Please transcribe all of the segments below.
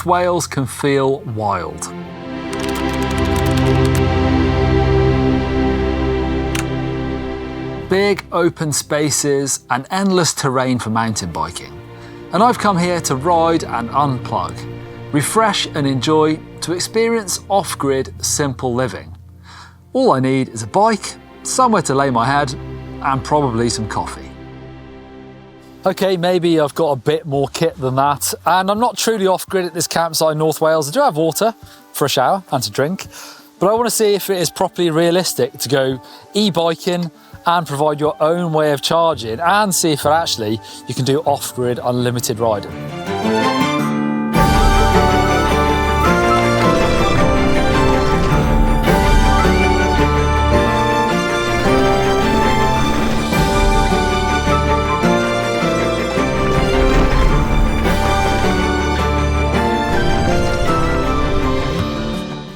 Wales can feel wild. Big open spaces and endless terrain for mountain biking. And I've come here to ride and unplug, refresh and enjoy, to experience off-grid simple living. All I need is a bike, somewhere to lay my head, and probably some coffee. Okay, maybe I've got a bit more kit than that, and I'm not truly off-grid at this campsite in North Wales. I do have water for a shower and to drink, but I want to see if it is properly realistic to go e-biking and provide your own way of charging, and see if actually you can do off-grid unlimited riding.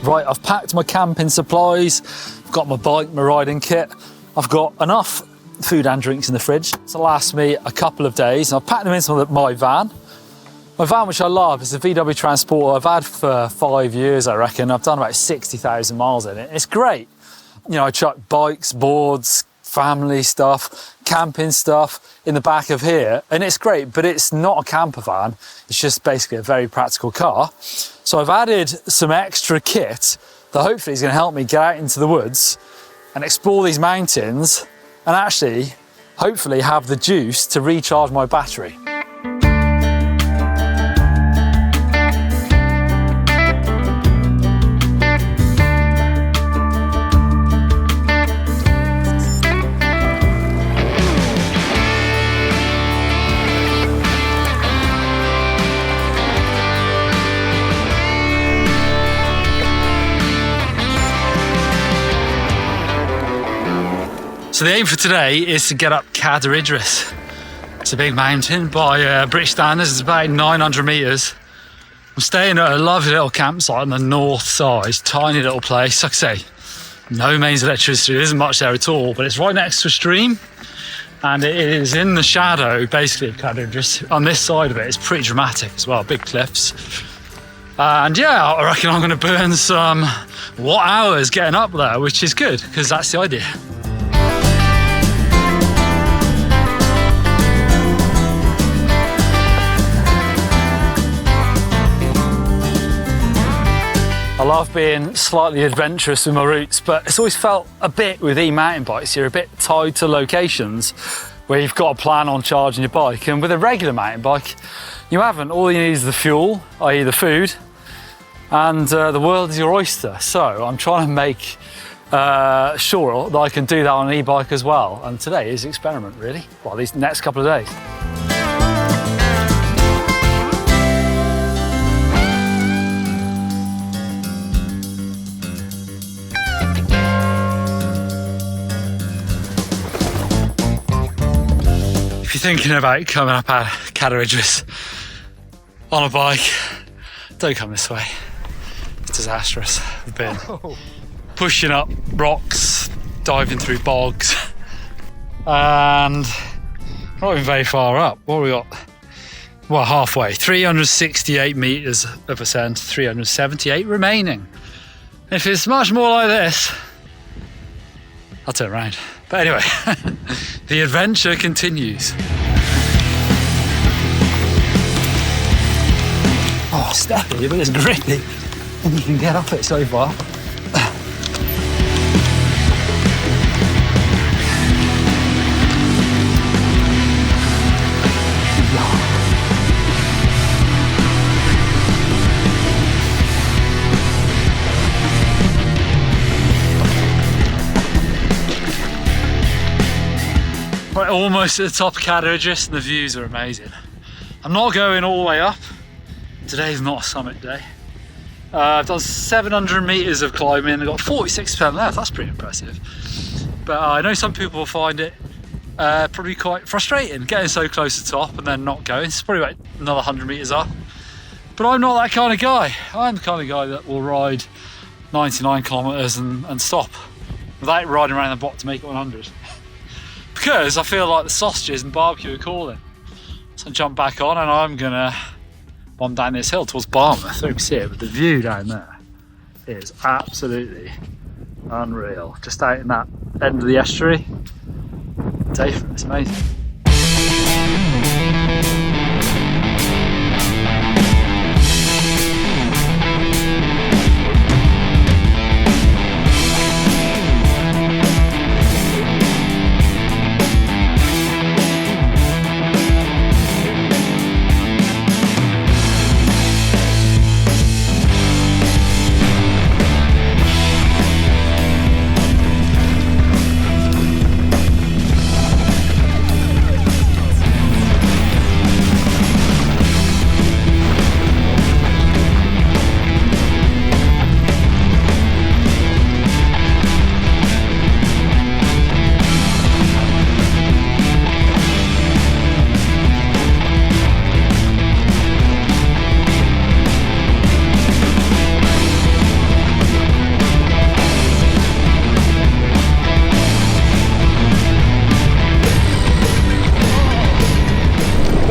Right, I've packed my camping supplies, I've got my bike, my riding kit. I've got enough food and drinks in the fridge to last me a couple of days, and I've packed them into my van. My van, which I love, is a VW Transporter I've had for 5 years, I reckon. I've done about 60,000 miles in it. It's great. You know, I chuck bikes, boards, family stuff, camping stuff in the back of here, and it's great, but it's not a camper van. It's just basically a very practical car. So I've added some extra kit that hopefully is going to help me get out into the woods and explore these mountains, and actually, hopefully have the juice to recharge my battery. So the aim for today is to get up Cadair Idris. It's a big mountain by British standards. It's about 900 metres. I'm staying at a lovely little campsite on the north side, tiny little place. Like I say, no mains electricity, there isn't much there at all, but it's right next to a stream, and it is in the shadow basically of Cadair Idris. On this side of it, it's pretty dramatic as well, big cliffs. And yeah, I reckon I'm going to burn some watt hours getting up there, which is good because that's the idea. I love being slightly adventurous with my routes, but it's always felt a bit with e-mountain bikes, you're a bit tied to locations where you've got to plan on charging your bike. And with a regular mountain bike, you haven't. All you need is the fuel, i.e. the food, and the world is your oyster. So I'm trying to make sure that I can do that on an e-bike as well. And today is the experiment, really. Well, these next couple of days. If you're thinking about coming up at Cadair Idris on a bike, don't come this way. It's disastrous. We've been pushing up rocks, diving through bogs, and not even very far up. What have we got? Well, halfway. 368 metres of ascent, 378 remaining. If it's much more like this, I'll turn around. But anyway, the adventure continues. Oh, it's steppy, but it's grippy. And you can get up it so far. Right, almost at the top of Cadair Idris, and the views are amazing. I'm not going all the way up. Today's not a summit day. I've done 700 metres of climbing and got 46% left. That's pretty impressive. But I know some people will find it probably quite frustrating, getting so close to the top and then not going. It's probably about another 100 metres up. But I'm not that kind of guy. I'm the kind of guy that will ride 99 kilometres and stop without riding around the block to make it 100. Because I feel like the sausages and barbecue are calling. So I jump back on and I'm gonna I'm down this hill towards Barmouth. I don't know if you see it, but the view down there is absolutely unreal. Just out in that end of the estuary. Dave, it's amazing.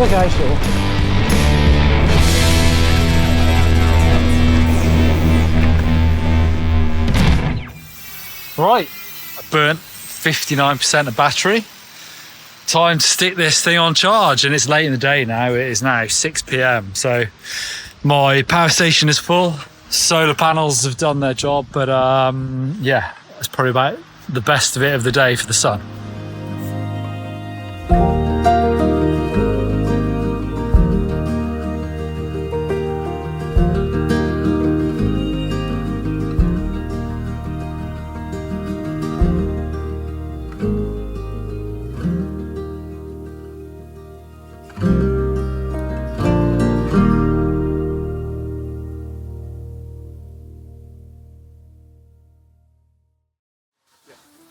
Okay, sure. Right, I burnt 59% of battery. Time to stick this thing on charge, and it's late in the day now. It is now 6 p.m. So my power station is full. Solar panels have done their job, but yeah, that's probably about the best of it of the day for the sun.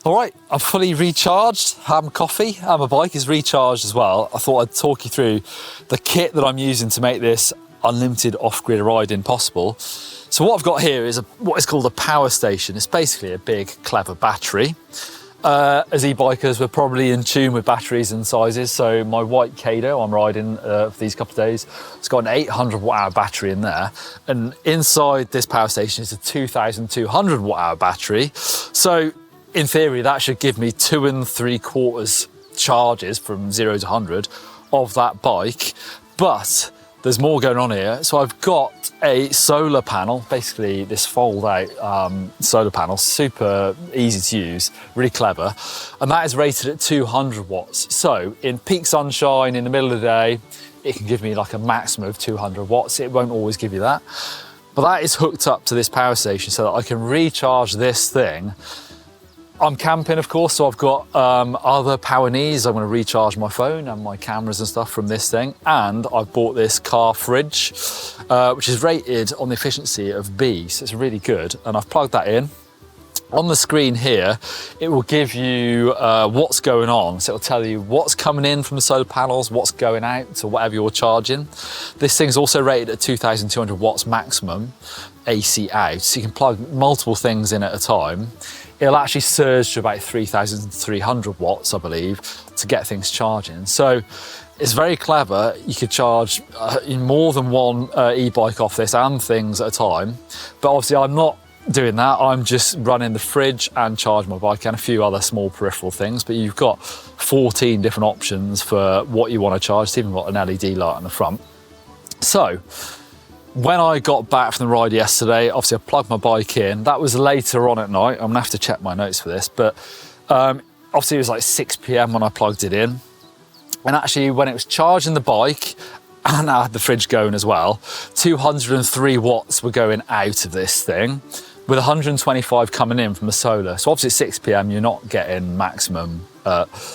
All right, I'm fully recharged, had my coffee, and my bike is recharged as well. I thought I'd talk you through the kit that I'm using to make this unlimited off-grid riding possible. So what I've got here is what is called a power station. It's basically a big, clever battery. As e-bikers, we're probably in tune with batteries and sizes. So my white Kado I'm riding for these couple of days, it's got an 800 watt hour battery in there. And inside this power station is a 2,200 watt hour battery. So in theory, that should give me 2 3/4 charges from 0 to 100 of that bike. But there's more going on here. So I've got a solar panel, basically this fold out solar panel, super easy to use, really clever. And that is rated at 200 watts. So in peak sunshine, in the middle of the day, it can give me like a maximum of 200 watts. It won't always give you that. But that is hooked up to this power station so that I can recharge this thing. I'm camping, of course, so I've got other power needs. I'm going to recharge my phone and my cameras and stuff from this thing. And I've bought this car fridge, which is rated on the efficiency of B, so it's really good. And I've plugged that in. On the screen here, it will give you what's going on. So it'll tell you what's coming in from the solar panels, what's going out to whatever you're charging. This thing's also rated at 2,200 watts maximum AC out, so you can plug multiple things in at a time. It'll actually surge to about 3,300 watts, I believe, to get things charging. So it's very clever. You could charge more than one e-bike off this and things at a time. But obviously I'm not doing that. I'm just running the fridge and charge my bike and a few other small peripheral things. But you've got 14 different options for what you want to charge. It's even got an LED light on the front. So when I got back from the ride yesterday, obviously I plugged my bike in. That was later on at night. I'm gonna have to check my notes for this, but obviously it was like 6 p.m. when I plugged it in. And actually when it was charging the bike, and I had the fridge going as well, 203 watts were going out of this thing, with 125 coming in from the solar. So obviously at 6 p.m. you're not getting maximum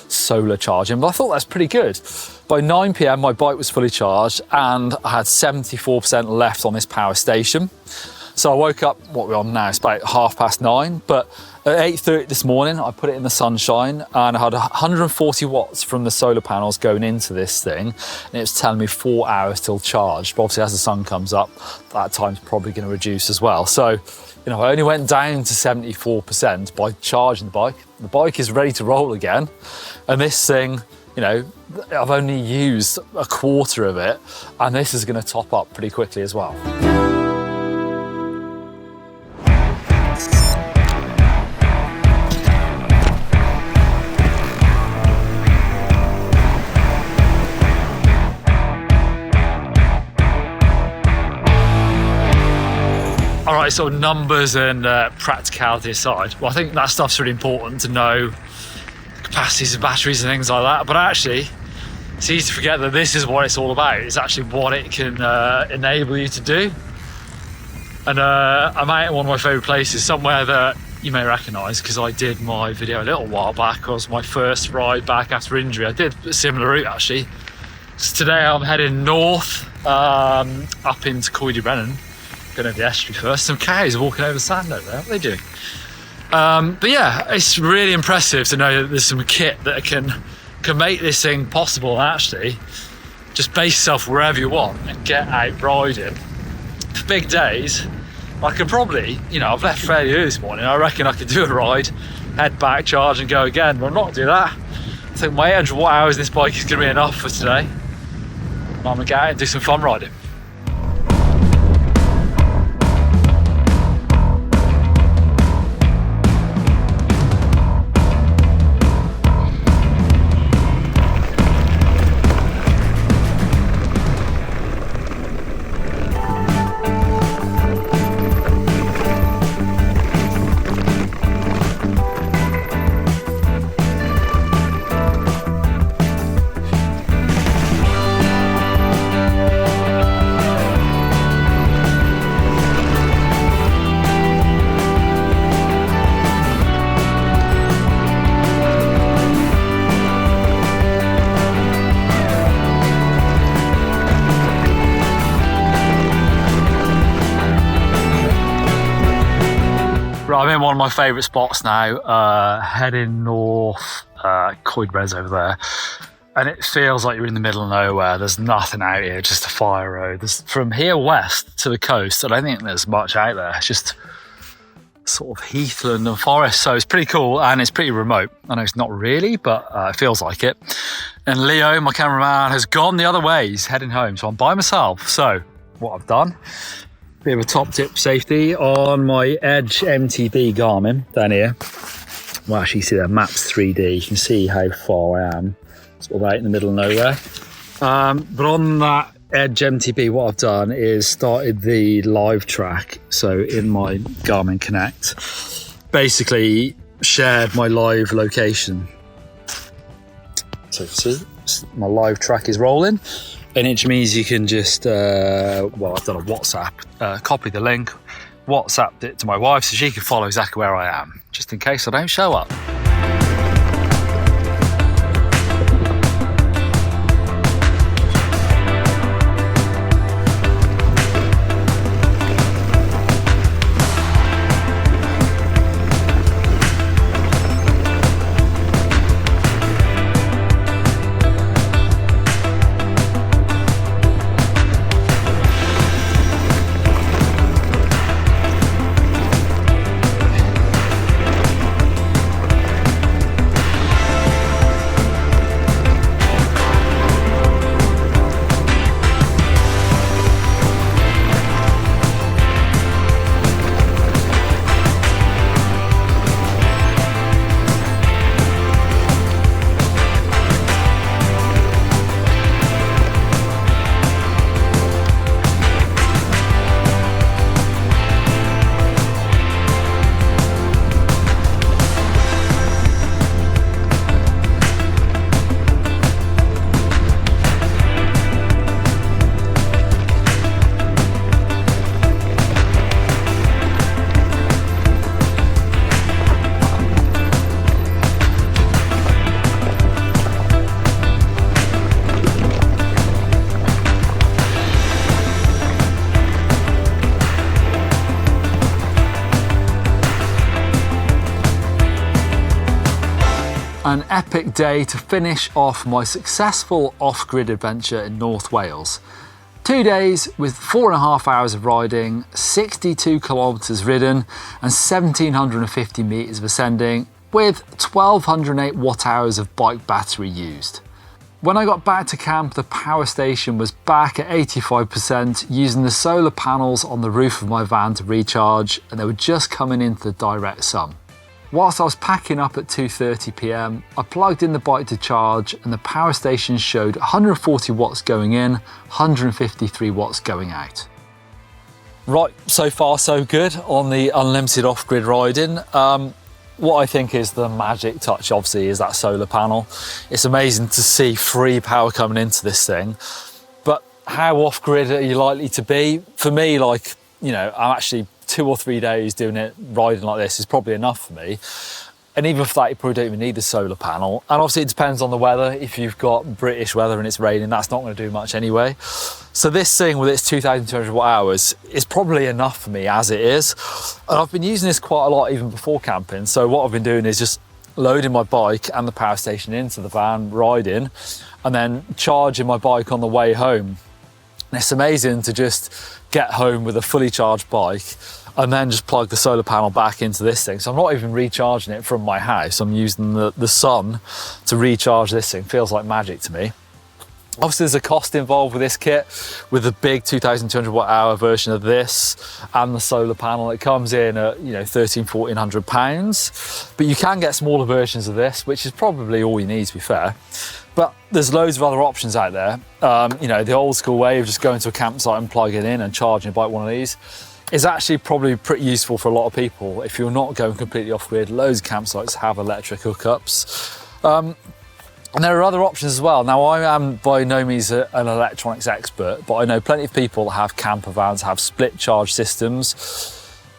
solar charging, but I thought that's pretty good. By 9 p.m. my bike was fully charged and I had 74% left on this power station. So I woke up, what we're on now, it's about 9:30, but at 8:30 this morning I put it in the sunshine and I had 140 watts from the solar panels going into this thing, and it was telling me 4 hours till charge. But obviously as the sun comes up, that time's probably going to reduce as well. So, you know, I only went down to 74% by charging the bike. The bike is ready to roll again, and this thing you know, I've only used a quarter of it, and this is going to top up pretty quickly as well. All right, so numbers and practicality aside, well, I think that stuff's really important to know, capacities of batteries and things like that, but actually it's easy to forget that this is what it's all about. It's actually what it can enable you to do. And I'm out in one of my favourite places, somewhere that you may recognise because I did my video a little while back. It was my first ride back after injury. I did a similar route actually. So today I'm heading north up into Coedy Brennan. Going over the estuary first. Some cows are walking over the sand over there. What are they doing? But yeah, it's really impressive to know that there's some kit that can make this thing possible, and actually just base yourself wherever you want and get out riding. For big days, I could probably, you know, I've left fairly early this morning. I reckon I could do a ride, head back, charge and go again, but I'm not going to do that. I think my 800 watt hours in this bike is going to be enough for today. I'm going to get out and do some fun riding. I'm in one of my favourite spots now, heading north, Coedy Brennan's over there, and it feels like you're in the middle of nowhere. There's nothing out here, just a fire road. From here west to the coast, I don't think there's much out there. It's just sort of heathland and forest, so it's pretty cool and it's pretty remote. I know it's not really, but it feels like it. And Leo, my cameraman, has gone the other way. He's heading home, so I'm by myself. So what I've done, bit of a top tip safety on my Edge eMTB Garmin down here. Well, actually, you see that maps 3D. You can see how far I am, sort of out in the middle of nowhere. But on that Edge eMTB, what I've done is started the live track. So in my Garmin Connect, basically shared my live location. So you can see my live track is rolling. And it means you can just, well, I've done a WhatsApp, copy the link, WhatsApped it to my wife so she can follow exactly where I am, just in case I don't show up. An epic day to finish off my successful off-grid adventure in North Wales. 2 days with 4.5 hours of riding, 62 kilometres ridden and 1,750 metres of ascending with 1,208 watt hours of bike battery used. When I got back to camp, the power station was back at 85%, using the solar panels on the roof of my van to recharge, and they were just coming into the direct sun. Whilst I was packing up at 2:30 p.m, I plugged in the bike to charge, and the power station showed 140 watts going in, 153 watts going out. Right, so far so good on the unlimited off-grid riding. What I think is the magic touch, obviously, is that solar panel. It's amazing to see free power coming into this thing, but how off-grid are you likely to be? For me, like, you know, I'm actually 2 or 3 days doing it, riding like this is probably enough for me. And even for that, you probably don't even need the solar panel. And obviously it depends on the weather. If you've got British weather and it's raining, that's not going to do much anyway. So this thing with its 2,200 watt hours is probably enough for me as it is. And I've been using this quite a lot even before camping. So what I've been doing is just loading my bike and the power station into the van, riding, and then charging my bike on the way home. And it's amazing to just get home with a fully charged bike and then just plug the solar panel back into this thing. So I'm not even recharging it from my house. I'm using the sun to recharge this thing. Feels like magic to me. Obviously there's a cost involved with this kit, with the big 2,200 watt hour version of this and the solar panel. It comes in at, you know, £1,300-1,400, but you can get smaller versions of this, which is probably all you need, to be fair. But there's loads of other options out there. You know, the old school way of just going to a campsite and plugging in and charging a bike one of these is actually probably pretty useful for a lot of people. If you're not going completely off-grid, loads of campsites have electric hookups. And there are other options as well. Now, I am by no means an electronics expert, but I know plenty of people that have camper vans, have split charge systems,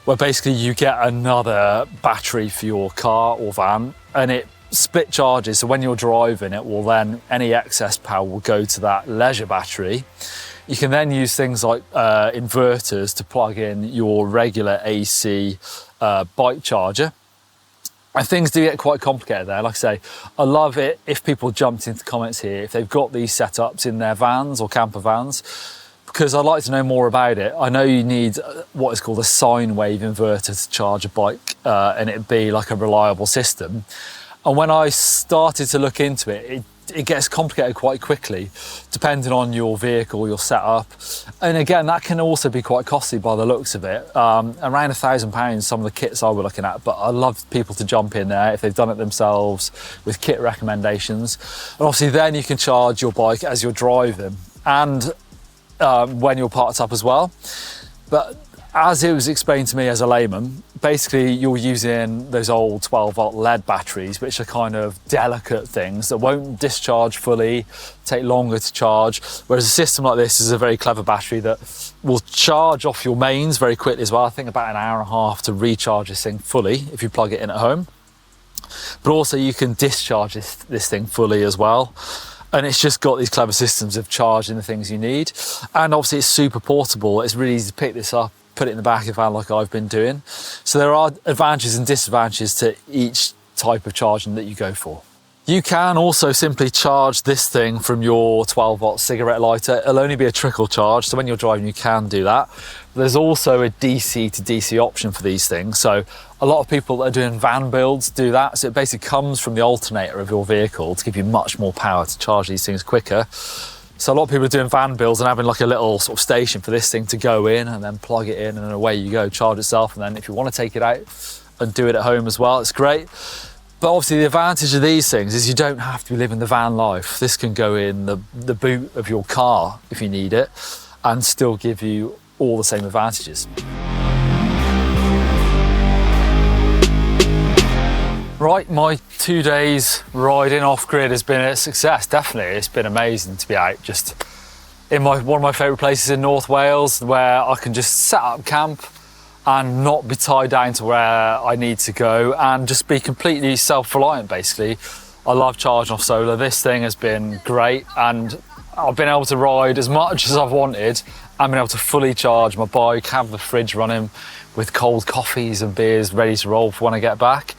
where basically you get another battery for your car or van, and it split charges. So when you're driving, it will then, any excess power will go to that leisure battery. You can then use things like inverters to plug in your regular AC bike charger. And things do get quite complicated there. Like I say, I love it if people jumped into comments here, if they've got these setups in their vans or camper vans, because I'd like to know more about it. I know you need what is called a sine wave inverter to charge a bike, and it'd be like a reliable system. And when I started to look into it, it gets complicated quite quickly, depending on your vehicle, your setup. And again, that can also be quite costly by the looks of it. Around £1,000, some of the kits I were looking at, but I love people to jump in there if they've done it themselves with kit recommendations. And obviously then you can charge your bike as you're driving and when you're parked up as well. But as it was explained to me as a layman, basically you're using those old 12-volt lead batteries, which are kind of delicate things that won't discharge fully, take longer to charge, whereas a system like this is a very clever battery that will charge off your mains very quickly as well. I think about an hour and a half to recharge this thing fully if you plug it in at home. But also you can discharge this thing fully as well. And it's just got these clever systems of charging the things you need. And obviously it's super portable. It's really easy to pick this up, put it in the back of the van like I've been doing. So there are advantages and disadvantages to each type of charging that you go for. You can also simply charge this thing from your 12-volt cigarette lighter. It'll only be a trickle charge, so when you're driving you can do that. There's also a DC to DC option for these things. So a lot of people that are doing van builds do that. So it basically comes from the alternator of your vehicle to give you much more power to charge these things quicker. So a lot of people are doing van builds and having like a little sort of station for this thing to go in and then plug it in and away you go, charge itself. And then if you want to take it out and do it at home as well, it's great. But obviously the advantage of these things is you don't have to be living the van life. This can go in the boot of your car if you need it and still give you all the same advantages. Right, my 2 days riding off-grid has been a success, definitely. It's been amazing to be out just in one of my favourite places in North Wales where I can just set up camp and not be tied down to where I need to go and just be completely self-reliant, basically. I love charging off solar. This thing has been great and I've been able to ride as much as I've wanted. I've been able to fully charge my bike, have the fridge running with cold coffees and beers ready to roll for when I get back.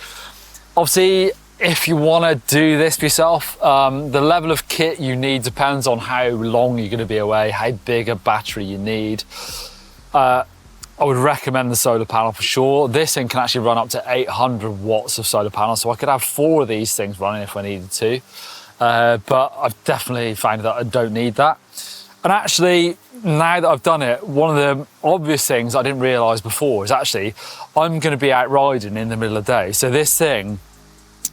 Obviously, if you want to do this for yourself, the level of kit you need depends on how long you're going to be away, how big a battery you need. I would recommend the solar panel for sure. This thing can actually run up to 800 watts of solar panel, so I could have 4 of these things running if I needed to. but I've definitely found that I don't need that. And actually, now that I've done it, one of the obvious things I didn't realise before is actually I'm going to be out riding in the middle of the day. So this thing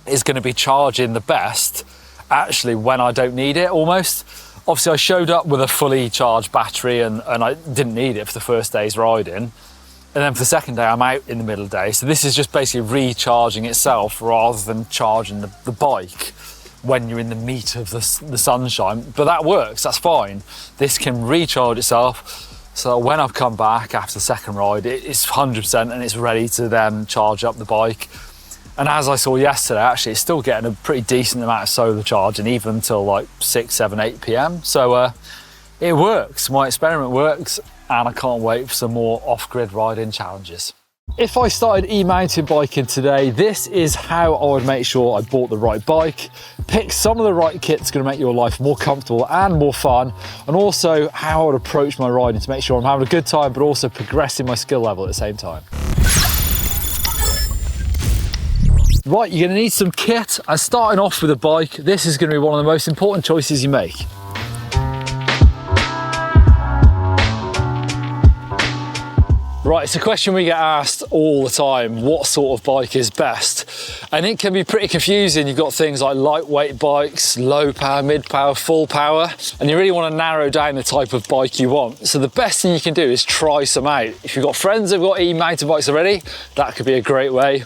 is going to be charging the best actually when I don't need it almost. Obviously I showed up with a fully charged battery and I didn't need it for the first day's riding. And then for the second day I'm out in the middle of the day. So this is just basically recharging itself rather than charging the bike when you're in the meat of the sunshine. But that works, that's fine. This can recharge itself, so when I've come back after the second ride, it's 100% and it's ready to then charge up the bike. And as I saw yesterday, actually it's still getting a pretty decent amount of solar charging even until like 6, 7, 8 p.m. So it works, my experiment works, and I can't wait for some more off-grid riding challenges. If I started e-mountain biking today, this is how I would make sure I bought the right bike, pick some of the right kit that's going to make your life more comfortable and more fun, and also how I would approach my riding to make sure I'm having a good time but also progressing my skill level at the same time. Right, you're going to need some kit, and starting off with a bike, this is going to be one of the most important choices you make. Right, it's a question we get asked all the time, what sort of bike is best? And it can be pretty confusing. You've got things like lightweight bikes, low power, mid power, full power, and you really want to narrow down the type of bike you want. So the best thing you can do is try some out. If you've got friends who've got e-mountain bikes already, that could be a great way.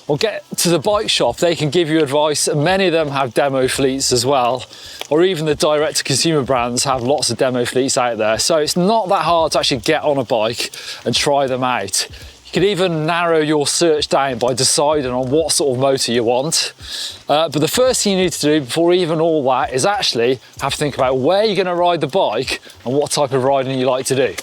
Or get to the bike shop, they can give you advice. Many of them have demo fleets as well, or even the direct-to-consumer brands have lots of demo fleets out there. So it's not that hard to actually get on a bike and try them out. You can even narrow your search down by deciding on what sort of motor you want. But the first thing you need to do before even all that is actually have to think about where you're going to ride the bike and what type of riding you like to do.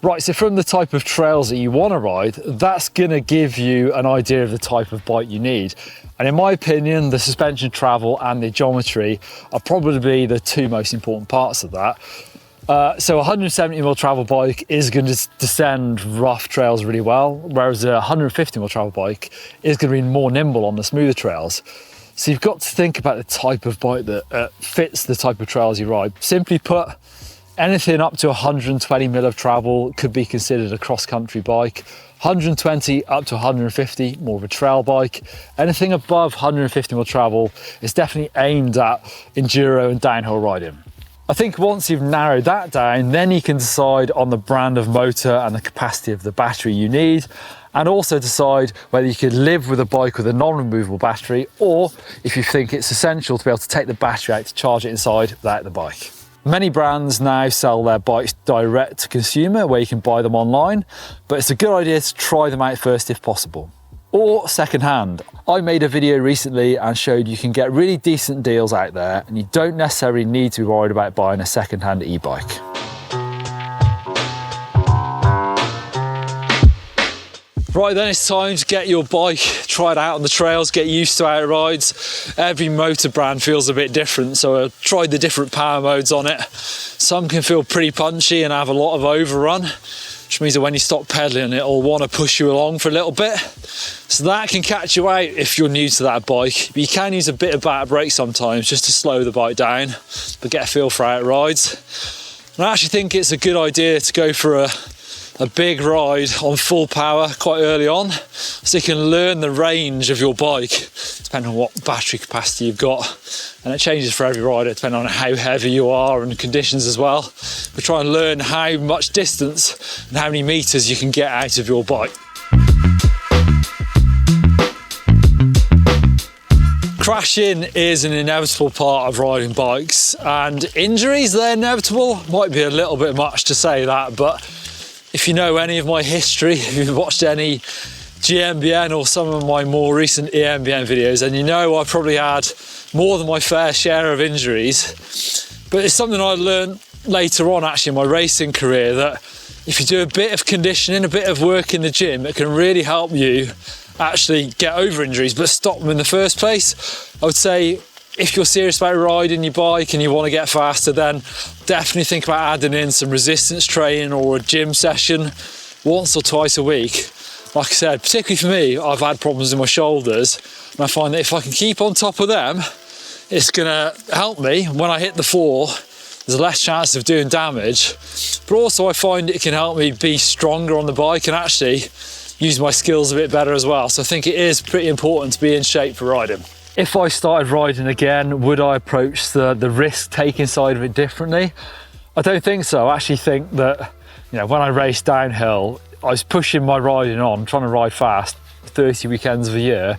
Right, so from the type of trails that you want to ride, that's going to give you an idea of the type of bike you need. And in my opinion, the suspension travel and the geometry are probably the two most important parts of that. So a 170mm travel bike is going to descend rough trails really well, whereas a 150mm travel bike is going to be more nimble on the smoother trails. So you've got to think about the type of bike that fits the type of trails you ride. Simply put, anything up to 120mm of travel could be considered a cross-country bike. 120 up to 150, more of a trail bike. Anything above 150mm travel is definitely aimed at enduro and downhill riding. I think once you've narrowed that down, then you can decide on the brand of motor and the capacity of the battery you need, and also decide whether you could live with a bike with a non-removable battery, or if you think it's essential to be able to take the battery out to charge it inside without the bike. Many brands now sell their bikes direct to consumer, where you can buy them online, but it's a good idea to try them out first if possible. Or second-hand. I made a video recently and showed you can get really decent deals out there, and you don't necessarily need to be worried about buying a second-hand e-bike. Right, then it's time to get your bike, try it out on the trails, get used to how it rides. Every motor brand feels a bit different, so I tried the different power modes on it. Some can feel pretty punchy and have a lot of overrun, which means that when you stop pedaling, it'll want to push you along for a little bit. So that can catch you out if you're new to that bike. But you can use a bit of back brake sometimes just to slow the bike down, but get a feel for how it rides. And I actually think it's a good idea to go for a big ride on full power quite early on, so you can learn the range of your bike depending on what battery capacity you've got, and it changes for every rider depending on how heavy you are and conditions as well. We try and learn how much distance and how many meters you can get out of your bike. Crashing is an inevitable part of riding bikes, and injuries, they're inevitable. Might be a little bit much to say that, but if you know any of my history, if you've watched any EMBN or some of my more recent EMBN videos, then you know I probably had more than my fair share of injuries. But it's something I learned later on actually in my racing career, that if you do a bit of conditioning, a bit of work in the gym, it can really help you actually get over injuries but stop them in the first place. I would say if you're serious about riding your bike and you want to get faster, then definitely think about adding in some resistance training or a gym session once or twice a week. Like I said, particularly for me, I've had problems in my shoulders, and I find that if I can keep on top of them, it's gonna help me when I hit the floor. There's less chance of doing damage, but also I find it can help me be stronger on the bike and actually use my skills a bit better as well. So I think it is pretty important to be in shape for riding. If I started riding again, would I approach the risk-taking side of it differently? I don't think so. I actually think that, you know, when I raced downhill, I was pushing my riding on, trying to ride fast 30 weekends of a year.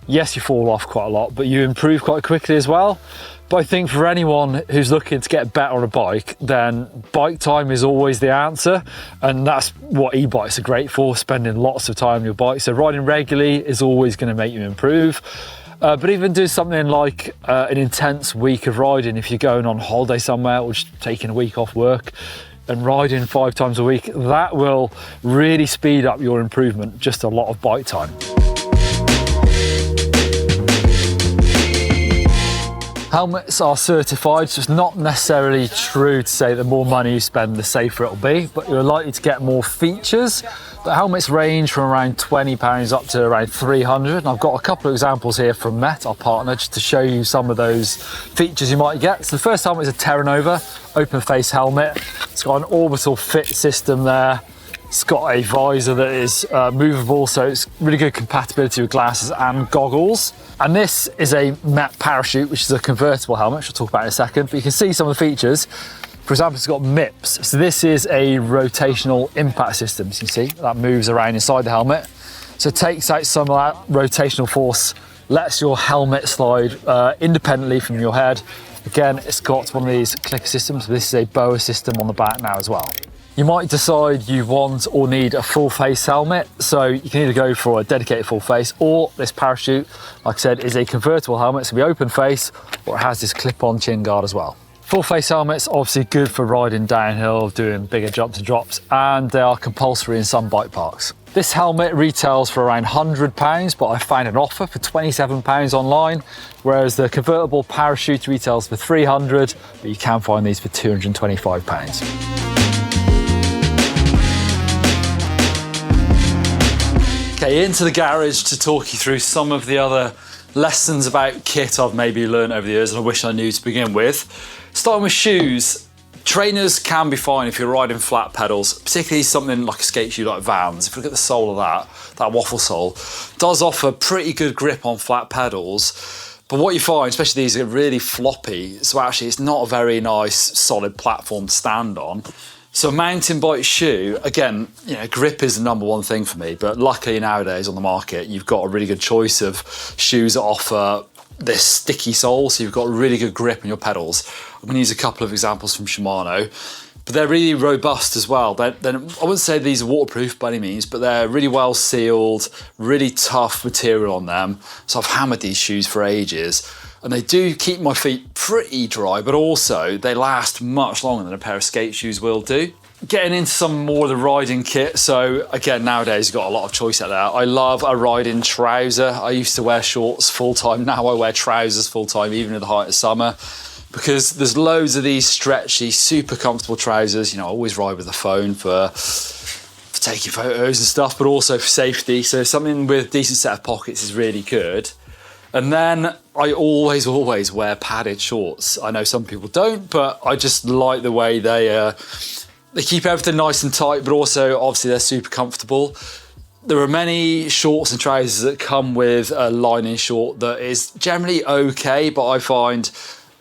Yes, you fall off quite a lot, but you improve quite quickly as well. But I think for anyone who's looking to get better on a bike, then bike time is always the answer. And that's what e-bikes are great for, spending lots of time on your bike. So riding regularly is always going to make you improve. But even do something like an intense week of riding, if you're going on holiday somewhere or just taking a week off work and riding 5 times a week, that will really speed up your improvement, just a lot of bike time. Helmets are certified, so it's not necessarily true to say the more money you spend, the safer it'll be, but you're likely to get more features. The helmets range from around £20 up to around 300. And I've got a couple of examples here from Met, our partner, just to show you some of those features you might get. So the first helmet is a Terra Nova open face helmet. It's got an orbital fit system there. It's got a visor that is movable, so it's really good compatibility with glasses and goggles. And this is a Met parachute, which is a convertible helmet, which I'll talk about in a second, but you can see some of the features. For example, it's got MIPS. So this is a rotational impact system, as you can see, that moves around inside the helmet. So it takes out some of that rotational force, lets your helmet slide independently from your head. Again, it's got one of these clicker systems. This is a BOA system on the back now as well. You might decide you want or need a full face helmet, so you can either go for a dedicated full face, or this parachute, like I said, is a convertible helmet. It's gonna be open face, or it has this clip-on chin guard as well. Full face helmets, obviously good for riding downhill, doing bigger jumps and drops, and they are compulsory in some bike parks. This helmet retails for around £100, but I found an offer for £27 online, whereas the convertible parachute retails for £300, but you can find these for £225. Okay, into the garage to talk you through some of the other lessons about kit I've maybe learned over the years and I wish I knew to begin with. Starting with shoes, trainers can be fine if you're riding flat pedals, particularly something like a skate shoe like Vans. If you look at the sole of that waffle sole, does offer pretty good grip on flat pedals. But what you find, especially these, are really floppy, so actually it's not a very nice solid platform to stand on. So a mountain bike shoe, again, you know, grip is the number one thing for me, but luckily nowadays on the market, you've got a really good choice of shoes that offer this sticky sole, so you've got really good grip on your pedals. I'm gonna use a couple of examples from Shimano, but they're really robust as well. I wouldn't say these are waterproof by any means, but they're really well sealed, really tough material on them. So I've hammered these shoes for ages. And they do keep my feet pretty dry, but also they last much longer than a pair of skate shoes will do. Getting into some more of the riding kit. So again, nowadays you've got a lot of choice out there. I love a riding trouser. I used to wear shorts full time. Now I wear trousers full time, even in the height of summer, because there's loads of these stretchy, super comfortable trousers. You know, I always ride with a phone for taking photos and stuff, but also for safety. So something with a decent set of pockets is really good. And then I always wear padded shorts. I know some people don't, but I just like the way they keep everything nice and tight, but also obviously they're super comfortable. There are many shorts and trousers that come with a lining short that is generally okay, but I find,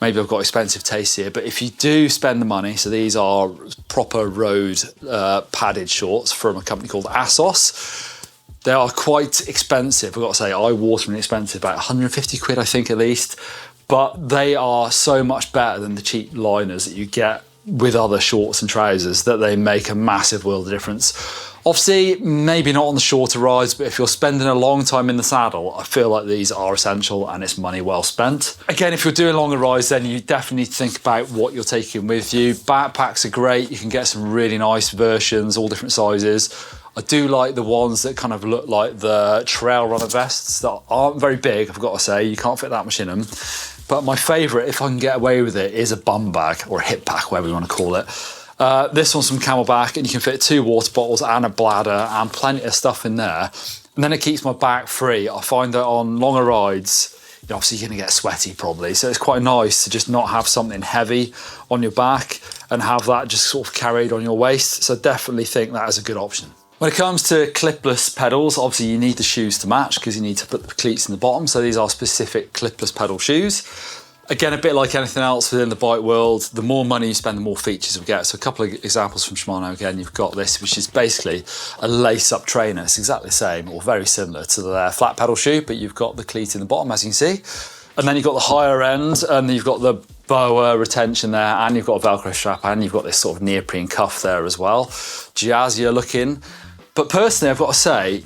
maybe I've got expensive taste here, but if you do spend the money, so these are proper road padded shorts from a company called ASOS. They are quite expensive, I've got to say. I wore something expensive, about 150 quid, I think, at least. But they are so much better than the cheap liners that you get with other shorts and trousers that they make a massive world of difference. Obviously, maybe not on the shorter rides, but if you're spending a long time in the saddle, I feel like these are essential and it's money well spent. Again, if you're doing longer rides, then you definitely need to think about what you're taking with you. Backpacks are great. You can get some really nice versions, all different sizes. I do like the ones that kind of look like the trail runner vests that aren't very big, I've got to say. You can't fit that much in them. But my favourite, if I can get away with it, is a bum bag or a hip pack, whatever you want to call it. This one's from Camelback, and you can fit 2 water bottles and a bladder and plenty of stuff in there. And then it keeps my back free. I find that on longer rides, you're obviously going to get sweaty probably. So it's quite nice to just not have something heavy on your back and have that just sort of carried on your waist. So definitely think that is a good option. When it comes to clipless pedals, obviously you need the shoes to match because you need to put the cleats in the bottom. So these are specific clipless pedal shoes. Again, a bit like anything else within the bike world, the more money you spend, the more features we get. So a couple of examples from Shimano. Again, you've got this, which is basically a lace-up trainer. It's exactly the same or very similar to their flat pedal shoe, but you've got the cleat in the bottom, as you can see. And then you've got the higher end, and you've got the boa retention there, and you've got a Velcro strap, and you've got this sort of neoprene cuff there as well. Jazzier looking. But personally, I've got to say,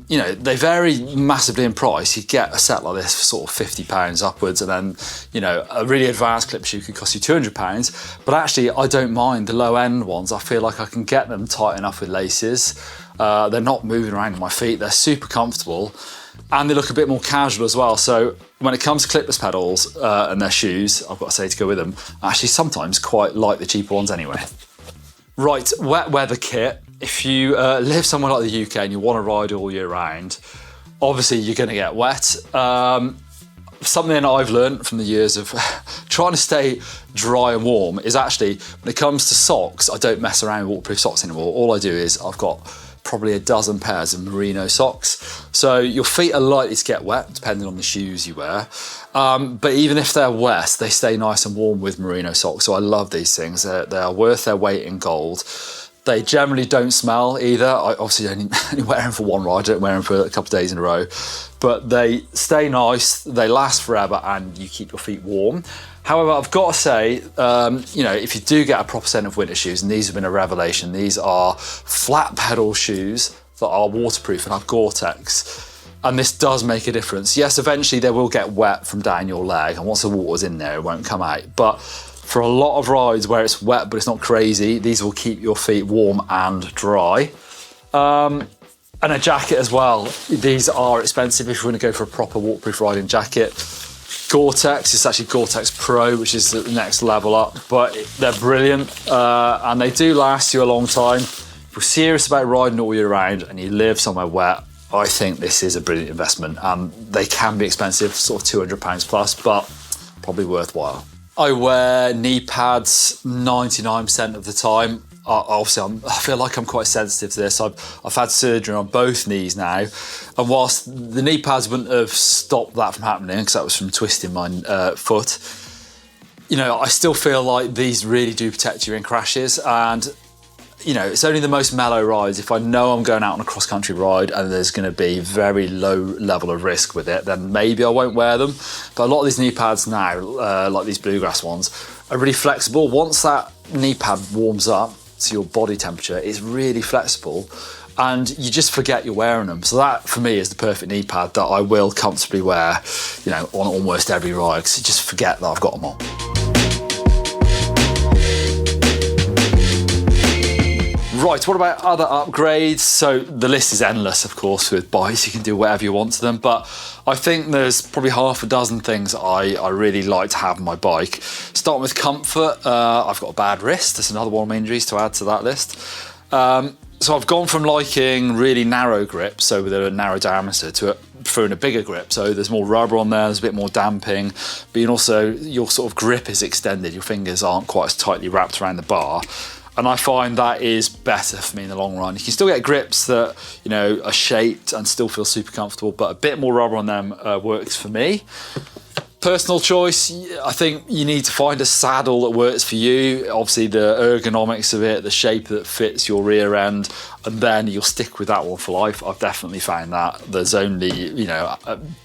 you know, they vary massively in price. You get a set like this for sort of £50 upwards, and then, you know, a really advanced clip shoe could cost you £200. But actually, I don't mind the low end ones. I feel like I can get them tight enough with laces. They're not moving around on my feet. They're super comfortable, and they look a bit more casual as well. So when it comes to clipless pedals and their shoes, I've got to say to go with them, I actually sometimes quite like the cheaper ones anyway. Right, wet weather kit. If you live somewhere like the UK and you want to ride all year round, obviously you're going to get wet. Something I've learned from the years of trying to stay dry and warm is actually, when it comes to socks, I don't mess around with waterproof socks anymore. All I do is I've got probably a dozen pairs of merino socks. So your feet are likely to get wet depending on the shoes you wear. But even if they're wet, they stay nice and warm with merino socks. So I love these things. They are worth their weight in gold. They generally don't smell either. I obviously only wear them for one ride. I don't wear them for a couple of days in a row. But they stay nice, they last forever, and you keep your feet warm. However, I've got to say, you know, if you do get a proper set of winter shoes, and these have been a revelation, these are flat pedal shoes that are waterproof and have Gore-Tex. And this does make a difference. Yes, eventually they will get wet from down your leg, and once the water's in there, it won't come out. But for a lot of rides where it's wet but it's not crazy, these will keep your feet warm and dry. And a jacket as well. These are expensive if you want to go for a proper waterproof riding jacket. Gore-Tex, it's actually Gore-Tex Pro, which is the next level up, but they're brilliant and they do last you a long time. If you're serious about riding all year round and you live somewhere wet, I think this is a brilliant investment. They can be expensive, sort of £200 plus, but probably worthwhile. I wear knee pads 99% of the time. Obviously, I feel like I'm quite sensitive to this. I've had surgery on both knees now, and whilst the knee pads wouldn't have stopped that from happening, because that was from twisting my foot, you know, I still feel like these really do protect you in crashes. And you know, it's only the most mellow rides. If I know I'm going out on a cross-country ride and there's going to be very low level of risk with it, then maybe I won't wear them. But a lot of these knee pads now, like these bluegrass ones, are really flexible. Once that knee pad warms up to your body temperature, it's really flexible, and you just forget you're wearing them. So that, for me, is the perfect knee pad that I will comfortably wear, you know, on almost every ride, because you just forget that I've got them on. Right, what about other upgrades? So the list is endless, of course, with bikes. You can do whatever you want to them, but I think there's probably half a dozen things I really like to have on my bike. Starting with comfort, I've got a bad wrist. That's another one of my injuries to add to that list. So I've gone from liking really narrow grip, so with a narrow diameter, to preferring a bigger grip. So there's more rubber on there, there's a bit more damping, but also your sort of grip is extended. Your fingers aren't quite as tightly wrapped around the bar. And I find that is better for me in the long run. You can still get grips that, you know, are shaped and still feel super comfortable, but a bit more rubber on them works for me. Personal choice, I think you need to find a saddle that works for you. Obviously the ergonomics of it, the shape that fits your rear end, and then you'll stick with that one for life. I've definitely found that. There's only, you know,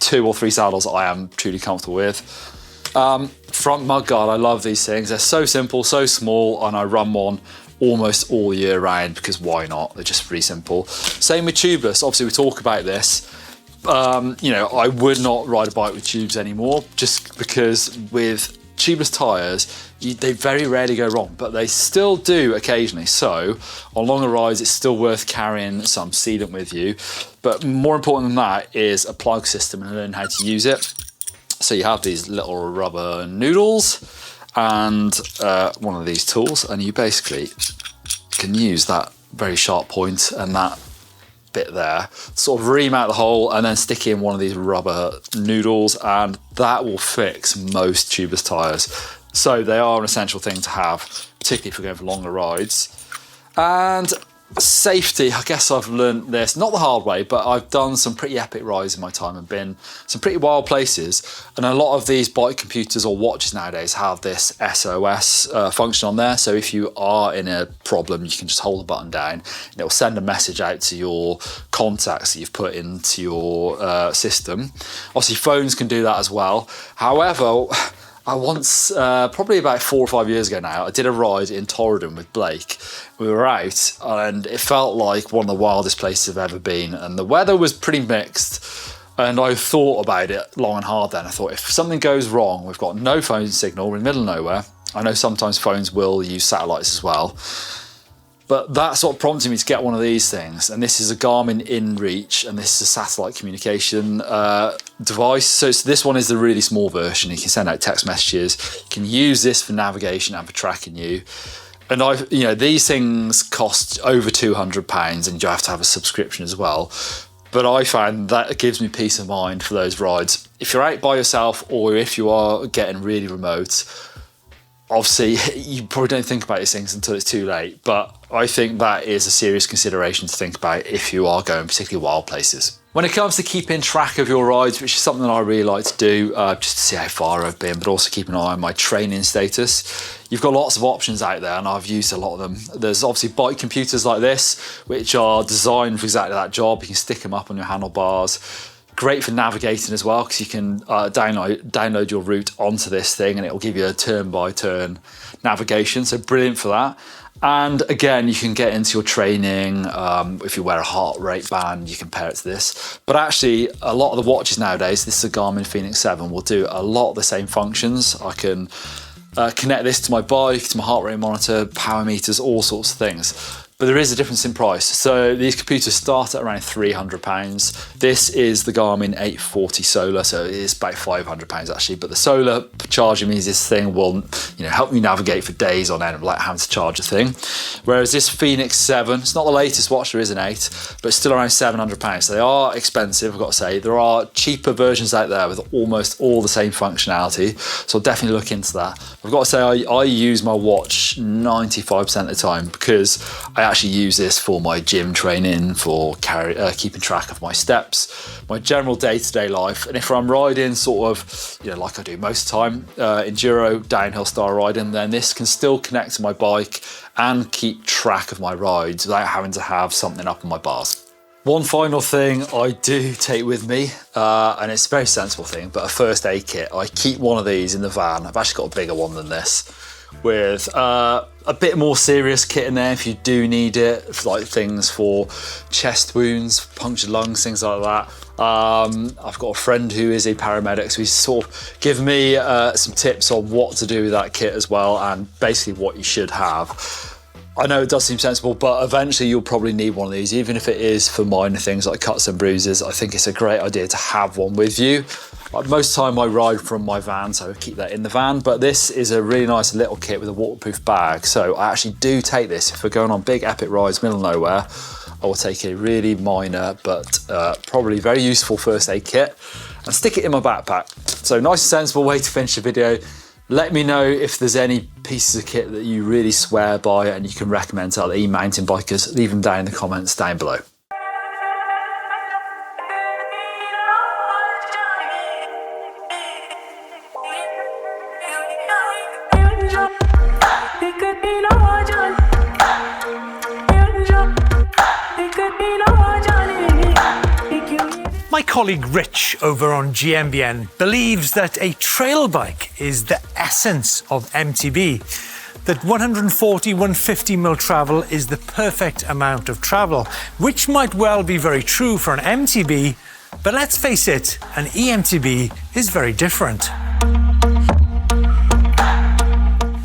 2 or 3 saddles I am truly comfortable with. Front mudguard, I love these things. They're so simple, so small, and I run one almost all year round because why not? They're just pretty simple. Same with tubeless. Obviously we talk about this. You know, I would not ride a bike with tubes anymore, just because with tubeless tyres, they very rarely go wrong, but they still do occasionally. So on longer rides, it's still worth carrying some sealant with you. But more important than that is a plug system and learn how to use it. So you have these little rubber noodles and one of these tools, and you basically can use that very sharp point and that bit there, sort of remount the hole and then stick in one of these rubber noodles, and that will fix most tubeless tyres. So they are an essential thing to have, particularly if you're going for longer rides. And safety, I guess I've learned this, not the hard way, but I've done some pretty epic rides in my time and been some pretty wild places. And a lot of these bike computers or watches nowadays have this SOS function on there. So if you are in a problem, you can just hold the button down and it will send a message out to your contacts that you've put into your system. Obviously phones can do that as well. However, I once, probably about 4 or 5 years ago now, I did a ride in Torridon with Blake. We were out and it felt like one of the wildest places I've ever been, and the weather was pretty mixed, and I thought about it long and hard then. I thought, if something goes wrong, we've got no phone signal, we're in the middle of nowhere. I know sometimes phones will use satellites as well, but that sort of prompted me to get one of these things. And this is a Garmin InReach, and this is a satellite communication device. So this one is the really small version. You can send out text messages. You can use this for navigation and for tracking you. And these things cost over £200, and you have to have a subscription as well. But I find that gives me peace of mind for those rides. If you're out by yourself, or if you are getting really remote, obviously you probably don't think about these things until it's too late, but I think that is a serious consideration to think about if you are going particularly wild places. When it comes to keeping track of your rides, which is something that I really like to do, just to see how far I've been, but also keep an eye on my training status, you've got lots of options out there, and I've used a lot of them. There's obviously bike computers like this, which are designed for exactly that job. You can stick them up on your handlebars. Great for navigating as well, because you can download your route onto this thing and it will give you a turn-by-turn navigation, so brilliant for that. And again, you can get into your training. If you wear a heart rate band, you can pair it to this. But actually, a lot of the watches nowadays, this is a Garmin Fenix 7, will do a lot of the same functions. I can connect this to my bike, to my heart rate monitor, power meters, all sorts of things. But there is a difference in price. So these computers start at around £300. This is the Garmin 840 Solar, so it is about £500 actually. But the solar charging means this thing will, help you navigate for days on end without having to charge a thing. Whereas this Fenix 7, it's not the latest watch, there is an 8, but it's still around £700. So they are expensive, I've got to say. There are cheaper versions out there with almost all the same functionality, so I'll definitely look into that. I've got to say, I use my watch 95% of the time, because I actually use this for my gym training, for keeping track of my steps, my general day-to-day life. And if I'm riding sort of, like I do most of the time, enduro, downhill style riding, then this can still connect to my bike and keep track of my rides without having to have something up on my bars. One final thing I do take with me, and it's a very sensible thing, but a first aid kit. I keep one of these in the van. I've actually got a bigger one than this, with a bit more serious kit in there if you do need it, like things for chest wounds, punctured lungs, things like that. I've got a friend who is a paramedic, so he's sort of given me some tips on what to do with that kit as well, and basically what you should have. I know it does seem sensible, but eventually you'll probably need one of these, even if it is for minor things like cuts and bruises. I think it's a great idea to have one with you. Like most of the time I ride from my van, so I keep that in the van, but this is a really nice little kit with a waterproof bag. So I actually do take this if we're going on big epic rides, middle of nowhere. I will take a really minor, but probably very useful first aid kit and stick it in my backpack. So nice and sensible way to finish the video. Let me know if there's any pieces of kit that you really swear by and you can recommend to other e-mountain bikers. Leave them down in the comments down below. My colleague Rich over on EMBN believes that a trail bike is the essence of MTB, that 140, 150 mil travel is the perfect amount of travel, which might well be very true for an MTB, but let's face it, an eMTB is very different.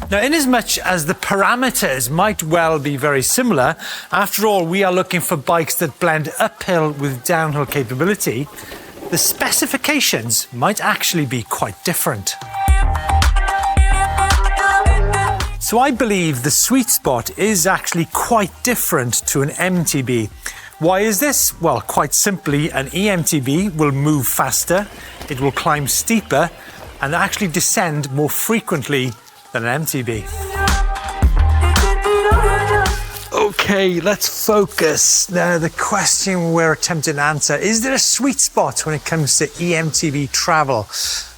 Now, inasmuch as the parameters might well be very similar, after all, we are looking for bikes that blend uphill with downhill capability, the specifications might actually be quite different. So I believe the sweet spot is actually quite different to an MTB. Why is this? Well, quite simply, an eMTB will move faster, it will climb steeper, and actually descend more frequently than an MTB. Okay, let's focus. Now, the question we're attempting to answer, is there a sweet spot when it comes to eMTB travel?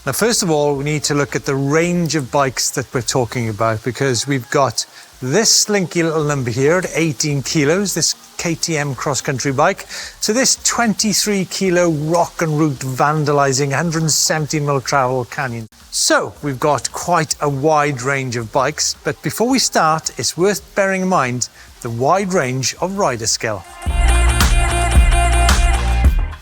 Now, first of all, we need to look at the range of bikes that we're talking about, because we've got this slinky little number here at 18 kilos, this KTM cross-country bike, to this 23 kilo rock and route vandalizing 170 mil travel canyon. So we've got quite a wide range of bikes, but before we start, it's worth bearing in mind the wide range of rider skill.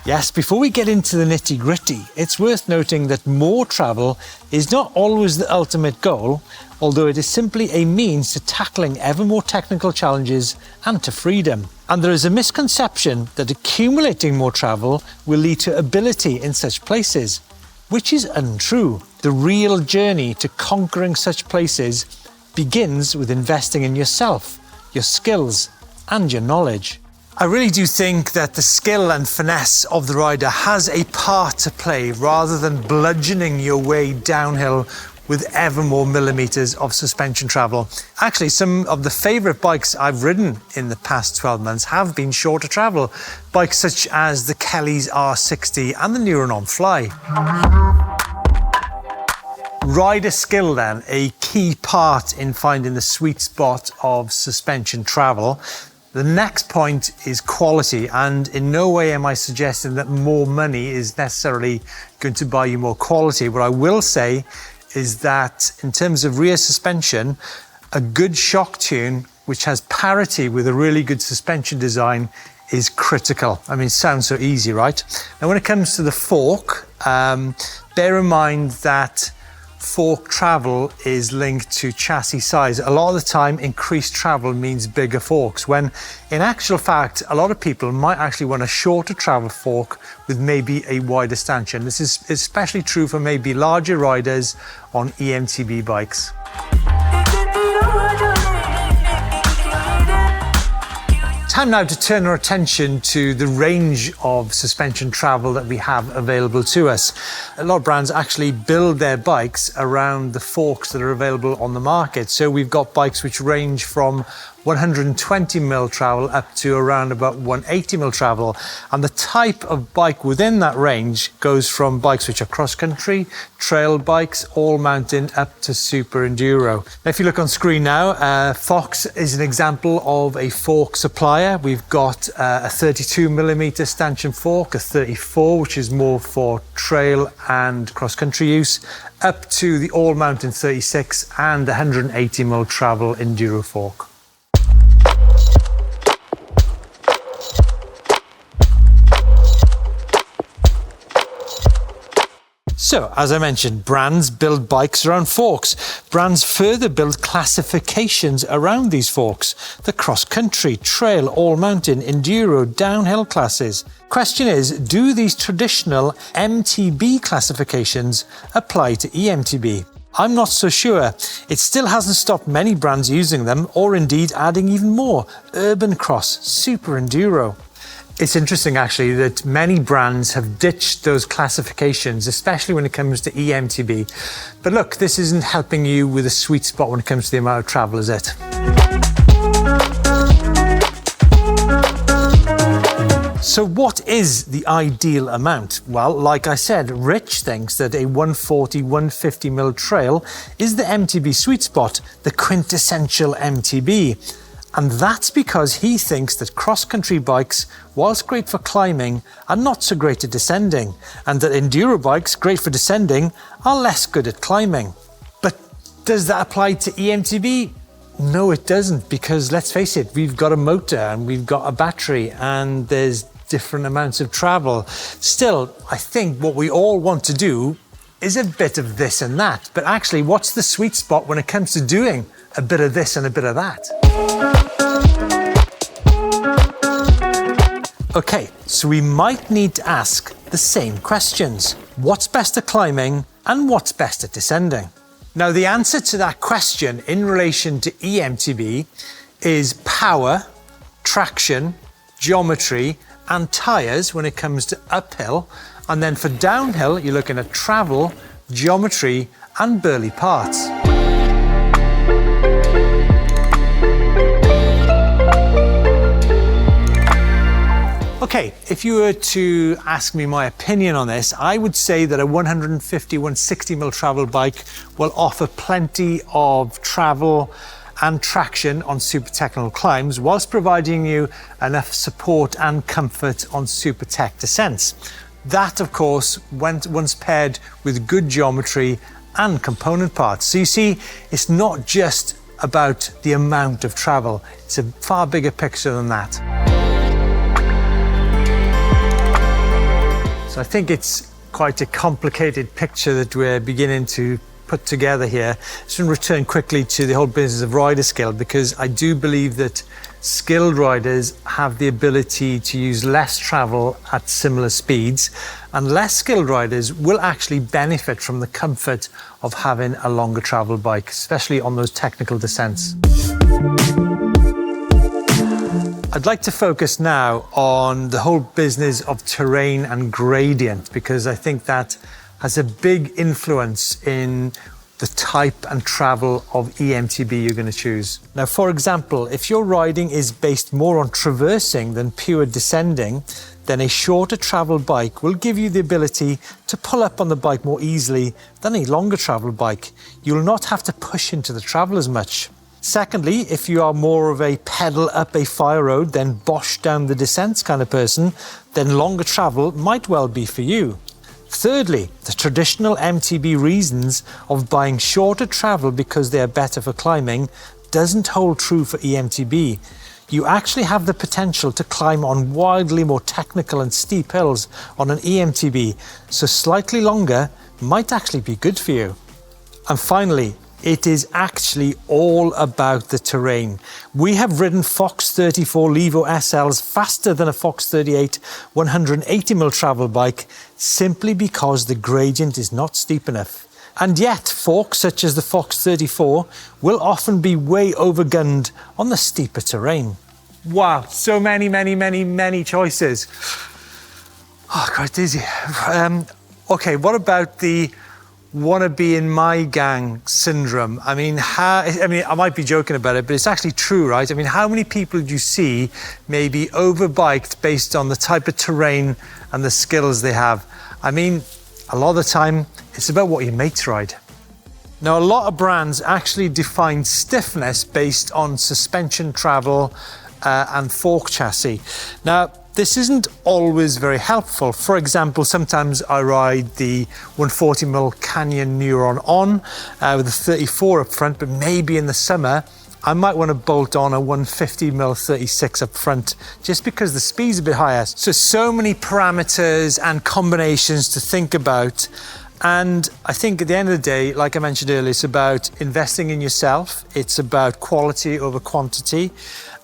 Yes, before we get into the nitty-gritty, it's worth noting that more travel is not always the ultimate goal, although it is simply a means to tackling ever more technical challenges and to freedom. And there is a misconception that accumulating more travel will lead to ability in such places, which is untrue. The real journey to conquering such places begins with investing in yourself, your skills, and your knowledge. I really do think that the skill and finesse of the rider has a part to play rather than bludgeoning your way downhill with ever more millimeters of suspension travel. Actually, some of the favourite bikes I've ridden in the past 12 months have been shorter travel. Bikes such as the Kelly's R60 and the Neuronom Fly. Rider skill then, a key part in finding the sweet spot of suspension travel. The next point is quality, and in no way am I suggesting that more money is necessarily going to buy you more quality. What I will say is that in terms of rear suspension, a good shock tune which has parity with a really good suspension design is critical. I mean, it sounds so easy, right? Now, when it comes to the fork, bear in mind that fork travel is linked to chassis size. A lot of the time, increased travel means bigger forks, when in actual fact, a lot of people might actually want a shorter travel fork with maybe a wider stanchion. This is especially true for maybe larger riders on eMTB bikes. Time now to turn our attention to the range of suspension travel that we have available to us. A lot of brands actually build their bikes around the forks that are available on the market. So we've got bikes which range from 120 mil travel up to around about 180 mil travel. And the type of bike within that range goes from bikes which are cross-country, trail bikes, all mountain up to super enduro. Now, if you look on screen now, Fox is an example of a fork supplier. We've got a 32 millimeter stanchion fork, a 34, which is more for trail and cross-country use, up to the all mountain 36 and 180 mil travel enduro fork. So, as I mentioned, brands build bikes around forks. Brands further build classifications around these forks. The cross-country, trail, all-mountain, enduro, downhill classes. Question is, do these traditional MTB classifications apply to eMTB? I'm not so sure. It still hasn't stopped many brands using them, or indeed adding even more. Urban cross, super enduro. It's interesting actually that many brands have ditched those classifications, especially when it comes to eMTB. But look, this isn't helping you with a sweet spot when it comes to the amount of travel, is it? So what is the ideal amount? Well, like I said, Rich thinks that a 140, 150 mil trail is the MTB sweet spot, the quintessential MTB. And that's because he thinks that cross-country bikes, whilst great for climbing, are not so great at descending, and that enduro bikes, great for descending, are less good at climbing. But does that apply to eMTB? No, it doesn't, because let's face it, we've got a motor and we've got a battery and there's different amounts of travel. Still, I think what we all want to do is a bit of this and that. But actually, what's the sweet spot when it comes to doing a bit of this and a bit of that? Okay, so we might need to ask the same questions. What's best at climbing and what's best at descending? Now, the answer to that question in relation to eMTB is power, traction, geometry and tyres when it comes to uphill. And then for downhill, you're looking at travel, geometry and burly parts. Okay, if you were to ask me my opinion on this, I would say that a 150, 160mm travel bike will offer plenty of travel and traction on super technical climbs, whilst providing you enough support and comfort on super tech descents. That, of course, once paired with good geometry and component parts. So you see, it's not just about the amount of travel, it's a far bigger picture than that. So I think it's quite a complicated picture that we're beginning to put together here. Just want to return quickly to the whole business of rider skill, because I do believe that skilled riders have the ability to use less travel at similar speeds, and less skilled riders will actually benefit from the comfort of having a longer travel bike, especially on those technical descents. I'd like to focus now on the whole business of terrain and gradient, because I think that has a big influence in the type and travel of eMTB you're going to choose. Now, for example, if your riding is based more on traversing than pure descending, then a shorter travel bike will give you the ability to pull up on the bike more easily than a longer travel bike. You'll not have to push into the travel as much. Secondly, if you are more of a pedal up a fire road, then bosh down the descents kind of person, then longer travel might well be for you. Thirdly, the traditional MTB reasons of buying shorter travel because they are better for climbing doesn't hold true for eMTB. You actually have the potential to climb on wildly more technical and steep hills on an eMTB, so slightly longer might actually be good for you. And finally, it is actually all about the terrain. We have ridden Fox 34 Levo SLs faster than a Fox 38 180mm travel bike simply because the gradient is not steep enough. And yet, forks such as the Fox 34 will often be way overgunned on the steeper terrain. Wow, so many choices. Oh, quite dizzy. Okay, what about the wanna be in my gang syndrome? I mean, I might be joking about it, but it's actually true, right? I mean, how many people do you see maybe overbiked based on the type of terrain and the skills they have? I mean, a lot of the time, it's about what your mates ride. Now, a lot of brands actually define stiffness based on suspension travel and fork chassis. Now, this isn't always very helpful. For example, sometimes I ride the 140mm Canyon Neuron on with a 34 up front, but maybe in the summer, I might want to bolt on a 150mm 36 up front just because the speed's a bit higher. So many parameters and combinations to think about. And I think at the end of the day, like I mentioned earlier, it's about investing in yourself. It's about quality over quantity.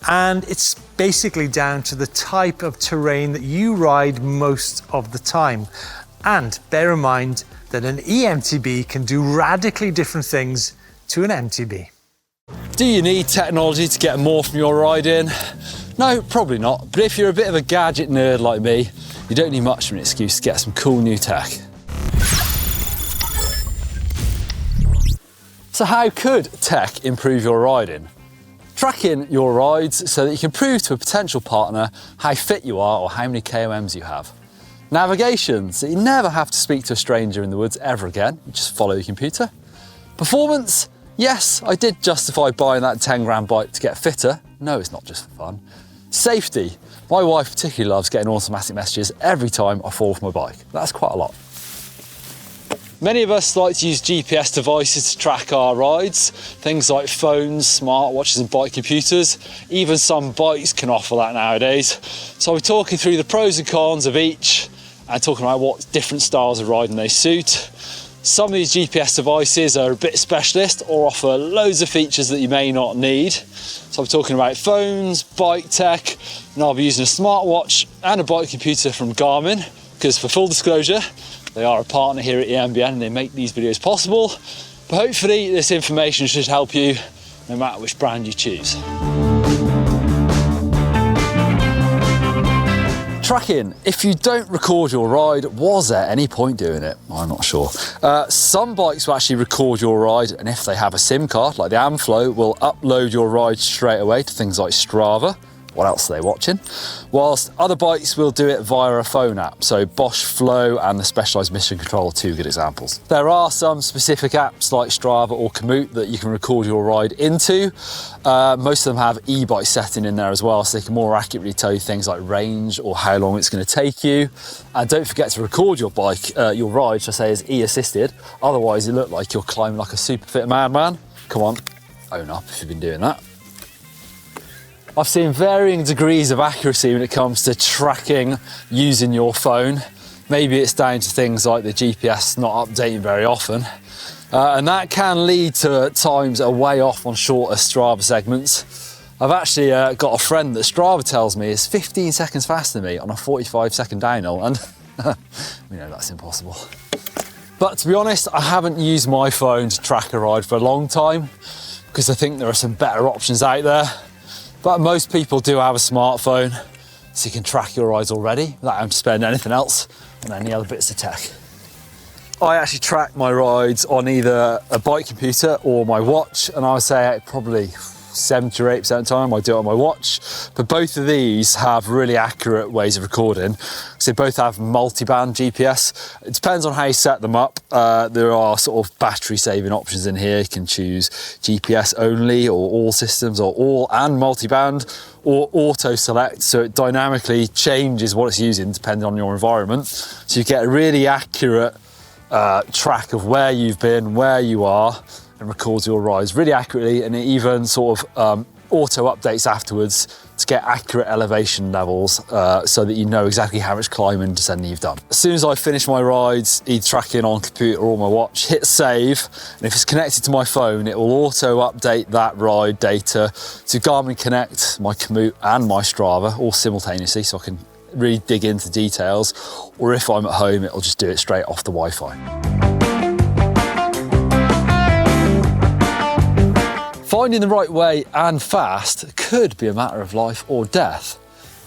And it's basically down to the type of terrain that you ride most of the time. And bear in mind that an eMTB can do radically different things to an MTB. Do you need technology to get more from your riding? No, probably not. But if you're a bit of a gadget nerd like me, you don't need much of an excuse to get some cool new tech. So how could tech improve your riding? Tracking your rides so that you can prove to a potential partner how fit you are or how many KOMs you have. Navigation, so you never have to speak to a stranger in the woods ever again, you just follow your computer. Performance, yes, I did justify buying that 10 grand bike to get fitter. No, it's not just for fun. Safety, my wife particularly loves getting automatic messages every time I fall off my bike. That's quite a lot. Many of us like to use GPS devices to track our rides, things like phones, smartwatches and bike computers. Even some bikes can offer that nowadays. So we're talking through the pros and cons of each and talking about what different styles of riding they suit. Some of these GPS devices are a bit specialist or offer loads of features that you may not need. So I'm talking about phones, bike tech, and I'll be using a smartwatch and a bike computer from Garmin, because for full disclosure, they are a partner here at EMBN and they make these videos possible. But hopefully this information should help you no matter which brand you choose. Tracking. If you don't record your ride, was there any point doing it? I'm not sure. Some bikes will actually record your ride, and if they have a SIM card, like the Amflow, will upload your ride straight away to things like Strava. What else are they watching? Whilst other bikes will do it via a phone app. So Bosch Flow and the Specialized Mission Control are two good examples. There are some specific apps like Strava or Komoot that you can record your ride into. Most of them have e-bike setting in there as well, so they can more accurately tell you things like range or how long it's going to take you. And don't forget to record your bike, your ride, should I say, as e-assisted. Otherwise, you look like you're climbing like a super fit madman. Come on, own up if you've been doing that. I've seen varying degrees of accuracy when it comes to tracking using your phone. Maybe it's down to things like the GPS not updating very often. And that can lead to times are way off on shorter Strava segments. I've actually got a friend that Strava tells me is 15 seconds faster than me on a 45-second downhill, and we know that's impossible. But to be honest, I haven't used my phone to track a ride for a long time because I think there are some better options out there. But most people do have a smartphone, so you can track your rides already without having to spend anything else on any other bits of tech. I actually track my rides on either a bike computer or my watch, and I would say probably 70 or 80% of the time I do it on my watch. But both of these have really accurate ways of recording. So they both have multi-band GPS. It depends on how you set them up. There are sort of battery saving options in here. You can choose GPS only or all systems or all and multi-band or auto select. So it dynamically changes what it's using depending on your environment. So you get a really accurate track of where you've been, where you are, and records your rides really accurately, and it even sort of auto updates afterwards to get accurate elevation levels so that you know exactly how much climbing and descending you've done. As soon as I finish my rides, either tracking on computer or my watch, hit save, and if it's connected to my phone, it will auto update that ride data to Garmin Connect, my Komoot and my Strava all simultaneously, so I can really dig into details, or if I'm at home, it'll just do it straight off the Wi-Fi. Finding the right way and fast could be a matter of life or death,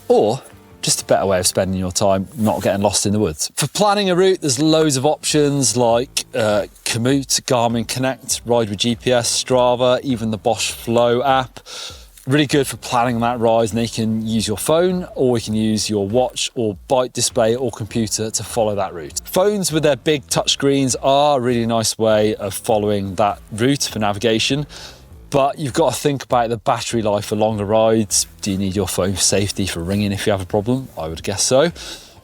or just a better way of spending your time not getting lost in the woods. For planning a route, there's loads of options like Komoot, Garmin Connect, Ride with GPS, Strava, even the Bosch Flow app. Really good for planning that ride, and you can use your phone or you can use your watch or bike display or computer to follow that route. Phones with their big touchscreens are a really nice way of following that route for navigation. But you've got to think about the battery life for longer rides. Do you need your phone for safety for ringing if you have a problem? I would guess so.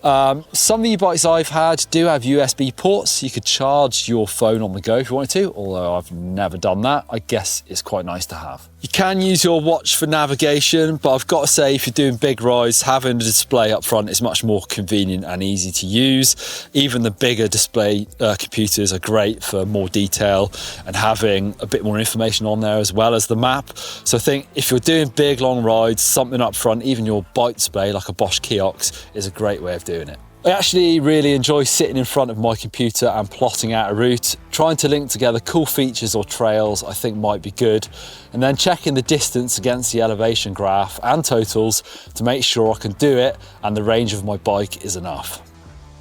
Some of the e-bikes I've had do have USB ports. You could charge your phone on the go if you wanted to, although I've never done that. I guess it's quite nice to have. You can use your watch for navigation, but I've got to say, if you're doing big rides, having a display up front is much more convenient and easy to use. Even the bigger display computers are great for more detail and having a bit more information on there as well as the map. So I think if you're doing big, long rides, something up front, even your bike display like a Bosch kiosk is a great way of doing it. I actually really enjoy sitting in front of my computer and plotting out a route, trying to link together cool features or trails I think might be good, and then checking the distance against the elevation graph and totals to make sure I can do it and the range of my bike is enough.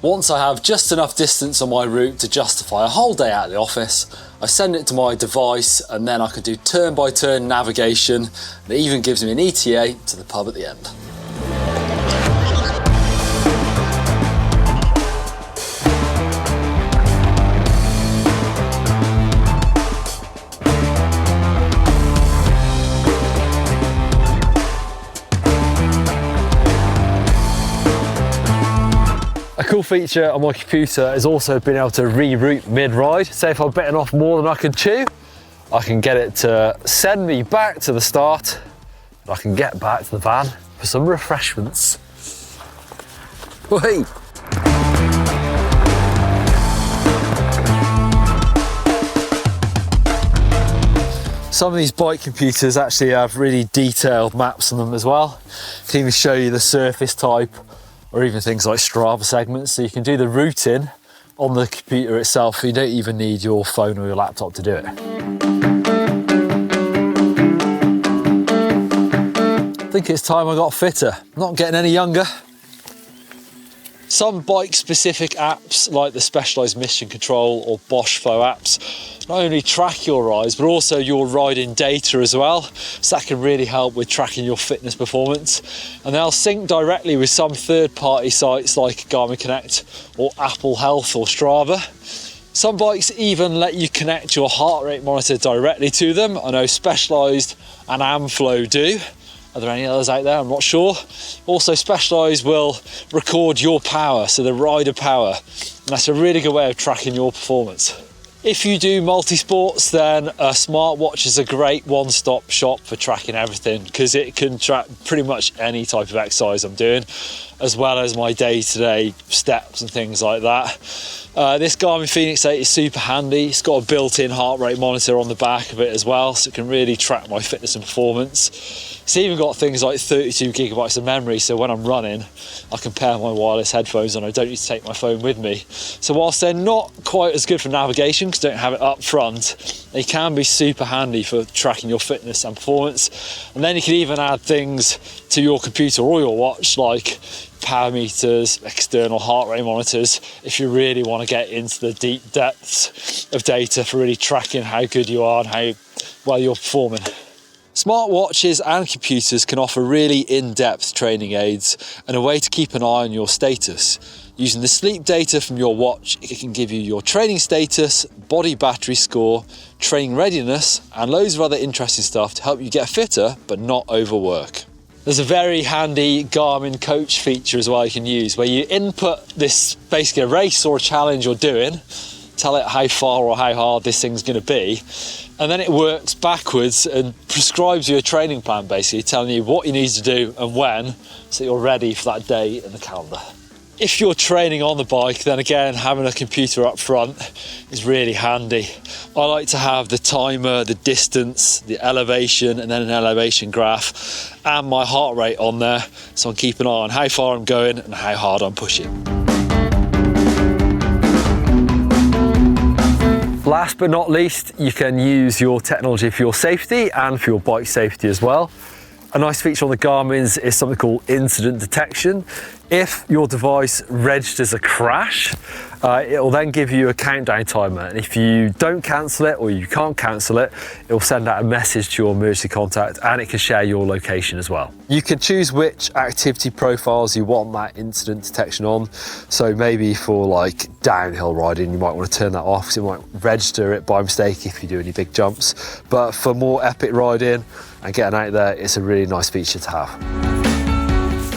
Once I have just enough distance on my route to justify a whole day out of the office, I send it to my device and then I can do turn-by-turn navigation, and it even gives me an ETA to the pub at the end. A cool feature on my computer is also being able to reroute mid-ride. Say if I'm bitten off more than I can chew, I can get it to send me back to the start, and I can get back to the van for some refreshments. Whee! Some of these bike computers actually have really detailed maps on them as well. Can even show you the surface type, or even things like Strava segments, so you can do the routing on the computer itself. You don't even need your phone or your laptop to do it. I think it's time I got fitter. I'm not getting any younger. Some bike-specific apps like the Specialized Mission Control or Bosch Flow apps not only track your rides but also your riding data as well, so that can really help with tracking your fitness performance. And they'll sync directly with some third-party sites like Garmin Connect or Apple Health or Strava. Some bikes even let you connect your heart rate monitor directly to them. I know Specialized and Amflow do. Are there any others out there? I'm not sure. Also, Specialized will record your power, so the rider power. And that's a really good way of tracking your performance. If you do multi-sports, then a smartwatch is a great one-stop shop for tracking everything, because it can track pretty much any type of exercise I'm doing, as well as my day-to-day steps and things like that. This Garmin Fenix 8 is super handy. It's got a built-in heart rate monitor on the back of it as well, so it can really track my fitness and performance. It's even got things like 32 gigabytes of memory, so when I'm running, I can pair my wireless headphones on. I don't need to take my phone with me. So whilst they're not quite as good for navigation, because I don't have it up front, they can be super handy for tracking your fitness and performance. And then you can even add things to your computer or your watch, like power meters, external heart rate monitors, if you really want to get into the deep depths of data for really tracking how good you are and how well you're performing. Smartwatches and computers can offer really in-depth training aids and a way to keep an eye on your status. Using the sleep data from your watch, it can give you your training status, body battery score, training readiness, and loads of other interesting stuff to help you get fitter but not overwork. There's a very handy Garmin coach feature as well you can use, where you input this, basically a race or a challenge you're doing, tell it how far or how hard this thing's going to be, and then it works backwards and prescribes you a training plan, basically telling you what you need to do and when, so you're ready for that day in the calendar. If you're training on the bike, then again, having a computer up front is really handy. I like to have the timer, the distance, the elevation, and then an elevation graph, and my heart rate on there, so I can keep an eye on how far I'm going and how hard I'm pushing. Last but not least, you can use your technology for your safety and for your bike safety as well. A nice feature on the Garmin's is something called incident detection. If your device registers a crash, it will then give you a countdown timer. And if you don't cancel it or you can't cancel it, it will send out a message to your emergency contact, and it can share your location as well. You can choose which activity profiles you want that incident detection on. So maybe for like downhill riding, you might want to turn that off because it might register it by mistake if you do any big jumps. But for more epic riding and getting out there, it's a really nice feature to have.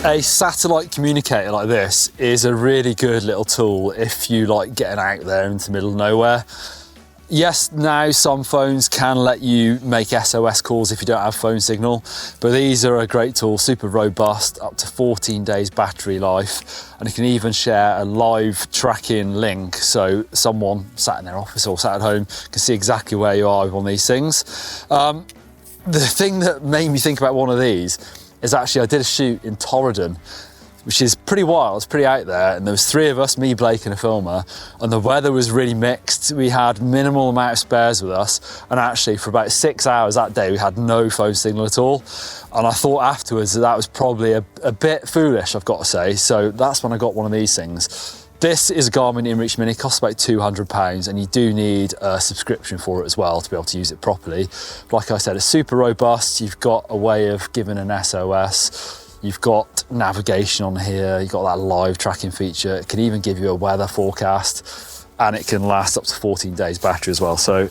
A satellite communicator like this is a really good little tool if you like getting out there into the middle of nowhere. Yes, now some phones can let you make SOS calls if you don't have phone signal, but these are a great tool, super robust, up to 14 days battery life, and you can even share a live tracking link, so someone sat in their office or sat at home can see exactly where you are on these things. The thing that made me think about one of these is actually I did a shoot in Torridon, which is pretty wild, it's pretty out there, and there was 3 of us, me, Blake and a filmer, and the weather was really mixed. We had minimal amount of spares with us, and actually for about 6 hours that day we had no phone signal at all. And I thought afterwards that was probably a bit foolish, I've got to say, so that's when I got one of these things. This is a Garmin InReach Mini, costs about £200, and you do need a subscription for it as well to be able to use it properly. Like I said, it's super robust. You've got a way of giving an SOS. You've got navigation on here. You've got that live tracking feature. It can even give you a weather forecast, and it can last up to 14 days battery as well. So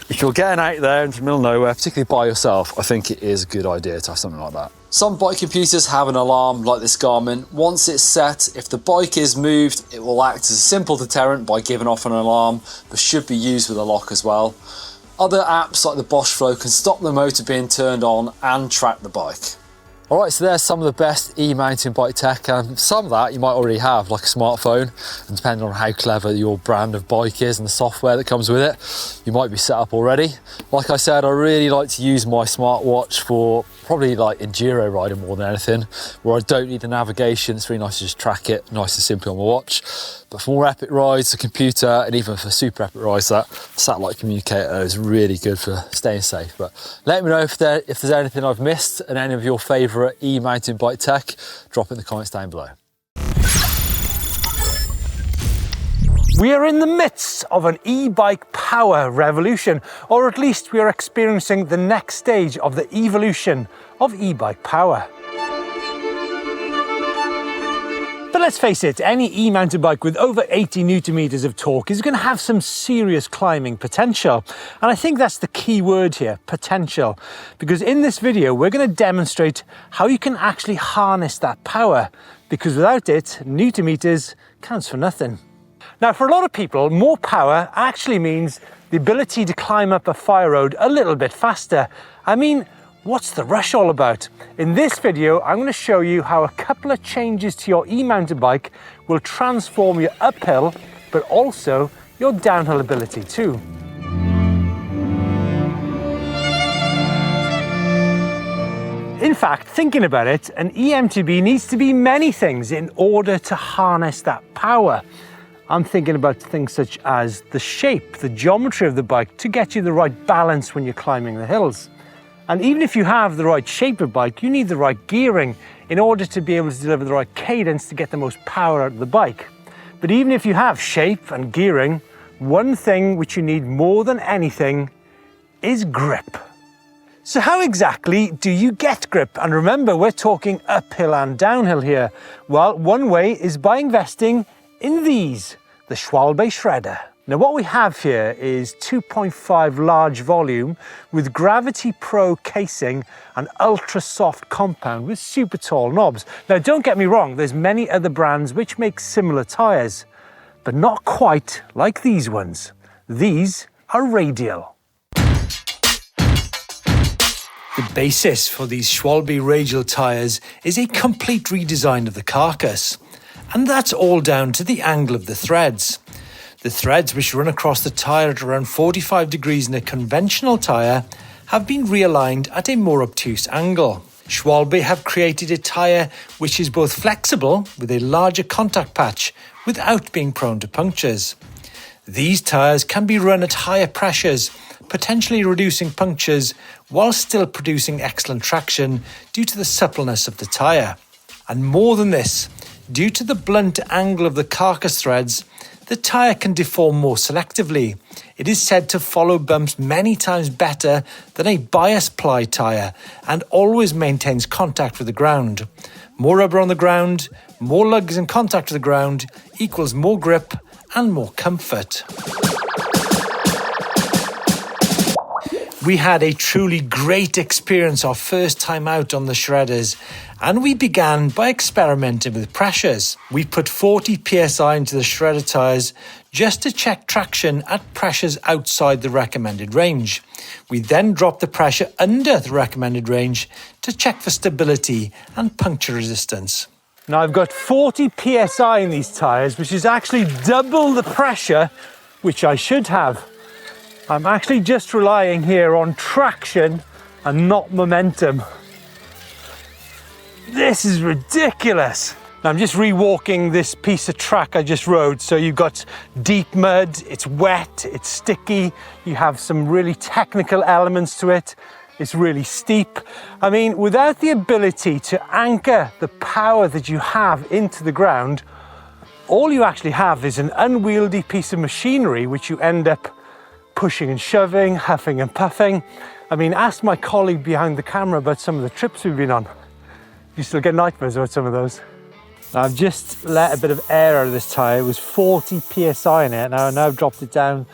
if you're getting out there into the middle of nowhere, particularly by yourself, I think it is a good idea to have something like that. Some bike computers have an alarm like this Garmin. Once it's set, if the bike is moved, it will act as a simple deterrent by giving off an alarm, but should be used with a lock as well. Other apps like the Bosch Flow can stop the motor being turned on and track the bike. Alright, so there's some of the best e-mountain bike tech, and some of that you might already have, like a smartphone, and depending on how clever your brand of bike is and the software that comes with it, you might be set up already. Like I said, I really like to use my smartwatch for probably like enduro riding more than anything, where I don't need the navigation. It's really nice to just track it, nice and simply on my watch. But for more epic rides, the computer, and even for super epic rides, that satellite communicator is really good for staying safe. But let me know if there's anything I've missed and any of your favourite e-mountain bike tech. Drop it in the comments down below. We are in the midst of an e-bike power revolution, or at least we are experiencing the next stage of the evolution of e-bike power. But let's face it, any E-mounted bike with over 80 Nm of torque is going to have some serious climbing potential. And I think that's the key word here, potential. Because in this video, we're going to demonstrate how you can actually harness that power. Because without it, Nm counts for nothing. Now, for a lot of people, more power actually means the ability to climb up a fire road a little bit faster. I mean, what's the rush all about? In this video, I'm going to show you how a couple of changes to your E-mounted bike will transform your uphill, but also your downhill ability too. In fact, thinking about it, an eMTB needs to be many things in order to harness that power. I'm thinking about things such as the shape, the geometry of the bike to get you the right balance when you're climbing the hills. And even if you have the right shape of bike, you need the right gearing in order to be able to deliver the right cadence to get the most power out of the bike. But even if you have shape and gearing, one thing which you need more than anything is grip. So how exactly do you get grip? And remember, we're talking uphill and downhill here. Well, one way is by investing in these, the Schwalbe Shredder. Now what we have here is 2.5 large volume with Gravity Pro casing and ultra soft compound with super tall knobs. Now don't get me wrong, there's many other brands which make similar tyres, but not quite like these ones. These are radial. The basis for these Schwalbe radial tyres is a complete redesign of the carcass, and that's all down to the angle of the threads. The threads, which run across the tyre at around 45 degrees in a conventional tyre, have been realigned at a more obtuse angle. Schwalbe have created a tyre which is both flexible with a larger contact patch without being prone to punctures. These tyres can be run at higher pressures, potentially reducing punctures while still producing excellent traction due to the suppleness of the tyre. And more than this, due to the blunt angle of the carcass threads, the tyre can deform more selectively. It is said to follow bumps many times better than a bias ply tyre and always maintains contact with the ground. More rubber on the ground, more lugs in contact with the ground equals more grip and more comfort. We had a truly great experience our first time out on the shredders, and we began by experimenting with pressures. We put 40 psi into the shredder tyres just to check traction at pressures outside the recommended range. We then dropped the pressure under the recommended range to check for stability and puncture resistance. Now I've got 40 psi in these tyres, which is actually double the pressure which I should have. I'm actually just relying here on traction and not momentum. This is ridiculous. Now I'm just rewalking this piece of track I just rode. So you've got deep mud, it's wet, it's sticky. You have some really technical elements to it. It's really steep. I mean, without the ability to anchor the power that you have into the ground, all you actually have is an unwieldy piece of machinery which you end up pushing and shoving, huffing and puffing. I mean, ask my colleague behind the camera about some of the trips we've been on. You still get nightmares about some of those. Now, I've just let a bit of air out of this tyre. It was 40 psi in it. Now I've dropped it down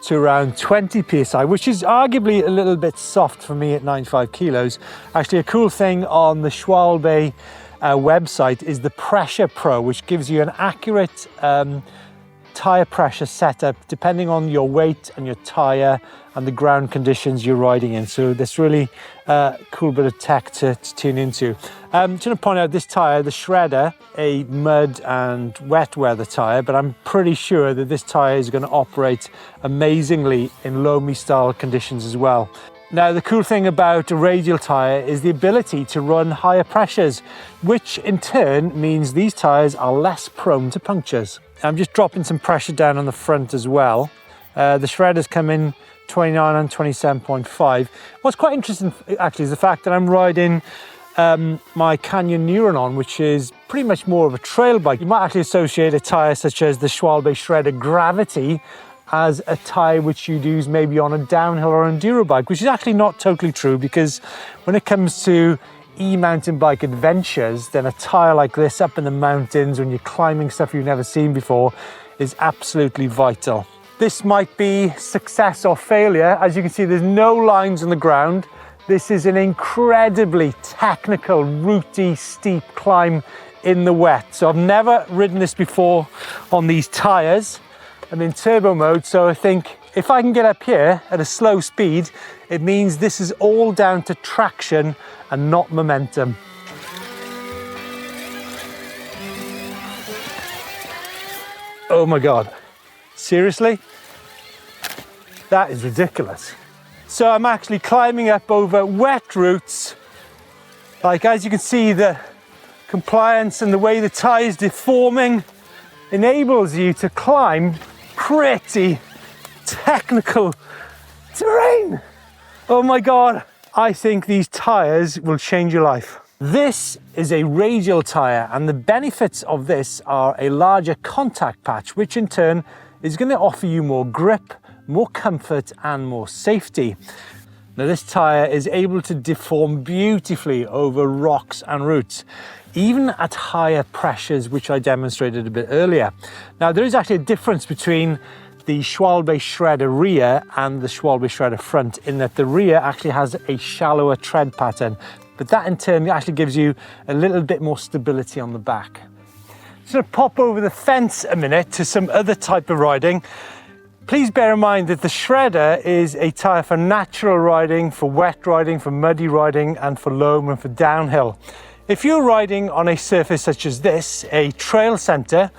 to around 20 psi, which is arguably a little bit soft for me at 95 kilos. Actually, a cool thing on the Schwalbe website is the Pressure Pro, which gives you an accurate tyre pressure setup depending on your weight and your tyre and the ground conditions you're riding in. So that's really cool bit of tech to tune into. Just want to point out this tyre, the Shredder, a mud and wet weather tyre, but I'm pretty sure that this tyre is going to operate amazingly in loamy style conditions as well. Now, the cool thing about a radial tyre is the ability to run higher pressures, which in turn means these tyres are less prone to punctures. I'm just dropping some pressure down on the front as well. The shredders come in 29 and 27.5. What's quite interesting actually is the fact that I'm riding my Canyon Neuron on, which is pretty much more of a trail bike. You might actually associate a tyre such as the Schwalbe Shredder Gravity as a tyre which you'd use maybe on a downhill or enduro bike, which is actually not totally true, because when it comes to e-mountain bike adventures, then a tyre like this up in the mountains when you're climbing stuff you've never seen before is absolutely vital. This might be success or failure. As you can see, there's no lines on the ground. This is an incredibly technical, rooty, steep climb in the wet. So I've never ridden this before on these tyres. I'm in turbo mode, so I think if I can get up here at a slow speed, it means this is all down to traction and not momentum. Oh my God, seriously? That is ridiculous. So I'm actually climbing up over wet routes. Like, as you can see, the compliance and the way the tyre is deforming enables you to climb pretty technical terrain. Oh my God. I think these tyres will change your life. This is a radial tyre, and the benefits of this are a larger contact patch, which in turn is going to offer you more grip, more comfort and more safety. Now, this tyre is able to deform beautifully over rocks and roots, even at higher pressures, which I demonstrated a bit earlier. Now, there is actually a difference between the Schwalbe Shredder rear and the Schwalbe Shredder front, in that the rear actually has a shallower tread pattern, but that in turn actually gives you a little bit more stability on the back. Just gonna pop over the fence a minute to some other type of riding. Please bear in mind that the Shredder is a tyre for natural riding, for wet riding, for muddy riding, and for loam and for downhill. If you're riding on a surface such as this, a trail centre,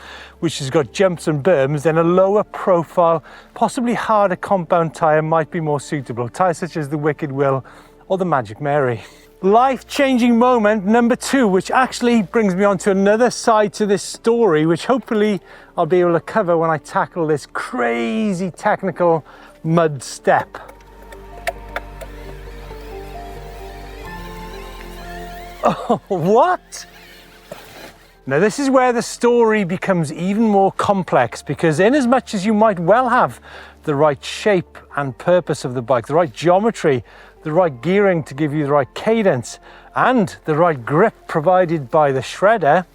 which has got jumps and berms, then a lower profile, possibly harder compound tyre might be more suitable. Tyres such as the Wicked Will or the Magic Mary. Life-changing moment number 2, which actually brings me on to another side to this story, which hopefully I'll be able to cover when I tackle this crazy technical mud step. Oh, what? Now, this is where the story becomes even more complex, because in as much as you might well have the right shape and purpose of the bike, the right geometry, the right gearing to give you the right cadence, and the right grip provided by the Shredder,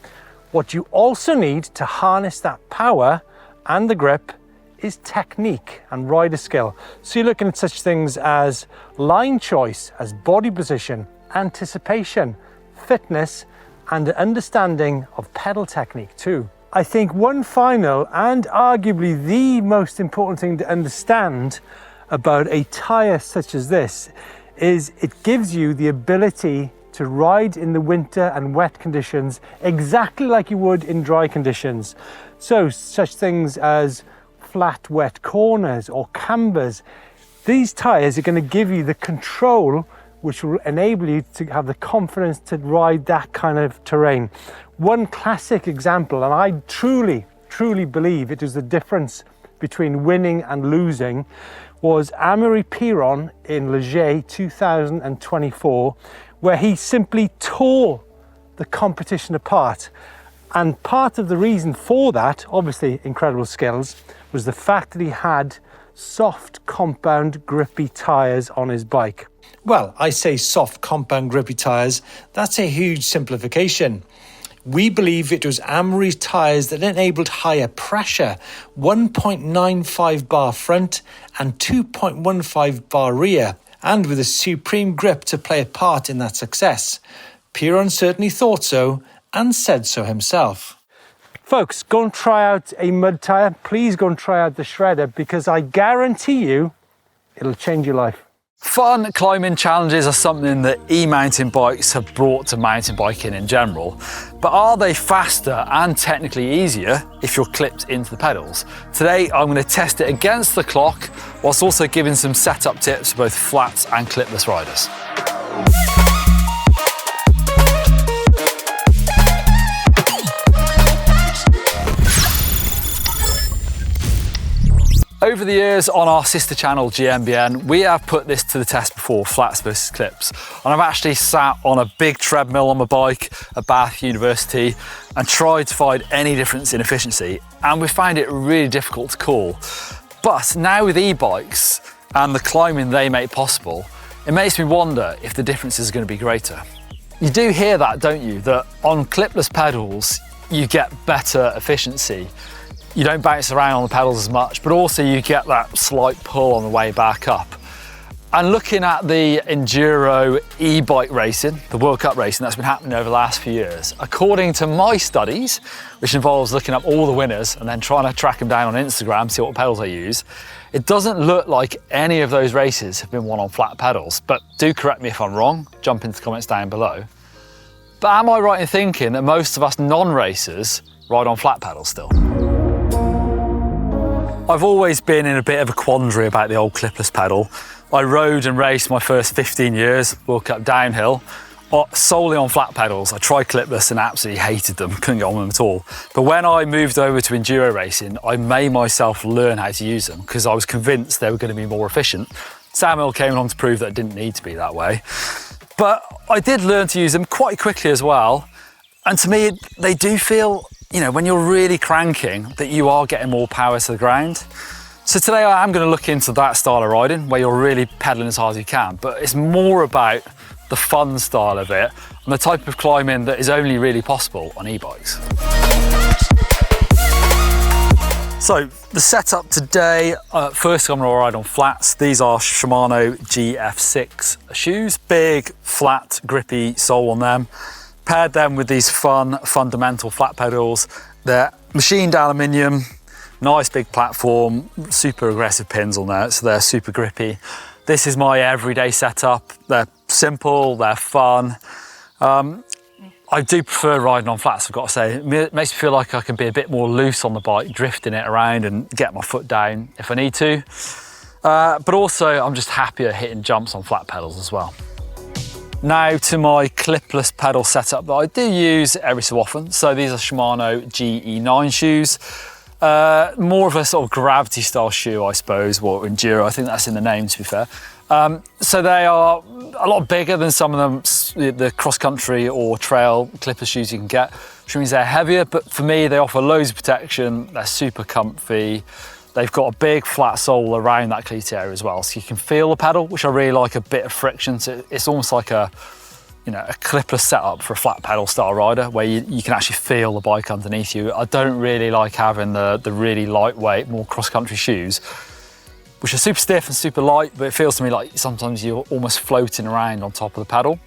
what you also need to harness that power and the grip is technique and rider skill. So you're looking at such things as line choice, as body position, anticipation, fitness, and an understanding of pedal technique too. I think one final and arguably the most important thing to understand about a tyre such as this is it gives you the ability to ride in the winter and wet conditions exactly like you would in dry conditions. So such things as flat wet corners or cambers. These tyres are going to give you the control which will enable you to have the confidence to ride that kind of terrain. One classic example, and I truly believe it is the difference between winning and losing, was Amaury Piron in Leger 2024, where he simply tore the competition apart. And part of the reason for that, obviously incredible skills, was the fact that he had soft compound grippy tyres on his bike. Well, I say soft compound grippy tyres, that's a huge simplification. We believe it was Amaury's tyres that enabled higher pressure, 1.95 bar front and 2.15 bar rear, and with a supreme grip to play a part in that success. Piron certainly thought so and said so himself. Folks, go and try out a mud tyre. Please go and try out the Shredder, because I guarantee you it'll change your life. Fun climbing challenges are something that e-mountain bikes have brought to mountain biking in general, but are they faster and technically easier if you're clipped into the pedals? Today I'm going to test it against the clock, whilst also giving some setup tips for both flats and clipless riders. Over the years on our sister channel GMBN, we have put this to the test before, flats versus clips. And I've actually sat on a big treadmill on my bike at Bath University and tried to find any difference in efficiency. And we found it really difficult to call. But now with e-bikes and the climbing they make possible, it makes me wonder if the difference is going to be greater. You do hear that, don't you? That on clipless pedals, you get better efficiency. You don't bounce around on the pedals as much, but also you get that slight pull on the way back up. And looking at the enduro e-bike racing, the World Cup racing that's been happening over the last few years, according to my studies, which involves looking up all the winners and then trying to track them down on Instagram, see what pedals they use, it doesn't look like any of those races have been won on flat pedals. But do correct me if I'm wrong, jump into the comments down below. But am I right in thinking that most of us non-racers ride on flat pedals still? I've always been in a bit of a quandary about the old clipless pedal. I rode and raced my first 15 years, World Cup downhill, solely on flat pedals. I tried clipless and absolutely hated them, couldn't get on them at all. But when I moved over to enduro racing, I made myself learn how to use them because I was convinced they were going to be more efficient. Samuel came along to prove that it didn't need to be that way. But I did learn to use them quite quickly as well. And to me, they do feel, you know, when you're really cranking, that you are getting more power to the ground. So today I am going to look into that style of riding where you're really pedaling as hard as you can, but it's more about the fun style of it and the type of climbing that is only really possible on e-bikes. So the setup today, first I'm going to ride on flats. These are Shimano GF6 shoes, big, flat, grippy sole on them. Paired them with these fun, fundamental flat pedals. They're machined aluminium, nice big platform, super aggressive pins on there, so they're super grippy. This is my everyday setup. They're simple, they're fun. I do prefer riding on flats, I've got to say. It makes me feel like I can be a bit more loose on the bike, drifting it around and get my foot down if I need to. But also, I'm just happier hitting jumps on flat pedals as well. Now to my clipless pedal setup that I do use every so often. So these are Shimano GE9 shoes. More of a sort of gravity style shoe, I suppose, or enduro. I think that's in the name, to be fair. So they are a lot bigger than some of them, the cross-country or trail clipper shoes you can get, which means they're heavier, but for me, they offer loads of protection. They're super comfy. They've got a big flat sole around that cleat area as well, so you can feel the pedal, which I really like, a bit of friction. So it's almost like a clipless setup for a flat pedal style rider where you can actually feel the bike underneath you. I don't really like having the really lightweight, more cross-country shoes, which are super stiff and super light, but it feels to me like sometimes you're almost floating around on top of the pedal.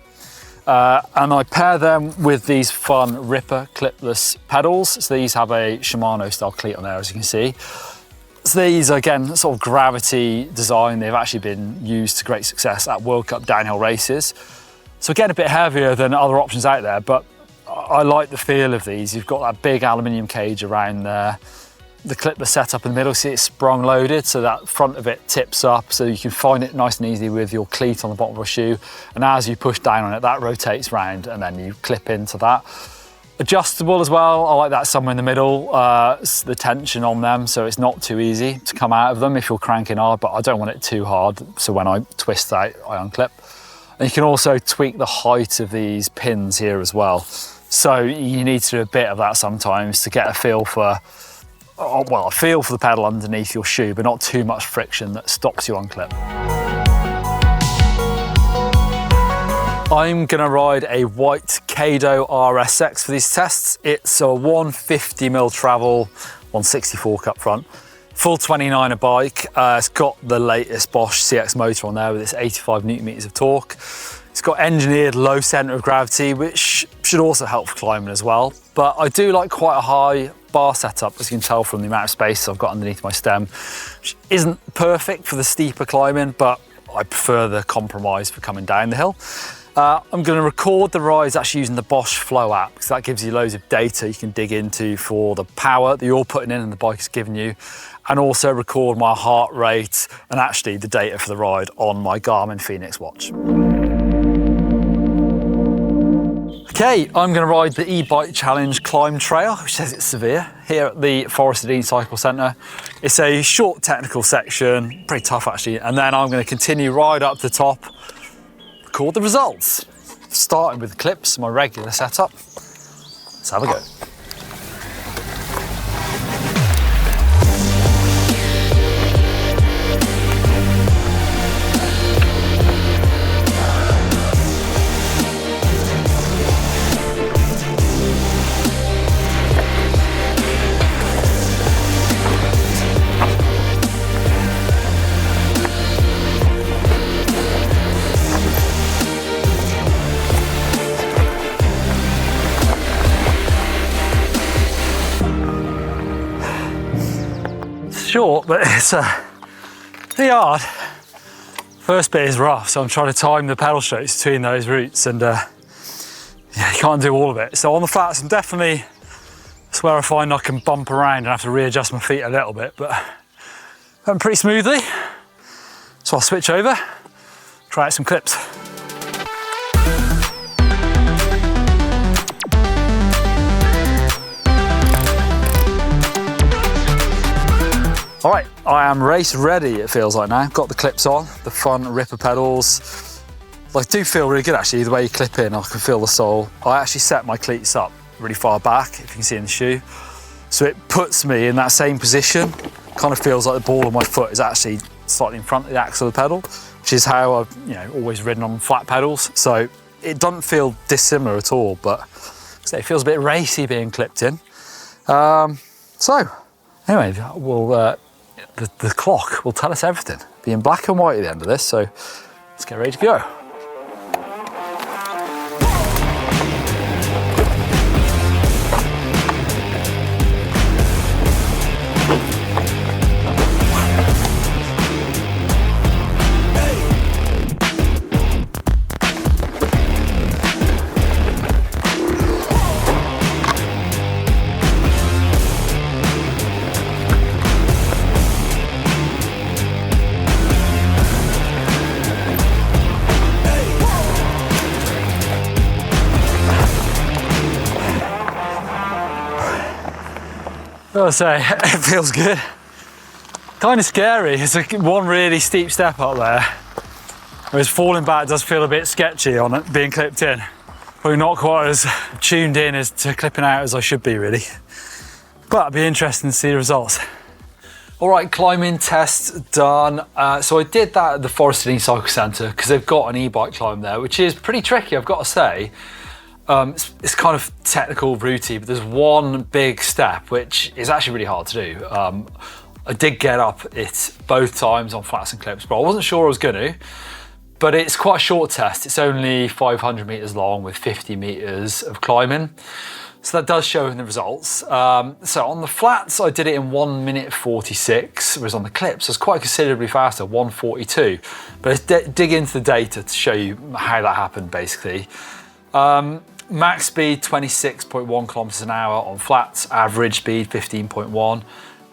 And I pair them with these fun Ripper clipless pedals. So these have a Shimano style cleat on there, as you can see. So these, again, sort of gravity design. They've actually been used to great success at World Cup downhill races. So again, a bit heavier than other options out there, but I like the feel of these. You've got that big aluminium cage around there. The clipless setup in the middle, see it's sprung loaded, so that front of it tips up, so you can find it nice and easy with your cleat on the bottom of a shoe. And as you push down on it, that rotates round and then you clip into that. Adjustable as well, I like that somewhere in the middle, the tension on them, so it's not too easy to come out of them if you're cranking hard, but I don't want it too hard, so when I twist out, I unclip. And you can also tweak the height of these pins here as well. So you need to do a bit of that sometimes to get a feel for, a feel for the pedal underneath your shoe, but not too much friction that stops you unclip. I'm gonna ride a white Kado RSX for these tests. It's a 150mm travel, 160 fork up front, full 29er bike. It's got the latest Bosch CX motor on there with its 85 Nm of torque. It's got engineered low center of gravity, which should also help for climbing as well. But I do like quite a high bar setup, as you can tell from the amount of space I've got underneath my stem, which isn't perfect for the steeper climbing, but I prefer the compromise for coming down the hill. I'm going to record the rides actually using the Bosch Flow app, because that gives you loads of data you can dig into for the power that you're putting in and the bike is giving you, and also record my heart rate and actually the data for the ride on my Garmin Fenix watch. Okay, I'm going to ride the e-bike challenge climb trail, which says it's severe, here at the Forest Cycle Centre. It's a short technical section, pretty tough actually, and then I'm going to continue right up to the top, record the results. Starting with the clips, my regular setup. Let's have a go. Short, but it's pretty hard. First bit is rough, so I'm trying to time the pedal strokes between those routes, and yeah, you can't do all of it. So on the flats, that's where I find I can bump around and have to readjust my feet a little bit, but went pretty smoothly. So I'll switch over, try out some clips. All right, I am race ready, it feels like now. Got the clips on, the front ripper pedals. I do feel really good actually, the way you clip in, I can feel the sole. I actually set my cleats up really far back, if you can see in the shoe. So it puts me in that same position. Kind of feels like the ball of my foot is actually slightly in front of the axle of the pedal, which is how I've always ridden on flat pedals. So it doesn't feel dissimilar at all, but it feels a bit racy being clipped in. So anyway, the clock will tell us everything. Be in black and white at the end of this, so let's get ready to go. I'll say, it feels good. Kind of scary, it's one really steep step up there. Whereas falling back does feel a bit sketchy on it, being clipped in. Probably not quite as tuned in as to clipping out as I should be really. But it'd be interesting to see the results. All right, climbing test done. So I did that at the Forest Cycle Centre because they've got an e-bike climb there, which is pretty tricky, I've got to say. It's kind of technical, routey, but there's one big step which is actually really hard to do. I did get up it both times on flats and clips, but I wasn't sure I was going to. But it's quite a short test. It's only 500 meters long with 50 meters of climbing. So that does show in the results. So on the flats, I did it in 1 minute 46, whereas on the clips, it's quite considerably faster, 1:42. But let's dig into the data to show you how that happened, basically. Max speed 26.1 kilometers an hour on flats, average speed 15.1.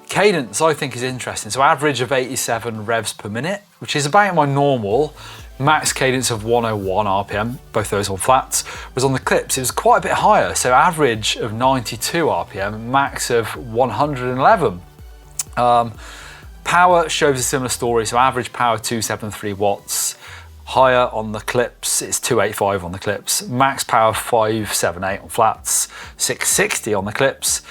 Cadence I think is interesting. So average of 87 revs per minute, which is about my normal. Max cadence of 101 RPM, both those on flats. Whereas on the clips, it was quite a bit higher. So average of 92 RPM, max of 111. Power shows a similar story. So average power 273 watts. Higher on the clips, it's 285 on the clips. Max power 578 on flats, 660 on the clips.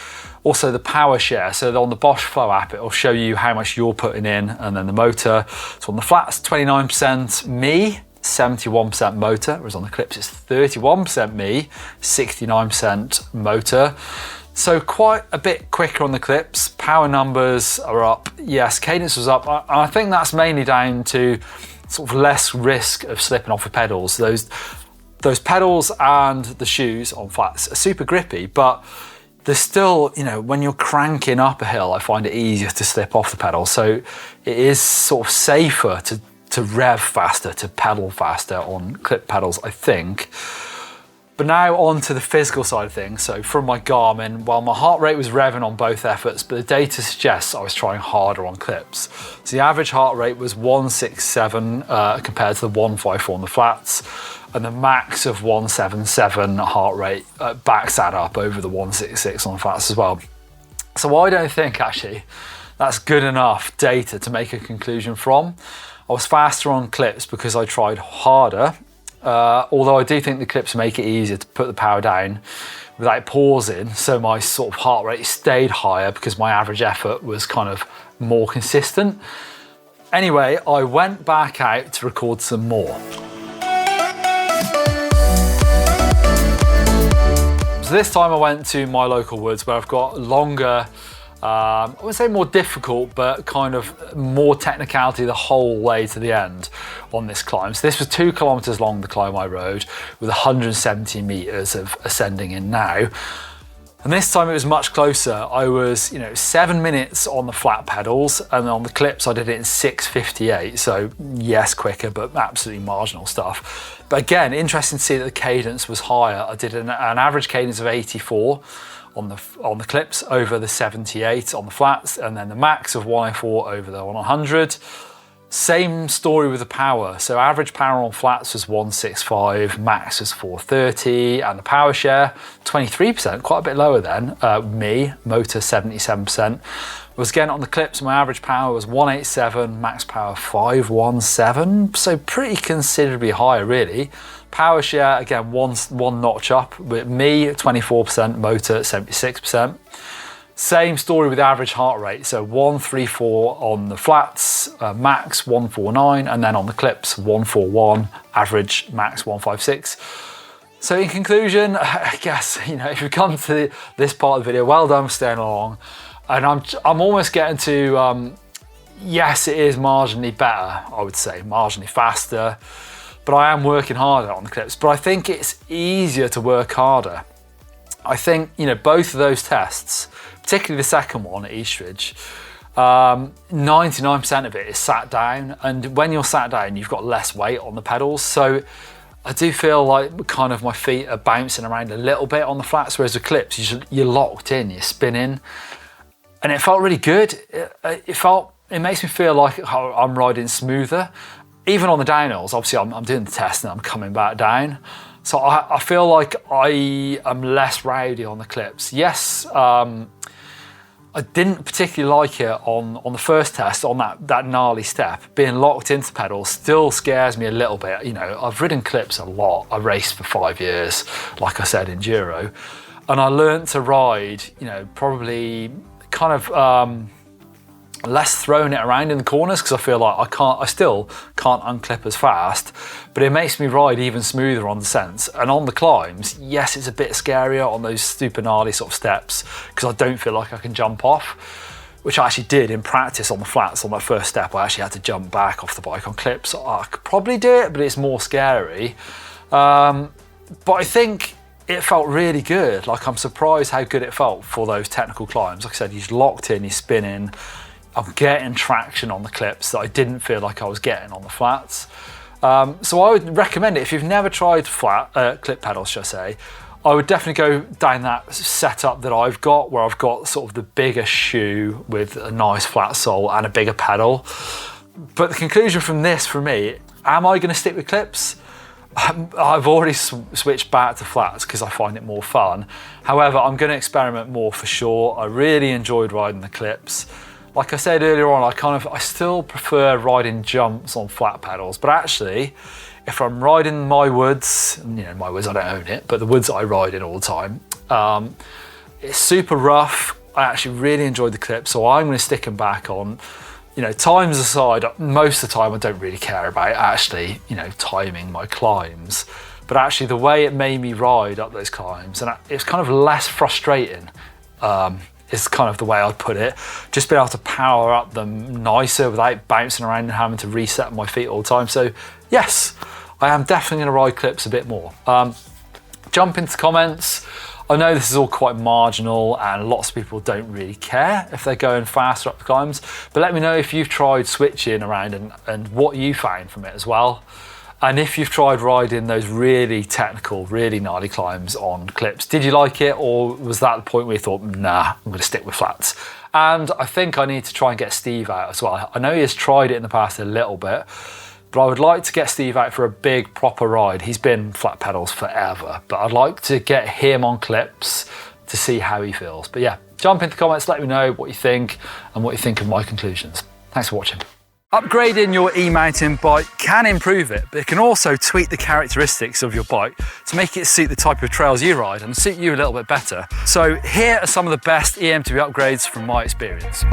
Also the power share, so on the Bosch Flow app, it'll show you how much you're putting in and then the motor. So on the flats, 29% me, 71% motor, whereas on the clips it's 31% me, 69% motor. So quite a bit quicker on the clips. Power numbers are up. Yes, cadence was up. I think that's mainly down to sort of less risk of slipping off the pedals. Those pedals and the shoes on flats are super grippy, but there's still, when you're cranking up a hill, I find it easier to slip off the pedal. So it is sort of safer to rev faster, to pedal faster on clip pedals, I think. But now on to the physical side of things. So from my Garmin, well, my heart rate was revving on both efforts, but the data suggests I was trying harder on clips. So the average heart rate was 167 compared to the 154 on the flats. and the max of 177 heart rate backs that up over the 166 on flats as well. So I don't think actually that's good enough data to make a conclusion from. I was faster on clips because I tried harder, although I do think the clips make it easier to put the power down without pausing, so my sort of heart rate stayed higher because my average effort was kind of more consistent. Anyway, I went back out to record some more. So this time I went to my local woods where I've got longer, I wouldn't say more difficult, but kind of more technicality the whole way to the end on this climb. So this was 2 kilometers long, the climb I rode, with 170 meters of ascending in now. And this time it was much closer. I was, 7 minutes on the flat pedals, and on the clips I did it in 6:58. So yes, quicker, but absolutely marginal stuff. But again, interesting to see that the cadence was higher. I did an average cadence of 84 on the clips over the 78 on the flats, and then the max of 104 over the 100. Same story with the power. So average power on flats was 165, max was 430, and the power share 23%, quite a bit lower than motor 77%. Was again on the clips, my average power was 187, max power 517, so pretty considerably higher really. Power share, again, one notch up, with me 24%, motor 76%. Same story with average heart rate, so 134 on the flats, max 149, and then on the clips 141, average max 156. So in conclusion, I guess, if you come to this part of the video, well done for staying along. And I'm almost getting to, yes, it is marginally better, I would say, marginally faster, but I am working harder on the clips. But I think it's easier to work harder. I think, both of those tests, particularly the second one at Eastridge, 99% of it is sat down, and when you're sat down, you've got less weight on the pedals. So I do feel like kind of my feet are bouncing around a little bit on the flats, whereas the clips, you're locked in, you're spinning. And it felt really good. It makes me feel like I'm riding smoother. Even on the downhills, obviously I'm doing the test and I'm coming back down. So I feel like I am less rowdy on the clips. Yes, I didn't particularly like it on the first test, on that gnarly step. Being locked into pedals still scares me a little bit. I've ridden clips a lot. I raced for 5 years, like I said, enduro. And I learned to ride, probably kind of less throwing it around in the corners, because I feel like I still can't unclip as fast, but it makes me ride even smoother on descents. And on the climbs, yes, it's a bit scarier on those super gnarly sort of steps, because I don't feel like I can jump off, which I actually did in practice on the flats. On that first step, I actually had to jump back off the bike on clips. I could probably do it, but it's more scary. But I think it felt really good. Like, I'm surprised how good it felt for those technical climbs. Like I said, you're locked in, you're spinning. I'm getting traction on the clips that I didn't feel like I was getting on the flats. So I would recommend it. If you've never tried clip pedals, should I say, I would definitely go down that setup that I've got, where I've got sort of the bigger shoe with a nice flat sole and a bigger pedal. But the conclusion from this, for me, am I going to stick with clips? I've already switched back to flats because I find it more fun. However, I'm going to experiment more for sure. I really enjoyed riding the clips. Like I said earlier on, I still prefer riding jumps on flat pedals, but actually, if I'm riding my woods, my woods, I don't own it, but the woods I ride in all the time, it's super rough. I actually really enjoyed the clips, so I'm going to stick them back on. Times aside, most of the time I don't really care about actually, timing my climbs, but actually the way it made me ride up those climbs, and it's kind of less frustrating, is kind of the way I'd put it. Just being able to power up them nicer without bouncing around and having to reset my feet all the time. So yes, I am definitely going to ride clips a bit more. Jump into comments. I know this is all quite marginal and lots of people don't really care if they're going faster up the climbs, but let me know if you've tried switching around and what you found from it as well. And if you've tried riding those really technical, really gnarly climbs on clips, did you like it, or was that the point where you thought, nah, I'm going to stick with flats? And I think I need to try and get Steve out as well. I know he has tried it in the past a little bit. but I would like to get Steve out for a big proper ride. He's been flat pedals forever, but I'd like to get him on clips to see how he feels. But yeah, jump into the comments, let me know what you think and what you think of my conclusions. Thanks for watching. Upgrading your e-mountain bike can improve it, but it can also tweak the characteristics of your bike to make it suit the type of trails you ride and suit you a little bit better. So here are some of the best eMTB upgrades from my experience.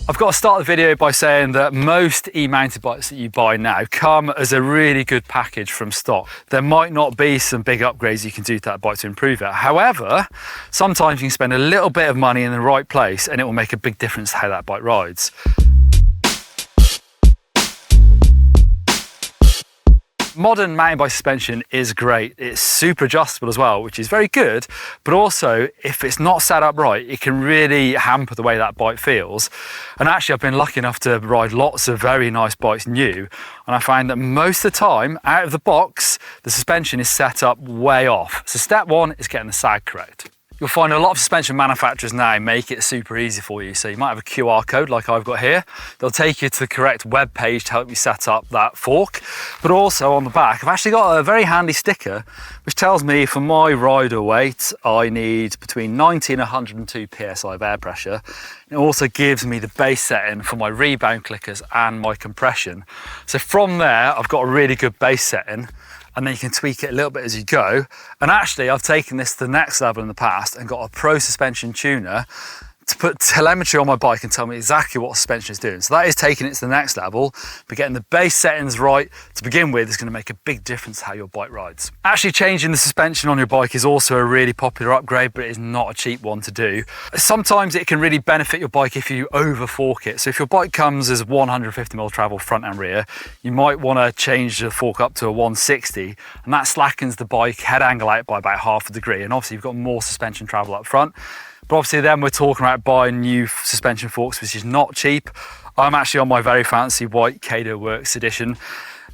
I've got to start the video by saying that most e-mounted bikes that you buy now come as a really good package from stock. There might not be some big upgrades you can do to that bike to improve it. However, sometimes you can spend a little bit of money in the right place and it will make a big difference to how that bike rides. Modern mountain bike suspension is great. It's super adjustable as well, which is very good, but also if it's not set up right, it can really hamper the way that bike feels. And actually I've been lucky enough to ride lots of very nice bikes new, and I find that most of the time, out of the box, the suspension is set up way off. So step one is getting the sag correct. You'll find a lot of suspension manufacturers now make it super easy for you. So you might have a QR code like I've got here. They'll take you to the correct web page to help you set up that fork. But also on the back, I've actually got a very handy sticker which tells me for my rider weight, I need between 90 and 102 PSI of air pressure. It also gives me the base setting for my rebound clickers and my compression. So from there, I've got a really good base setting, and then you can tweak it a little bit as you go. And actually, I've taken this to the next level in the past and got a pro suspension tuner to put telemetry on my bike and tell me exactly what suspension is doing. So that is taking it to the next level, but getting the base settings right to begin with is going to make a big difference to how your bike rides. Actually changing the suspension on your bike is also a really popular upgrade, but it is not a cheap one to do. Sometimes it can really benefit your bike if you over fork it. So if your bike comes as 150mm travel front and rear, you might want to change the fork up to a 160, and that slackens the bike head angle out by about half a degree. And obviously you've got more suspension travel up front. But obviously then we're talking about buying new suspension forks, which is not cheap. I'm actually on my very fancy white Kato Works edition.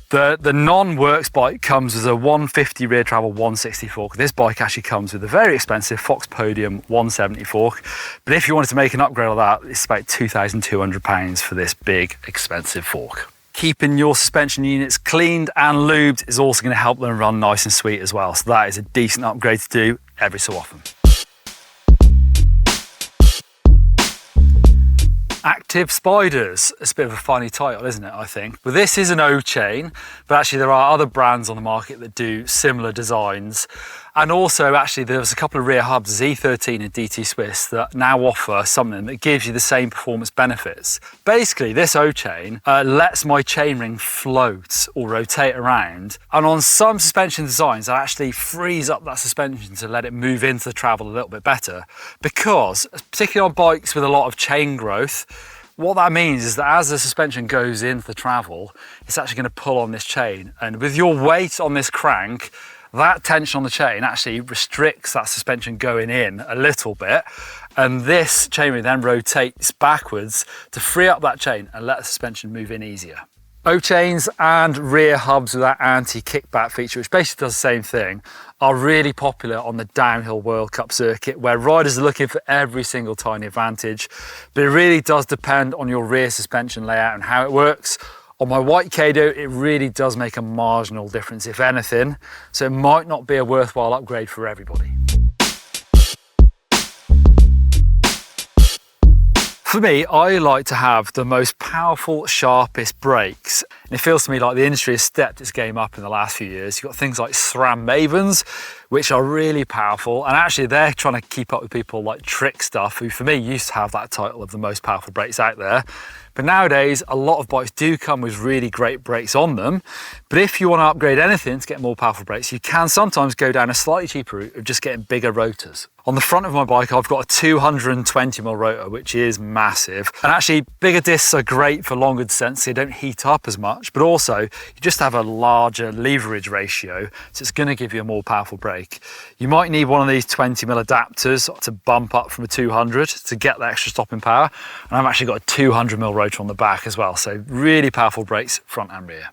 The non-Works bike comes with a 150 rear travel 160 fork. This bike actually comes with a very expensive Fox Podium 170 fork. But if you wanted to make an upgrade of that, it's about £2,200 for this big expensive fork. Keeping your suspension units cleaned and lubed is also going to help them run nice and sweet as well. So that is a decent upgrade to do every so often. Active Spiders. It's a bit of a funny title, isn't it, I think? But this is an O chain, but actually there are other brands on the market that do similar designs. And also actually there's a couple of rear hubs, Z13 and DT Swiss, that now offer something that gives you the same performance benefits. Basically this O chain lets my chainring float or rotate around, and on some suspension designs that actually frees up that suspension to let it move into the travel a little bit better, because particularly on bikes with a lot of chain growth, what that means is that as the suspension goes into the travel, it's actually going to pull on this chain, and with your weight on this crank, that tension on the chain actually restricts that suspension going in a little bit, and this chainring then rotates backwards to free up that chain and let the suspension move in easier. O-chains and rear hubs with that anti-kickback feature, which basically does the same thing, are really popular on the downhill World Cup circuit, where riders are looking for every single tiny advantage, but it really does depend on your rear suspension layout and how it works. On my white Kato, it really does make a marginal difference, if anything, so it might not be a worthwhile upgrade for everybody. For me, I like to have the most powerful, sharpest brakes. And it feels to me like the industry has stepped its game up in the last few years. You've got things like SRAM Mavens, which are really powerful. And actually they're trying to keep up with people like Trick Stuff, who for me used to have that title of the most powerful brakes out there. But nowadays, a lot of bikes do come with really great brakes on them. But if you want to upgrade anything to get more powerful brakes, you can sometimes go down a slightly cheaper route of just getting bigger rotors. On the front of my bike, I've got a 220mm rotor, which is massive. And actually, bigger discs are great for longer descents, so they don't heat up as much, but also you just have a larger leverage ratio, so it's going to give you a more powerful brake. You might need one of these 20mm adapters to bump up from a 200 to get that extra stopping power. And I've actually got a 200mm rotor on the back as well, so really powerful brakes front and rear.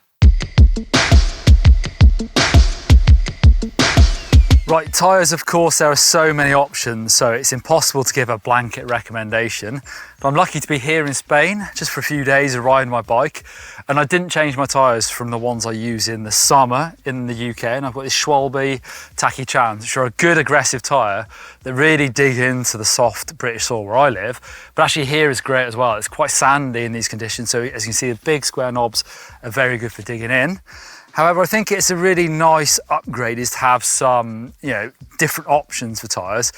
Right, tyres, of course, there are so many options, so it's impossible to give a blanket recommendation. But I'm lucky to be here in Spain, just for a few days of riding my bike. And I didn't change my tyres from the ones I use in the summer in the UK. And I've got this Schwalbe techiest, which are a good aggressive tyre that really dig into the soft British soil where I live. But actually here is great as well. It's quite sandy in these conditions. So as you can see, the big square knobs are very good for digging in. However, I think it's a really nice upgrade is to have some, different options for tyres.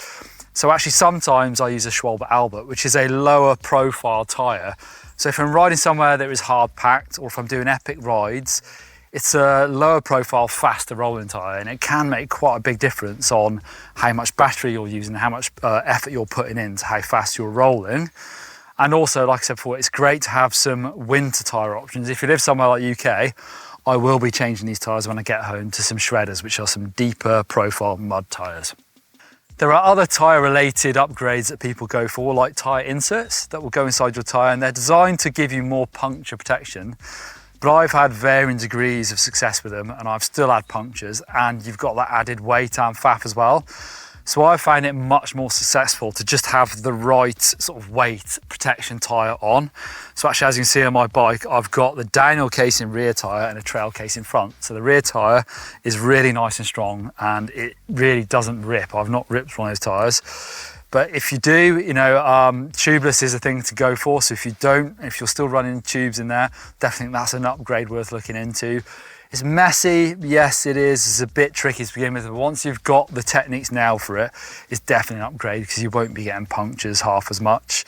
So actually sometimes I use a Schwalbe Albert, which is a lower profile tyre. So if I'm riding somewhere that is hard packed, or if I'm doing epic rides, it's a lower profile, faster rolling tyre, and it can make quite a big difference on how much battery you're using, how much effort you're putting into how fast you're rolling. And also, like I said before, it's great to have some winter tyre options. If you live somewhere like UK, I will be changing these tyres when I get home to some shredders, which are some deeper profile mud tyres. There are other tyre related upgrades that people go for, like tyre inserts that will go inside your tyre, and they're designed to give you more puncture protection. But I've had varying degrees of success with them, and I've still had punctures, and you've got that added weight and faff as well. So I find it much more successful to just have the right sort of weight protection tyre on. So actually, as you can see on my bike, I've got the downhill casing rear tyre and a trail casing front. So the rear tyre is really nice and strong, and it really doesn't rip. I've not ripped one of those tyres. But if you do, tubeless is a thing to go for. So if you're still running tubes in there, definitely that's an upgrade worth looking into. It's messy, yes it is, it's a bit tricky to begin with, but once you've got the techniques nailed for it, it's definitely an upgrade because you won't be getting punctures half as much.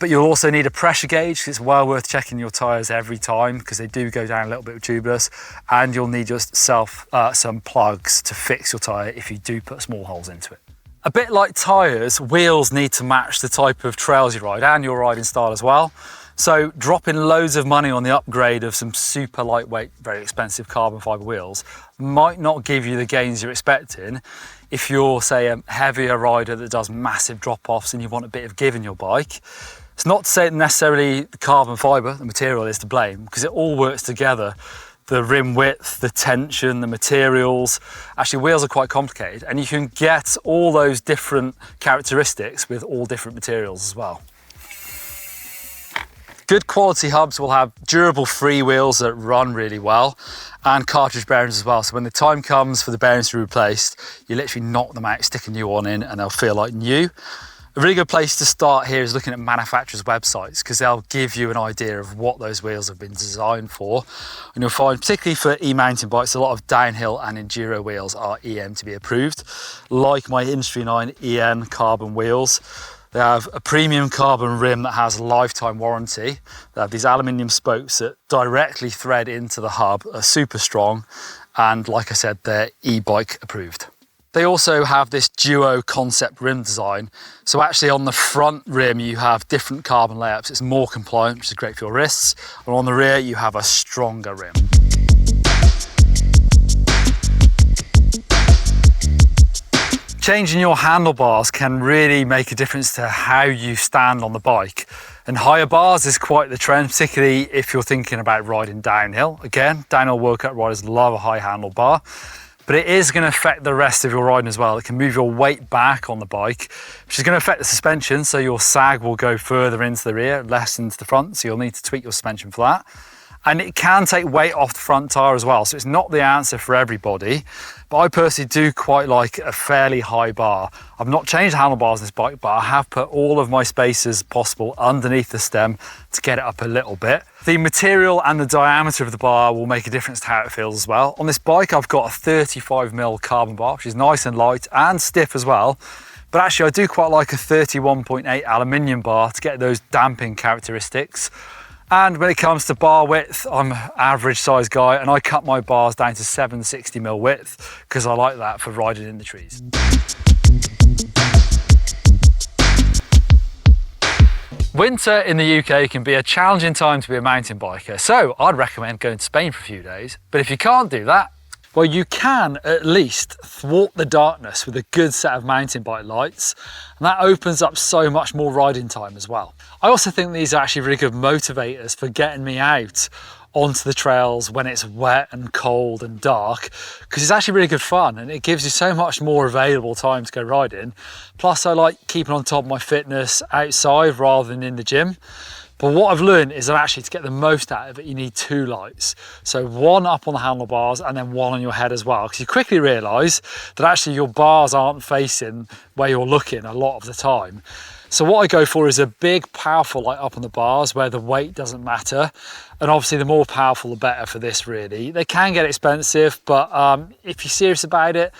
But you'll also need a pressure gauge, because it's well worth checking your tyres every time because they do go down a little bit with tubeless, and you'll need just some plugs to fix your tyre if you do put small holes into it. A bit like tyres, wheels need to match the type of trails you ride and your riding style as well. So dropping loads of money on the upgrade of some super lightweight, very expensive carbon fibre wheels might not give you the gains you're expecting if you're, say, a heavier rider that does massive drop-offs and you want a bit of give in your bike. It's not to say that necessarily the carbon fibre, the material, is to blame, because it all works together. The rim width, the tension, the materials. Actually, wheels are quite complicated, and you can get all those different characteristics with all different materials as well. Good quality hubs will have durable free wheels that run really well, and cartridge bearings as well. So when the time comes for the bearings to be replaced, you literally knock them out, stick a new one in, and they'll feel like new. A really good place to start here is looking at manufacturers' websites, because they'll give you an idea of what those wheels have been designed for. And you'll find, particularly for e-mountain bikes, a lot of downhill and enduro wheels are eMTB approved, like my Industry 9 EN carbon wheels. They have a premium carbon rim that has a lifetime warranty. They have these aluminium spokes that directly thread into the hub, are super strong, and like I said, they're e-bike approved. They also have this duo concept rim design. So actually on the front rim, you have different carbon layups. It's more compliant, which is great for your wrists. And on the rear, you have a stronger rim. Changing your handlebars can really make a difference to how you stand on the bike. And higher bars is quite the trend, particularly if you're thinking about riding downhill. Again, downhill workout riders love a high handlebar, but it is going to affect the rest of your riding as well. It can move your weight back on the bike, which is going to affect the suspension, so your sag will go further into the rear, less into the front, so you'll need to tweak your suspension for that. And it can take weight off the front tyre as well, so it's not the answer for everybody. But I personally do quite like a fairly high bar. I've not changed the handlebars on this bike, but I have put all of my spacers possible underneath the stem to get it up a little bit. The material and the diameter of the bar will make a difference to how it feels as well. On this bike, I've got a 35mm carbon bar, which is nice and light and stiff as well. But actually, I do quite like a 31.8 aluminium bar to get those damping characteristics. And when it comes to bar width, I'm an average size guy, and I cut my bars down to 760mm width because I like that for riding in the trees. Winter in the UK can be a challenging time to be a mountain biker, so I'd recommend going to Spain for a few days. But if you can't do that, well, you can at least thwart the darkness with a good set of mountain bike lights, and that opens up so much more riding time as well. I also think these are actually really good motivators for getting me out onto the trails when it's wet and cold and dark, because it's actually really good fun and it gives you so much more available time to go riding. Plus I like keeping on top of my fitness outside rather than in the gym. But what I've learned is that actually to get the most out of it, you need 2 lights. So one up on the handlebars and then one on your head as well. Because you quickly realise that actually your bars aren't facing where you're looking a lot of the time. So what I go for is a big, powerful light up on the bars where the weight doesn't matter. And obviously the more powerful, the better for this really. They can get expensive, but if you're serious about it,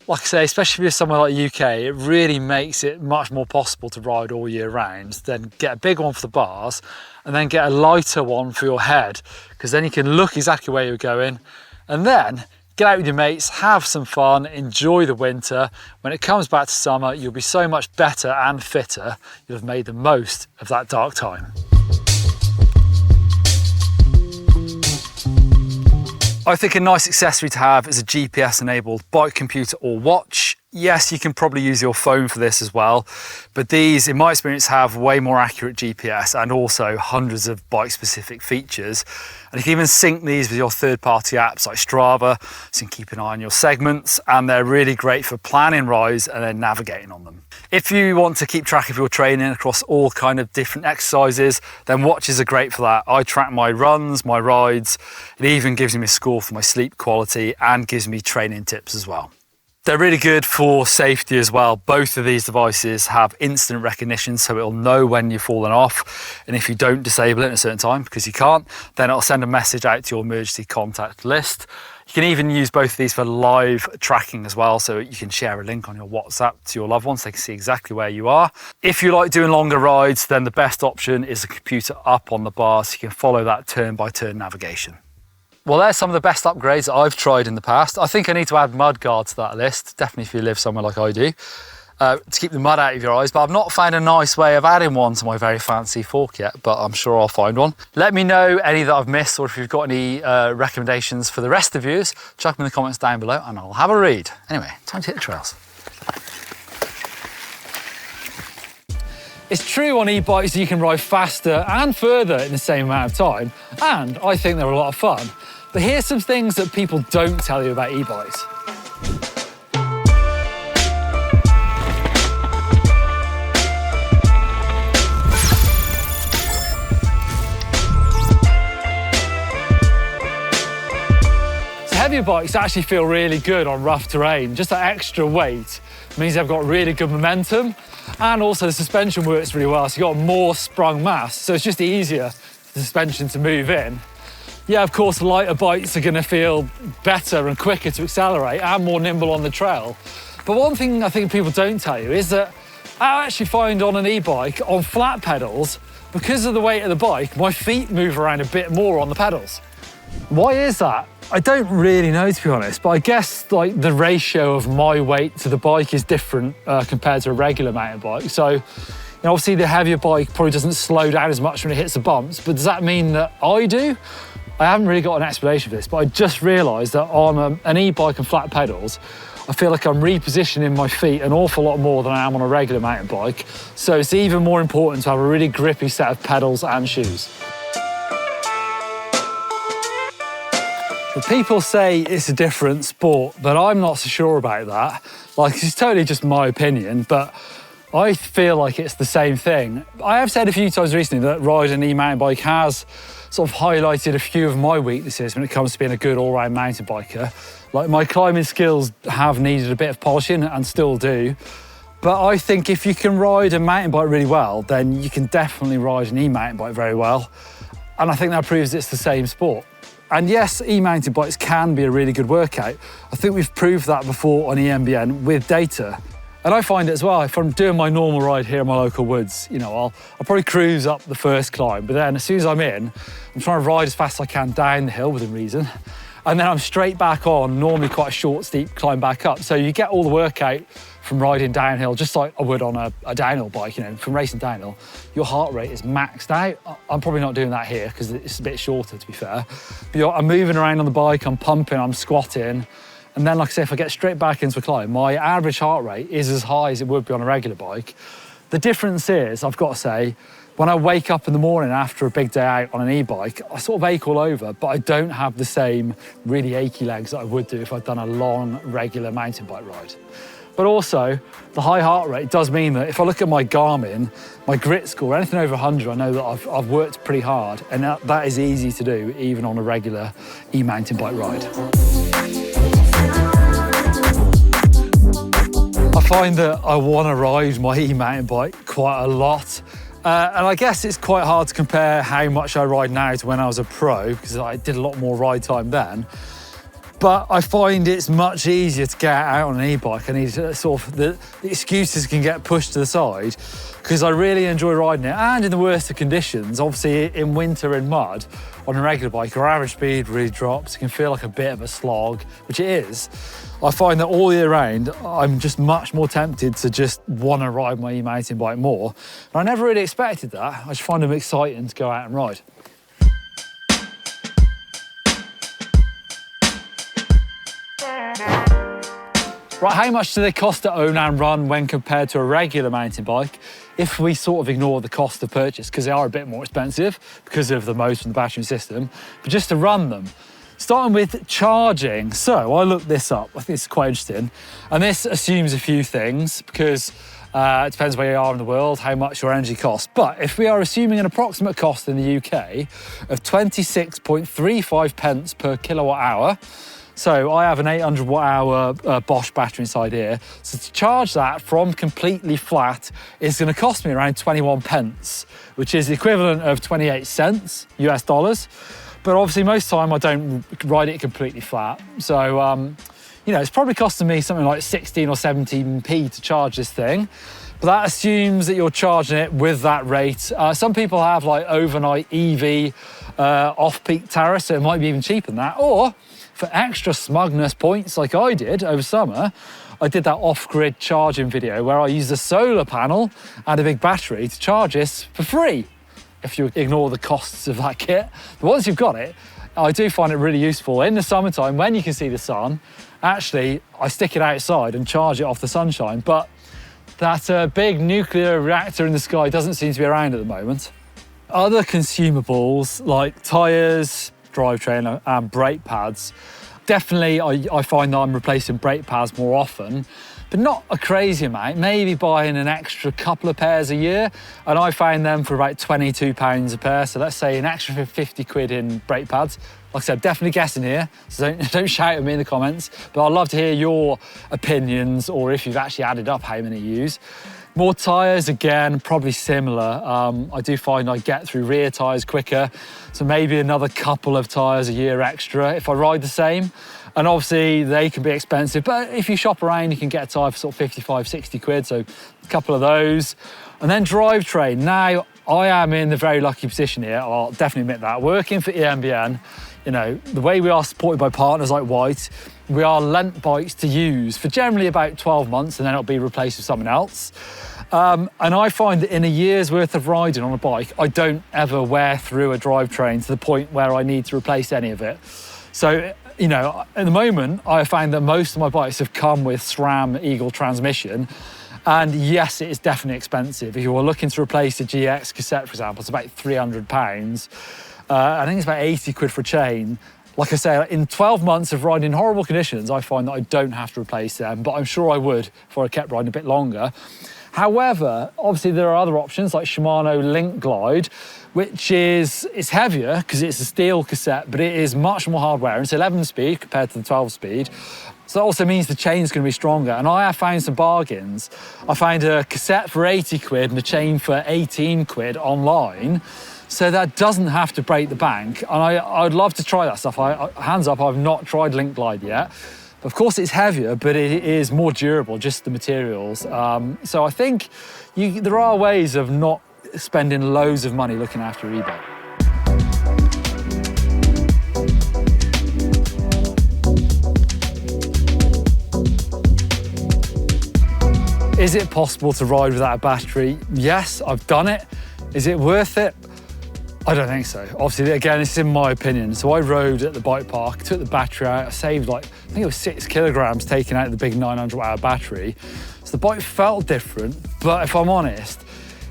like I say, especially if you're somewhere like the UK, it really makes it much more possible to ride all year round. Then get a big one for the bars and then get a lighter one for your head, because then you can look exactly where you're going and then get out with your mates, have some fun, enjoy the winter. When it comes back to summer, you'll be so much better and fitter. You'll have made the most of that dark time. I think a nice accessory to have is a GPS-enabled bike computer or watch. Yes, you can probably use your phone for this as well, but these, in my experience, have way more accurate GPS and also hundreds of bike-specific features. And you can even sync these with your third-party apps like Strava, so you can keep an eye on your segments, and they're really great for planning rides and then navigating on them. If you want to keep track of your training across all kind of different exercises, then watches are great for that. I track my runs, my rides. It even gives me a score for my sleep quality and gives me training tips as well. They're really good for safety as well. Both of these devices have instant recognition, so it'll know when you've fallen off. And if you don't disable it at a certain time, because you can't, then it'll send a message out to your emergency contact list. You can even use both of these for live tracking as well, so you can share a link on your WhatsApp to your loved ones so they can see exactly where you are. If you like doing longer rides, then the best option is a computer up on the bar, so you can follow that turn-by-turn navigation. Well, there's some of the best upgrades that I've tried in the past. I think I need to add mud guards to that list, definitely if you live somewhere like I do, to keep the mud out of your eyes, but I've not found a nice way of adding one to my very fancy fork yet, but I'm sure I'll find one. Let me know any that I've missed, or if you've got any recommendations for the rest of you, chuck them in the comments down below and I'll have a read. Anyway, time to hit the trails. It's true on e-bikes you can ride faster and further in the same amount of time, and I think they're a lot of fun. But here's some things that people don't tell you about e-bikes. So heavier bikes actually feel really good on rough terrain. Just that extra weight means they've got really good momentum, and also the suspension works really well, so you've got more sprung mass, so it's just easier for the suspension to move in. Yeah, of course, lighter bikes are going to feel better and quicker to accelerate and more nimble on the trail. But one thing I think people don't tell you is that I actually find on an e-bike, on flat pedals, because of the weight of the bike, my feet move around a bit more on the pedals. Why is that? I don't really know, to be honest, but I guess like the ratio of my weight to the bike is different compared to a regular mountain bike. So, you know, obviously the heavier bike probably doesn't slow down as much when it hits the bumps, but does that mean that I do? I haven't really got an explanation for this, but I just realised that on an e-bike and flat pedals, I feel like I'm repositioning my feet an awful lot more than I am on a regular mountain bike. So it's even more important to have a really grippy set of pedals and shoes. But people say it's a different sport, but I'm not so sure about that. Like, it's totally just my opinion, but I feel like it's the same thing. I have said a few times recently that riding an e-mountain bike has sort of highlighted a few of my weaknesses when it comes to being a good all-round mountain biker. Like, my climbing skills have needed a bit of polishing and still do. But I think if you can ride a mountain bike really well, then you can definitely ride an e-mountain bike very well. And I think that proves it's the same sport. And yes, e-mountain bikes can be a really good workout. I think we've proved that before on EMBN with data. And I find it as well, if I'm doing my normal ride here in my local woods, you know, I'll probably cruise up the first climb, but then as soon as I'm in, I'm trying to ride as fast as I can down the hill within reason. And then I'm straight back on, normally quite a short, steep climb back up. So you get all the workout from riding downhill, just like I would on a downhill bike, you know, from racing downhill. Your heart rate is maxed out. I'm probably not doing that here because it's a bit shorter, to be fair. But I'm moving around on the bike, I'm pumping, I'm squatting. And then, like I say, if I get straight back into a climb, my average heart rate is as high as it would be on a regular bike. The difference is, I've got to say, When I wake up in the morning after a big day out on an e-bike, I sort of ache all over, but I don't have the same really achy legs that I would do if I'd done a long, regular mountain bike ride. But also, the high heart rate does mean that if I look at my Garmin, my grit score, anything over 100, I know that I've worked pretty hard, and that is easy to do, even on a regular e-mountain bike ride. I find that I want to ride my e-mountain bike quite a lot. And I guess it's quite hard to compare how much I ride now to when I was a pro, because I did a lot more ride time then. But I find it's much easier to get out on an e-bike. I need to sort of, the excuses can get pushed to the side, because I really enjoy riding it. And in the worst of conditions, obviously in winter in mud, on a regular bike, your average speed really drops. It can feel like a bit of a slog, which it is. I find that all year round, I'm just much more tempted to just want to ride my e-mountain bike more. And I never really expected that. I just find them exciting to go out and ride. Right, how much do they cost to own and run when compared to a regular mountain bike? If we sort of ignore the cost of purchase, because they are a bit more expensive because of the motor and the battery system, but just to run them. Starting with charging. So I looked this up, I think it's quite interesting. And this assumes a few things, because it depends where you are in the world, how much your energy costs. But if we are assuming an approximate cost in the UK of 26.35 pence per kilowatt hour, so I have an 800 watt hour Bosch battery inside here. So to charge that from completely flat is going to cost me around 21 pence, which is the equivalent of 28 cents US dollars. But obviously most of the time I don't ride it completely flat. So, you know, it's probably costing me something like 16 or 17p to charge this thing. But that assumes that you're charging it with that rate. Some people have like overnight EV off-peak tariffs, so it might be even cheaper than that. Or for extra smugness points like I did over summer, I did that off-grid charging video where I used a solar panel and a big battery to charge this for free, if you ignore the costs of that kit. But once you've got it, I do find it really useful. In the summertime, when you can see the sun, actually, I stick it outside and charge it off the sunshine. But that big nuclear reactor in the sky doesn't seem to be around at the moment. Other consumables like tyres, drivetrain and brake pads. Definitely, I find that I'm replacing brake pads more often, but not a crazy amount, maybe buying an extra couple of pairs a year. And I found them for about £22 a pair. So let's say an extra 50 quid in brake pads. Like I said, definitely guessing here, so don't shout at me in the comments, but I'd love to hear your opinions, or if you've actually added up how many you use. More tyres, again, probably similar. I do find I get through rear tyres quicker, so maybe another couple of tyres a year extra if I ride the same. And obviously they can be expensive, but if you shop around, you can get a tyre for sort of 55, 60 quid, so a couple of those. And then drivetrain. Now, I am in the very lucky position here, I'll definitely admit that. Working for EMBN, you know, the way we are supported by partners like White, we are lent bikes to use for generally about 12 months, and then it'll be replaced with something else. And I find that in a year's worth of riding on a bike, I don't ever wear through a drivetrain to the point where I need to replace any of it. So, you know, at the moment, I found that most of my bikes have come with SRAM Eagle transmission. And yes, it is definitely expensive. If you were looking to replace a GX cassette, for example, it's about £300. I think it's about 80 quid for a chain. Like I say, in 12 months of riding in horrible conditions, I find that I don't have to replace them, but I'm sure I would if I kept riding a bit longer. However, obviously there are other options like Shimano Link Glide, which is heavier because it's a steel cassette, but it is much more hardware. It's 11 speed compared to the 12 speed. So that also means the chain's going to be stronger. And I have found some bargains. I found a cassette for 80 quid and a chain for 18 quid online. So that doesn't have to break the bank. And I'd love to try that stuff. Hands up, I've not tried Link Glide yet. Of course, it's heavier, but it is more durable, just the materials. So I think there are ways of not spending loads of money looking after your e-bike. Is it possible to ride without a battery? Yes, I've done it. Is it worth it? I don't think so. Obviously, again, it's in my opinion. So I rode at the bike park, took the battery out, I saved like, I think it was 6 kilograms taking out the big 900 watt hour battery. So the bike felt different, but if I'm honest,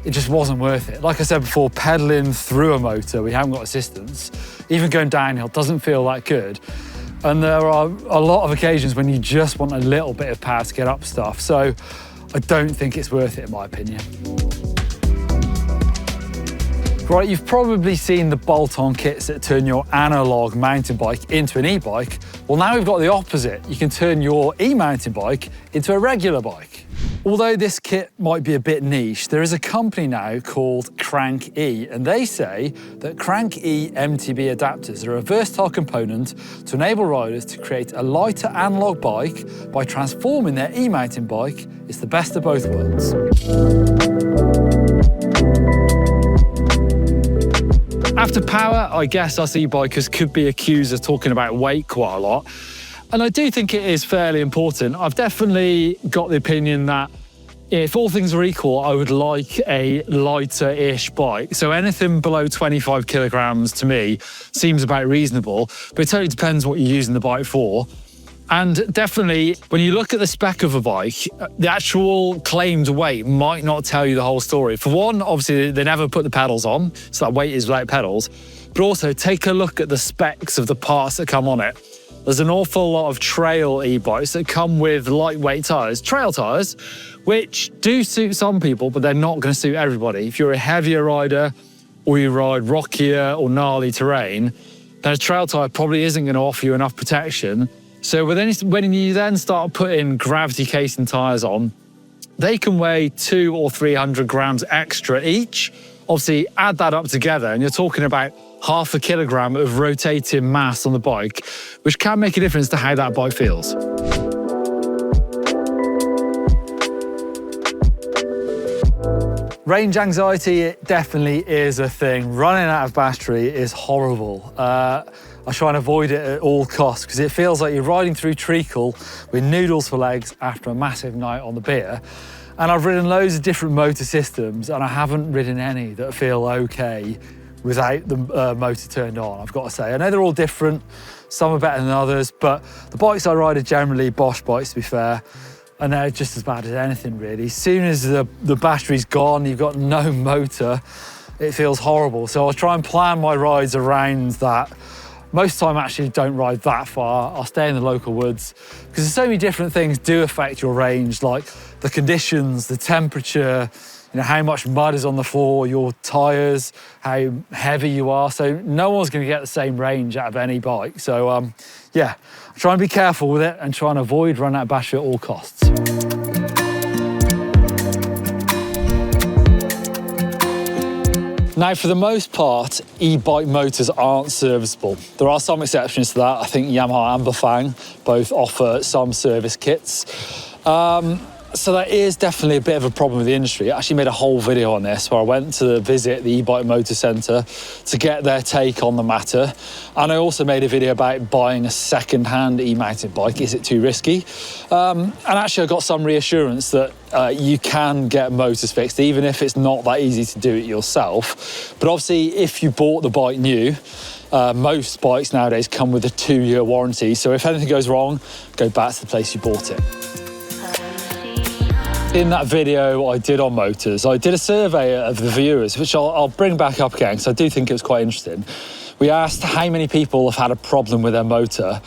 it just wasn't worth it. Like I said before, pedaling through a motor, we haven't got assistance. Even going downhill doesn't feel that good. And there are a lot of occasions when you just want a little bit of power to get up stuff. So I don't think it's worth it, in my opinion. Right, you've probably seen the bolt-on kits that turn your analog mountain bike into an e-bike. Well, now we've got the opposite. You can turn your e-mountain bike into a regular bike. Although this kit might be a bit niche, there is a company now called Crank E, and they say that Crank E eMTB adapters are a versatile component to enable riders to create a lighter analog bike by transforming their e-mountain bike. It's the best of both worlds. After power, I guess us e-bikers could be accused of talking about weight quite a lot. And I do think it is fairly important. I've definitely got the opinion that if all things are equal, I would like a lighter-ish bike. So anything below 25 kilograms to me seems about reasonable, but it totally depends what you're using the bike for. And definitely, when you look at the spec of a bike, the actual claimed weight might not tell you the whole story. For one, obviously, they never put the pedals on, so that weight is without pedals. But also, take a look at the specs of the parts that come on it. There's an awful lot of trail e-bikes that come with lightweight tyres, trail tyres, which do suit some people, but they're not going to suit everybody. If you're a heavier rider, or you ride rockier or gnarly terrain, then a trail tyre probably isn't going to offer you enough protection. So when you then start putting gravity casing tyres on, they can weigh 200 or 300 grams extra each. Obviously, add that up together, and you're talking about half a kilogram of rotating mass on the bike, which can make a difference to how that bike feels. Range anxiety, it definitely is a thing. Running out of battery is horrible. I try and avoid it at all costs because it feels like you're riding through treacle with noodles for legs after a massive night on the beer. And I've ridden loads of different motor systems and I haven't ridden any that feel okay without the motor turned on, I've got to say. I know they're all different, some are better than others, but the bikes I ride are generally Bosch bikes, to be fair, and they're just as bad as anything, really. As soon as the battery's gone, you've got no motor, it feels horrible. So I'll try and plan my rides around that. Most of the time, I actually don't ride that far. I'll stay in the local woods, because so many different things do affect your range, like the conditions, the temperature, you know, how much mud is on the floor, your tyres, how heavy you are. So no one's going to get the same range out of any bike. So yeah, try and be careful with it and try and avoid running out of battery at all costs. Now, for the most part, e-bike motors aren't serviceable. There are some exceptions to that. I think Yamaha and Bafang both offer some service kits. So that is definitely a bit of a problem with the industry. I actually made a whole video on this where I went to visit the e-bike motor centre to get their take on the matter. And I also made a video about buying a second-hand e-mounted bike. Is it too risky? And actually I got some reassurance that you can get motors fixed, even if it's not that easy to do it yourself. But obviously, if you bought the bike new, most bikes nowadays come with a 2-year warranty. So if anything goes wrong, go back to the place you bought it. In that video I did on motors, I did a survey of the viewers, which I'll bring back up again because I do think it was quite interesting. We asked how many people have had a problem with their motor,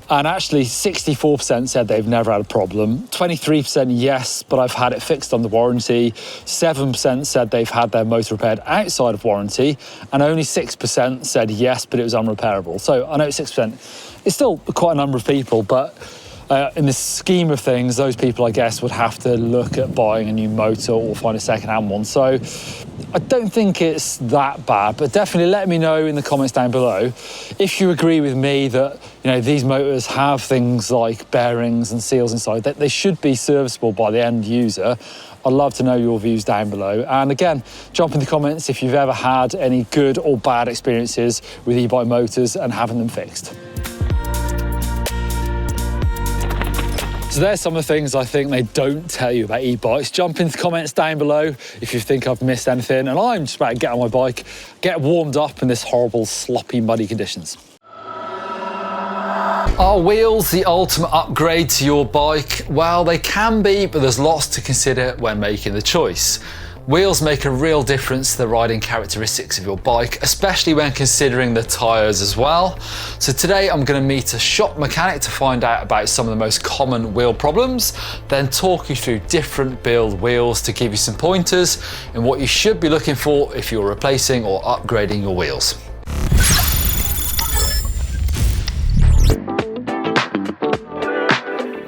and actually 64% said they've never had a problem, 23% yes, but I've had it fixed under warranty, 7% said they've had their motor repaired outside of warranty, and only 6% said yes, but it was unrepairable. So I know 6%, it's still quite a number of people, but in the scheme of things, those people, I guess, would have to look at buying a new motor or find a second-hand one. So I don't think it's that bad, but definitely let me know in the comments down below if you agree with me that, you know, these motors have things like bearings and seals inside, that they should be serviceable by the end user. I'd love to know your views down below. And again, jump in the comments if you've ever had any good or bad experiences with e-bike motors and having them fixed. So there's some of the things I think they don't tell you about e-bikes. Jump into the comments down below if you think I've missed anything. And I'm just about to get on my bike, get warmed up in this horrible, sloppy, muddy conditions. Are wheels the ultimate upgrade to your bike? Well, they can be, but there's lots to consider when making the choice. Wheels make a real difference to the riding characteristics of your bike, especially when considering the tyres as well. So today I'm going to meet a shop mechanic to find out about some of the most common wheel problems, then talk you through different build wheels to give you some pointers in what you should be looking for if you're replacing or upgrading your wheels.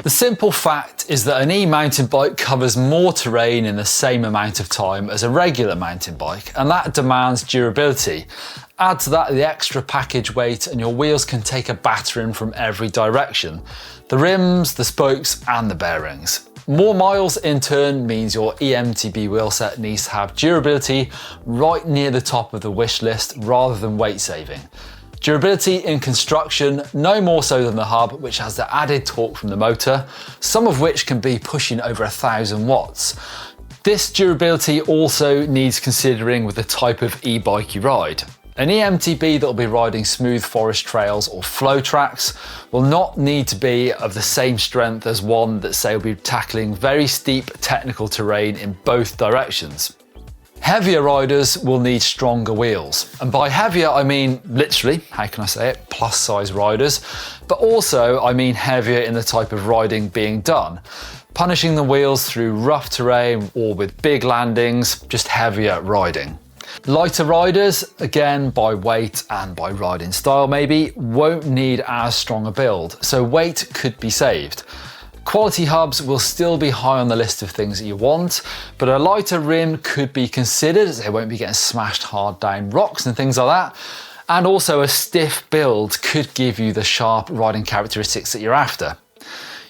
The simple fact is that an e-mountain bike covers more terrain in the same amount of time as a regular mountain bike, and that demands durability. Add to that the extra package weight and your wheels can take a battering from every direction. The rims, the spokes and the bearings. More miles in turn means your eMTB wheel set needs to have durability right near the top of the wish list rather than weight saving. Durability in construction, no more so than the hub, which has the added torque from the motor, some of which can be pushing over 1,000 watts. This durability also needs considering with the type of e-bike you ride. An eMTB that will be riding smooth forest trails or flow tracks will not need to be of the same strength as one that, say, will be tackling very steep technical terrain in both directions. Heavier riders will need stronger wheels. And by heavier, I mean literally, how can I say it, plus size riders, but also I mean heavier in the type of riding being done. Punishing the wheels through rough terrain or with big landings, just heavier riding. Lighter riders, again by weight and by riding style maybe, won't need as strong a build, so weight could be saved. Quality hubs will still be high on the list of things that you want, but a lighter rim could be considered as they won't be getting smashed hard down rocks and things like that. And also a stiff build could give you the sharp riding characteristics that you're after.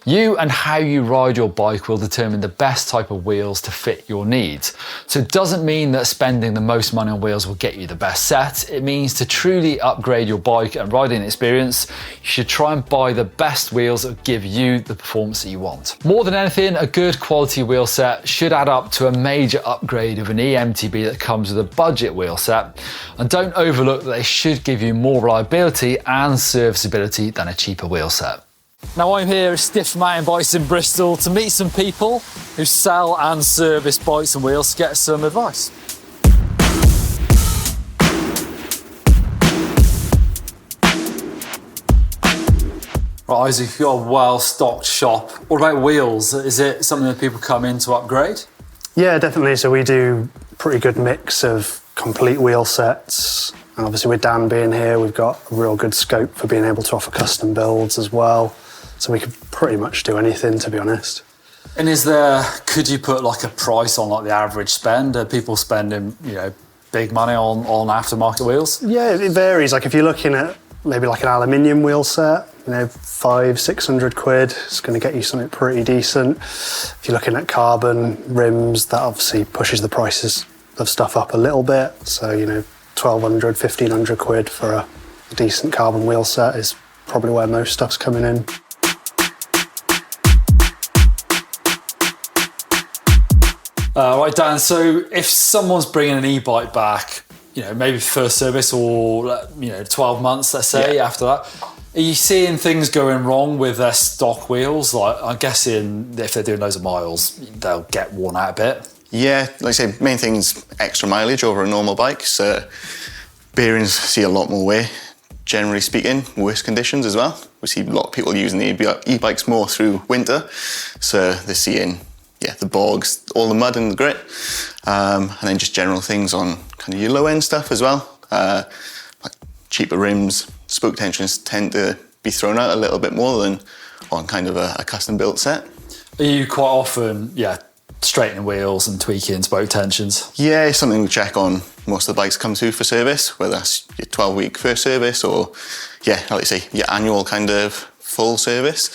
You and how you ride your bike will determine the best type of wheels to fit your needs. So it doesn't mean that spending the most money on wheels will get you the best set. It means to truly upgrade your bike and riding experience, you should try and buy the best wheels that give you the performance that you want. More than anything, a good quality wheel set should add up to a major upgrade of an eMTB that comes with a budget wheel set. And don't overlook that they should give you more reliability and serviceability than a cheaper wheel set. Now I'm here at Stiff Mountain Bikes in Bristol to meet some people who sell and service bikes and wheels to get some advice. Right, Isaac, you've got a well-stocked shop. What about wheels? Is it something that people come in to upgrade? Yeah, definitely. So we do a pretty good mix of complete wheel sets. And obviously with Dan being here, we've got a real good scope for being able to offer custom builds as well. So we could pretty much do anything, to be honest. And could you put like a price on like the average spend? Are people spending, big money on aftermarket wheels? Yeah, it varies. Like if you're looking at maybe like an aluminium wheel set, 500-600 quid, it's going to get you something pretty decent. If you're looking at carbon rims, that obviously pushes the prices of stuff up a little bit. So, 1,200, 1,500 quid for a decent carbon wheel set is probably where most stuff's coming in. Right, Dan, so if someone's bringing an e-bike back, maybe first service or, 12 months, let's say, after that, are you seeing things going wrong with their stock wheels? Like, I'm guessing if they're doing loads of miles, they'll get worn out a bit. Yeah, like I say, main thing's extra mileage over a normal bike. So bearings see a lot more wear, generally speaking, worse conditions as well. We see a lot of people using the e-bikes more through winter. So they're seeing the bogs, all the mud and the grit, and then just general things on kind of your low end stuff as well. Like cheaper rims, spoke tensions tend to be thrown out a little bit more than on kind of a custom built set. Are you quite often, straightening wheels and tweaking spoke tensions? Yeah, it's something we check on most of the bikes come through for service, whether that's your 12-week first service or, like I say, your annual kind of full service.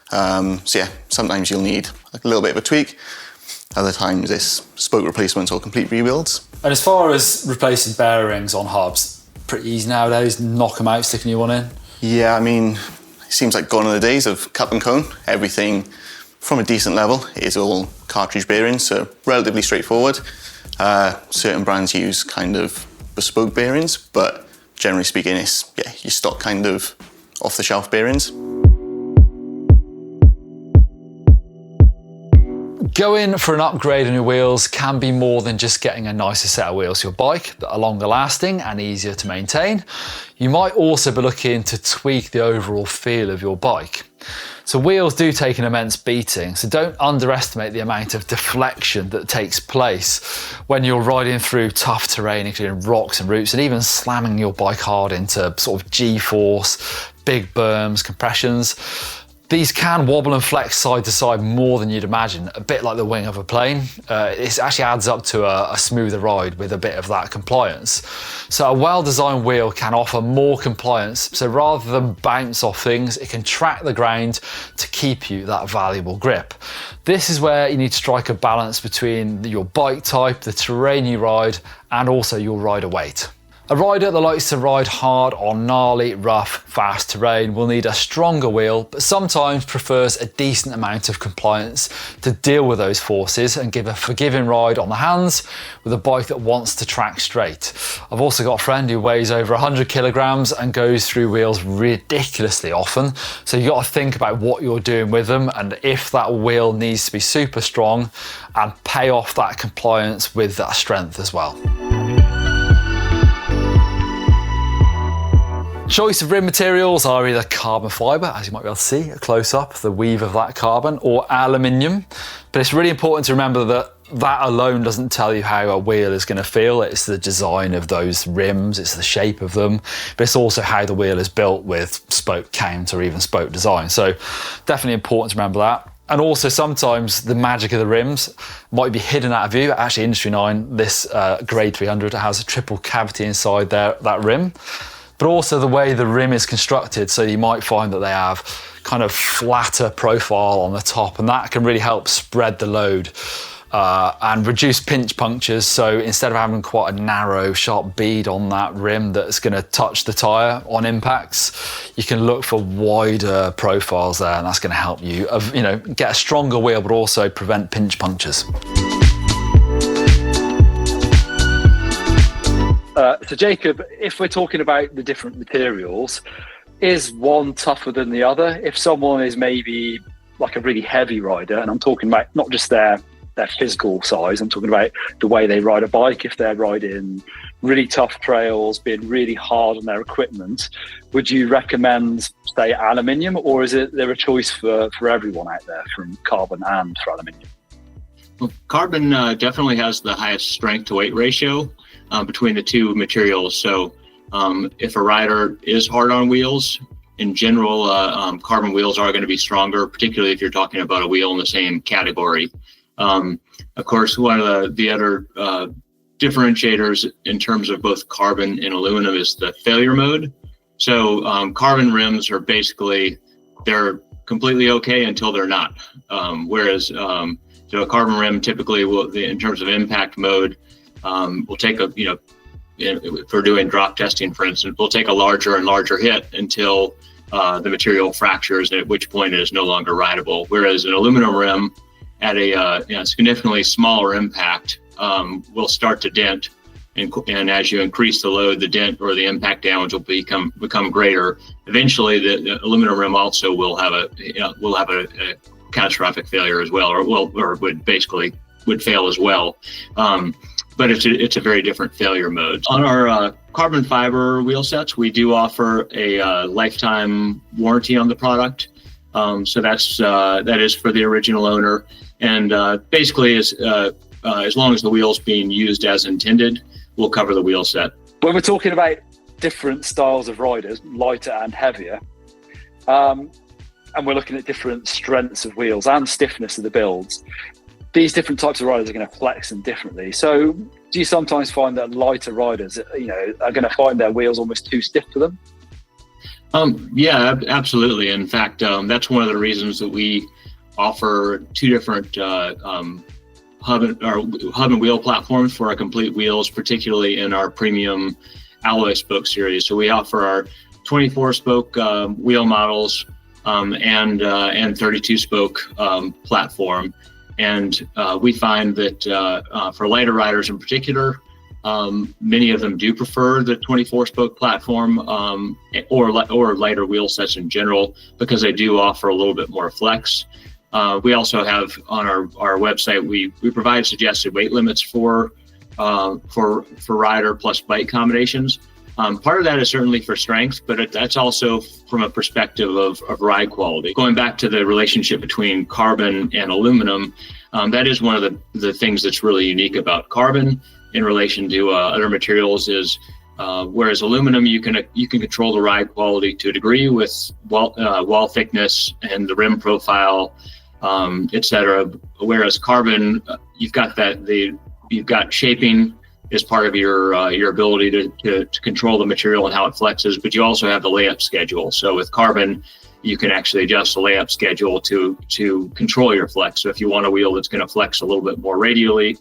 Sometimes you'll need a little bit of a tweak. Other times it's spoke replacements or complete rebuilds. And as far as replacing bearings on hubs, pretty easy nowadays, knock them out, stick a new one in? Yeah, it seems like gone are the days of cup and cone. Everything from a decent level is all cartridge bearings, so relatively straightforward. Certain brands use kind of bespoke bearings, but generally speaking, it's your stock kind of off-the-shelf bearings. Going for an upgrade on your wheels can be more than just getting a nicer set of wheels for your bike that are longer lasting and easier to maintain. You might also be looking to tweak the overall feel of your bike. So wheels do take an immense beating, so don't underestimate the amount of deflection that takes place when you're riding through tough terrain, including rocks and roots, and even slamming your bike hard into sort of G-force, big berms, compressions. These can wobble and flex side to side more than you'd imagine, a bit like the wing of a plane. It actually adds up to a smoother ride with a bit of that compliance. So a well-designed wheel can offer more compliance, so rather than bounce off things, it can track the ground to keep you that valuable grip. This is where you need to strike a balance between your bike type, the terrain you ride, and also your rider weight. A rider that likes to ride hard on gnarly, rough, fast terrain will need a stronger wheel, but sometimes prefers a decent amount of compliance to deal with those forces and give a forgiving ride on the hands with a bike that wants to track straight. I've also got a friend who weighs over 100 kilograms and goes through wheels ridiculously often, so you've got to think about what you're doing with them and if that wheel needs to be super strong, and pay off that compliance with that strength as well. Choice of rim materials are either carbon fibre, as you might be able to see a close up, the weave of that carbon, or aluminium. But it's really important to remember that that alone doesn't tell you how a wheel is going to feel. It's the design of those rims, it's the shape of them, but it's also how the wheel is built with spoke count or even spoke design. So definitely important to remember that. And also sometimes the magic of the rims might be hidden out of view. Actually, Industry 9, this grade 300 has a triple cavity inside that rim. But also the way the rim is constructed, so you might find that they have kind of flatter profile on the top, and that can really help spread the load and reduce pinch punctures. So instead of having quite a narrow, sharp bead on that rim that's going to touch the tyre on impacts, you can look for wider profiles there, and that's going to help you, get a stronger wheel, but also prevent pinch punctures. So Jacob, if we're talking about the different materials, is one tougher than the other? If someone is maybe like a really heavy rider, and I'm talking about not just their physical size, I'm talking about the way they ride a bike. If they're riding really tough trails, being really hard on their equipment, would you recommend, say, aluminium, or is there a choice for everyone out there from carbon and for aluminium? Well, carbon definitely has the highest strength to weight ratio between the two materials. So if a rider is hard on wheels, in general, carbon wheels are going to be stronger, particularly if you're talking about a wheel in the same category. Of course, one of the other differentiators in terms of both carbon and aluminum is the failure mode. So carbon rims are basically, they're completely okay until they're not. Whereas so a carbon rim typically will, in terms of impact mode, will take if we're doing drop testing, for instance, we'll take a larger and larger hit until the material fractures, at which point it is no longer rideable. Whereas an aluminum rim at a significantly smaller impact will start to dent, and as you increase the load, the dent or the impact damage will become greater. Eventually, the aluminum rim also will have a catastrophic failure as well, or would fail as well. But it's a very different failure mode. On our carbon fiber wheel sets, we do offer a lifetime warranty on the product. So that is for the original owner, and basically as long as the wheel's being used as intended, we'll cover the wheel set. When we're talking about different styles of riders, lighter and heavier, and we're looking at different strengths of wheels and stiffness of the builds, these different types of riders are going to flex them differently. So do you sometimes find that lighter riders, are going to find their wheels almost too stiff for them? Yeah, absolutely. In fact, that's one of the reasons that we offer two different hub and wheel platforms for our complete wheels, particularly in our premium alloy spoke series. So we offer our 24 spoke wheel models and 32 spoke platform. And we find that for lighter riders in particular, many of them do prefer the 24 spoke platform or lighter wheel sets in general, because they do offer a little bit more flex. We also have on our website, we provide suggested weight limits for rider plus bike combinations. Part of that is certainly for strength, but that's also from a perspective of ride quality. Going back to the relationship between carbon and aluminum, that is one of the things that's really unique about carbon in relation to other materials is whereas aluminum, you can control the ride quality to a degree with wall thickness and the rim profile, etc. Whereas carbon, you've got shaping as part of your ability to control the material and how it flexes, but you also have the layup schedule. So with carbon, you can actually adjust the layup schedule to control your flex. So if you want a wheel that's going to flex a little bit more radially,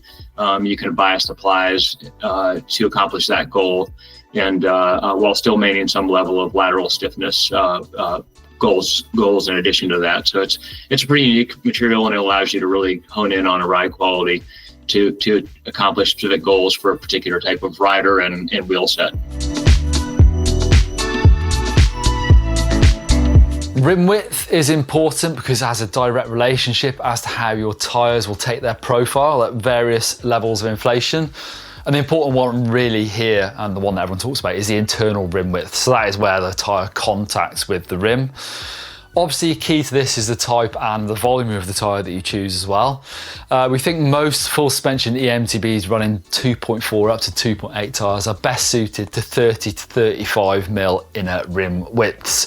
you can bias the plies to accomplish that goal, and while still maintaining some level of lateral stiffness goals in addition to that. So it's a pretty unique material, and it allows you to really hone in on a ride quality to accomplish specific goals for a particular type of rider and wheel set. Rim width is important because it has a direct relationship as to how your tyres will take their profile at various levels of inflation. And the important one really here, and the one that everyone talks about, is the internal rim width. So that is where the tyre contacts with the rim. Obviously, key to this is the type and the volume of the tyre that you choose as well. We think most full suspension eMTBs running 2.4 up to 2.8 tyres are best suited to 30 to 35 mil inner rim widths.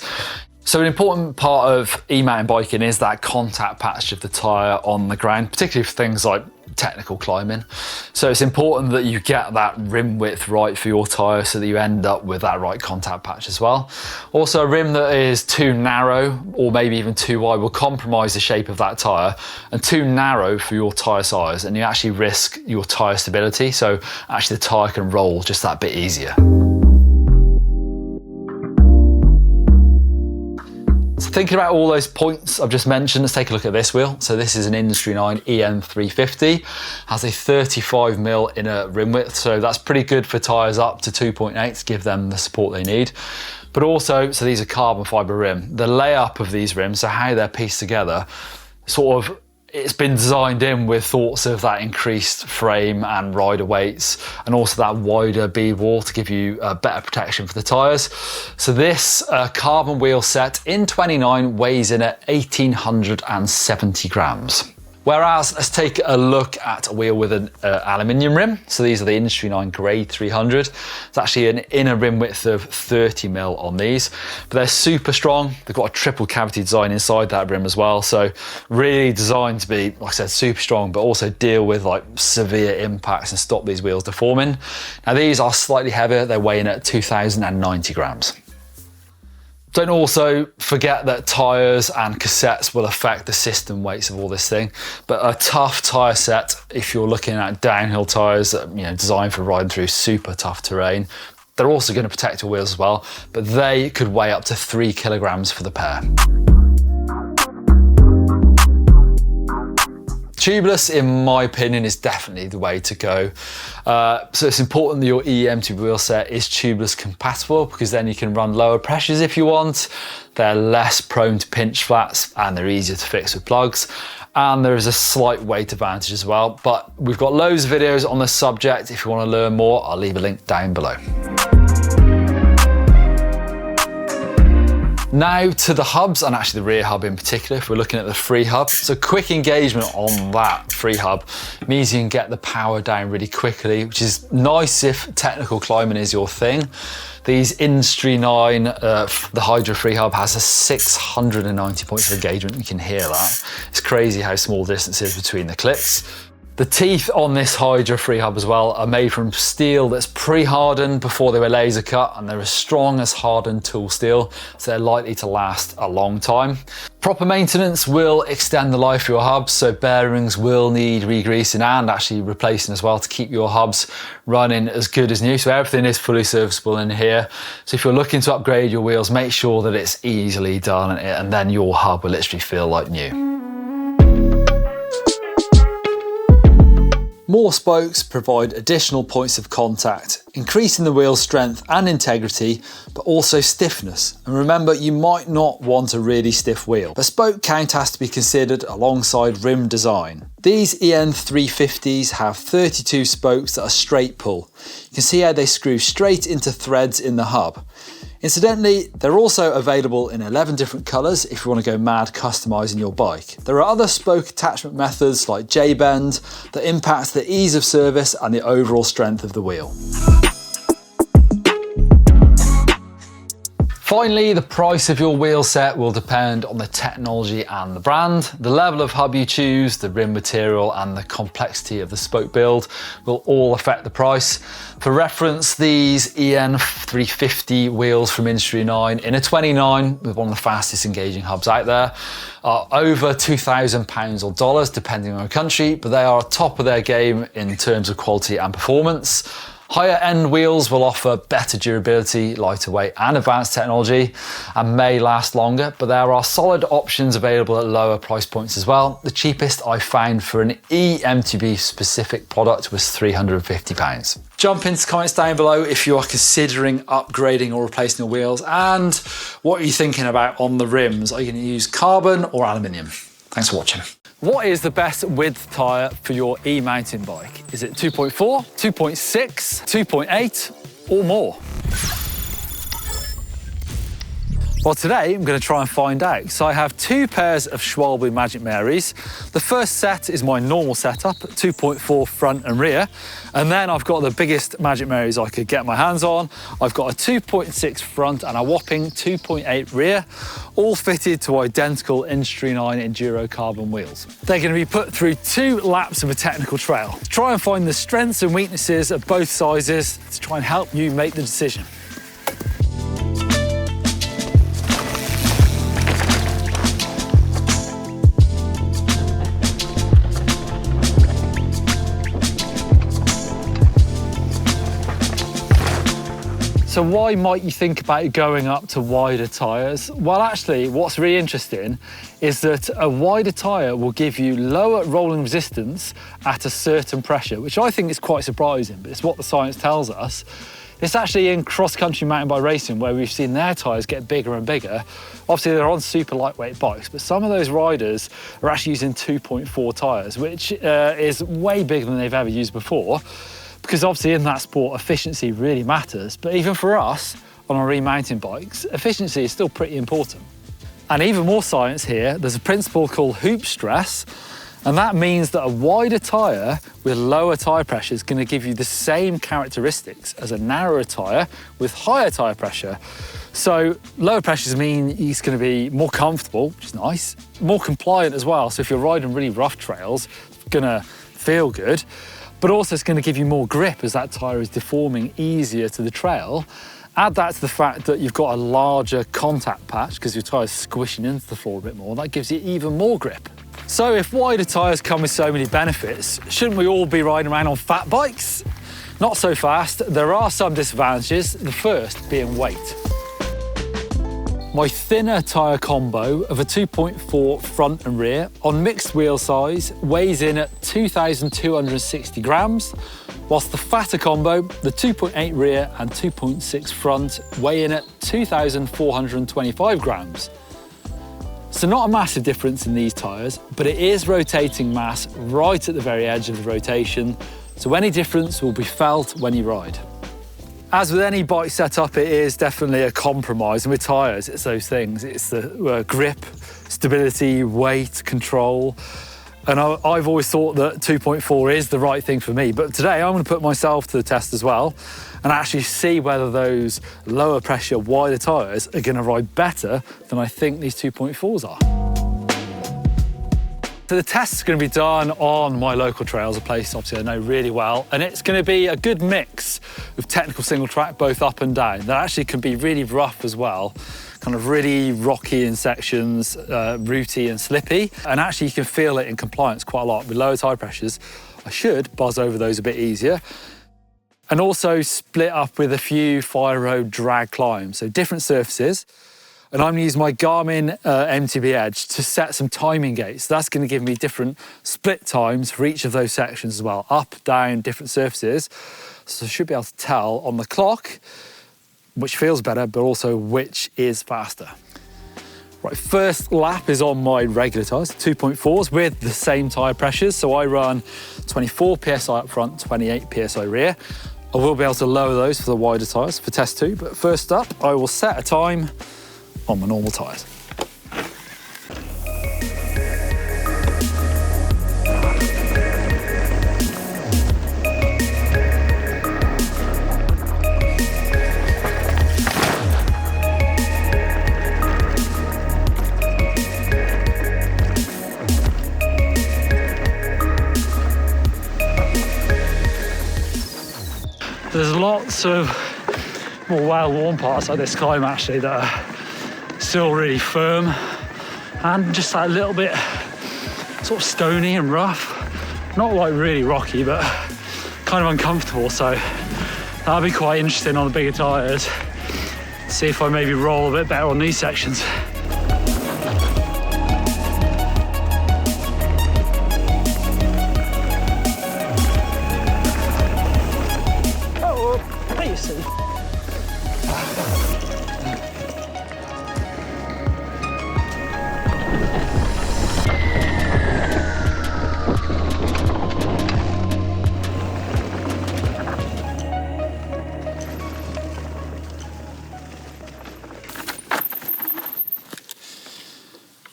So an important part of e-mountain biking is that contact patch of the tyre on the ground, particularly for things like technical climbing. So it's important that you get that rim width right for your tyre so that you end up with that right contact patch as well. Also, a rim that is too narrow or maybe even too wide will compromise the shape of that tyre, and too narrow for your tyre size, and you actually risk your tyre stability. So actually the tyre can roll just that bit easier. So thinking about all those points I've just mentioned, let's take a look at this wheel. So this is an Industry 9 EM350, has a 35 mil inner rim width. So that's pretty good for tyres up to 2.8 to give them the support they need. But also, so these are carbon fibre rim. The layup of these rims, so how they're pieced together, sort of, it's been designed in with thoughts of that increased frame and rider weights, and also that wider bead wall to give you better protection for the tyres. So this carbon wheel set in 29 weighs in at 1,870 grams. Whereas, let's take a look at a wheel with an aluminium rim. So these are the Industry 9 Grade 300. It's actually an inner rim width of 30 mil on these, but they're super strong. They've got a triple cavity design inside that rim as well. So really designed to be, like I said, super strong, but also deal with like severe impacts and stop these wheels deforming. Now these are slightly heavier. They're weighing at 2,090 grams. Don't also forget that tyres and cassettes will affect the system weights of all this thing, but a tough tyre set, if you're looking at downhill tyres that designed for riding through super tough terrain, they're also going to protect your wheels as well, but they could weigh up to 3 kilograms for the pair. Tubeless, in my opinion, is definitely the way to go. So it's important that your eMTB wheel set is tubeless compatible, because then you can run lower pressures if you want. They're less prone to pinch flats and they're easier to fix with plugs. And there is a slight weight advantage as well. But we've got loads of videos on the subject. If you want to learn more, I'll leave a link down below. Now to the hubs, and actually the rear hub in particular, if we're looking at the free hub. So quick engagement on that free hub means you can get the power down really quickly, which is nice if technical climbing is your thing. These Industry 9, the Hydra free hub has a 690 points of engagement. You can hear that. It's crazy how small the distance is between the clicks. The teeth on this Hydra free hub as well are made from steel that's pre-hardened before they were laser cut, and they're as strong as hardened tool steel, so they're likely to last a long time. Proper maintenance will extend the life of your hubs, so bearings will need re-greasing and actually replacing as well to keep your hubs running as good as new. So everything is fully serviceable in here. So if you're looking to upgrade your wheels, make sure that it's easily done, and then your hub will literally feel like new. More spokes provide additional points of contact, increasing the wheel strength and integrity, but also stiffness. And remember, you might not want a really stiff wheel. The spoke count has to be considered alongside rim design. These EN350s have 32 spokes that are straight pull. You can see how they screw straight into threads in the hub. Incidentally, they're also available in 11 different colours if you want to go mad customising your bike. There are other spoke attachment methods like J-bend that impact the ease of service and the overall strength of the wheel. Finally, the price of your wheel set will depend on the technology and the brand. The level of hub you choose, the rim material and the complexity of the spoke build will all affect the price. For reference, these EN350 wheels from Industry 9 in a 29 with one of the fastest engaging hubs out there are over £2,000 or dollars depending on the country, but they are top of their game in terms of quality and performance. Higher end wheels will offer better durability, lighter weight and advanced technology and may last longer, but there are solid options available at lower price points as well. The cheapest I found for an eMTB specific product was £350. Jump into comments down below if you are considering upgrading or replacing your wheels, and what are you thinking about on the rims? Are you going to use carbon or aluminium? Thanks for watching. What is the best width tyre for your e-mountain bike? Is it 2.4, 2.6, 2.8 or more? Well, today I'm going to try and find out. So I have two pairs of Schwalbe Magic Marys. The first set is my normal setup, 2.4 front and rear. And then I've got the biggest Magic Marys I could get my hands on. I've got a 2.6 front and a whopping 2.8 rear, all fitted to identical Industry 9 Enduro carbon wheels. They're going to be put through 2 laps of a technical trail to try and find the strengths and weaknesses of both sizes to try and help you make the decision. So why might you think about going up to wider tyres? Well, actually, what's really interesting is that a wider tyre will give you lower rolling resistance at a certain pressure, which I think is quite surprising, but it's what the science tells us. It's actually in cross-country mountain bike racing where we've seen their tyres get bigger and bigger. Obviously, they're on super lightweight bikes, but some of those riders are actually using 2.4 tyres, which is way bigger than they've ever used before. Because obviously in that sport, efficiency really matters. But even for us, on our e-mountain bikes, efficiency is still pretty important. And even more science here, there's a principle called hoop stress, and that means that a wider tyre with lower tyre pressure is going to give you the same characteristics as a narrower tyre with higher tyre pressure. So lower pressures mean it's going to be more comfortable, which is nice, more compliant as well. So if you're riding really rough trails, it's going to feel good. But also it's going to give you more grip as that tyre is deforming easier to the trail. Add that to the fact that you've got a larger contact patch because your tyre's squishing into the floor a bit more. That gives you even more grip. So if wider tyres come with so many benefits, shouldn't we all be riding around on fat bikes? Not so fast. There are some disadvantages, the first being weight. My thinner tyre combo of a 2.4 front and rear on mixed wheel size weighs in at 2,260 grams, whilst the fatter combo, the 2.8 rear and 2.6 front, weigh in at 2,425 grams. So not a massive difference in these tyres, but it is rotating mass right at the very edge of the rotation, so any difference will be felt when you ride. As with any bike setup, it is definitely a compromise, and with tyres, it's those things. It's the grip, stability, weight, control. And I've always thought that 2.4 is the right thing for me, but today I'm going to put myself to the test as well and actually see whether those lower pressure, wider tyres are going to ride better than I think these 2.4s are. So the test is going to be done on my local trails, a place obviously I know really well, and it's going to be a good mix of technical single track, both up and down. That actually can be really rough as well, kind of really rocky in sections, rooty and slippy, and actually you can feel it in compliance quite a lot. With lower tyre pressures, I should buzz over those a bit easier. And also split up with a few fire road drag climbs, so different surfaces. And I'm going to use my Garmin eMTB Edge to set some timing gates. That's going to give me different split times for each of those sections as well, up, down, different surfaces. So I should be able to tell on the clock which feels better, but also which is faster. Right, first lap is on my regular tyres, 2.4s with the same tyre pressures. So I run 24 PSI up front, 28 PSI rear. I will be able to lower those for the wider tyres for test 2, but first up, I will set a time on my normal tyres. There's lots of more well-worn parts like this climb actually that are still really firm and just that little bit sort of stony and rough. Not like really rocky, but kind of uncomfortable. So that'll be quite interesting on the bigger tyres. See if I maybe roll a bit better on these sections.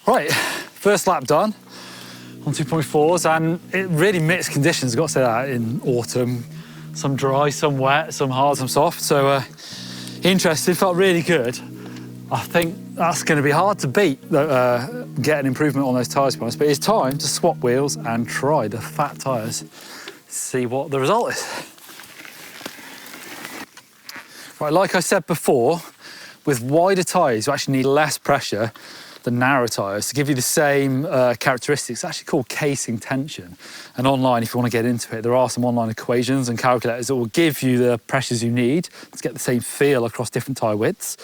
Right, first lap done on 2.4s, and it really mixed conditions, I've got to say that, in autumn. Some dry, some wet, some hard, some soft. So interested, felt really good. I think that's going to be hard to beat, get an improvement on those tyres, but it's time to swap wheels and try the fat tyres, see what the result is. Right, like I said before, with wider tyres, you actually need less pressure than narrow tyres to give you the same characteristics. It's actually called casing tension. And online, if you want to get into it, there are some online equations and calculators that will give you the pressures you need to get the same feel across different tyre widths.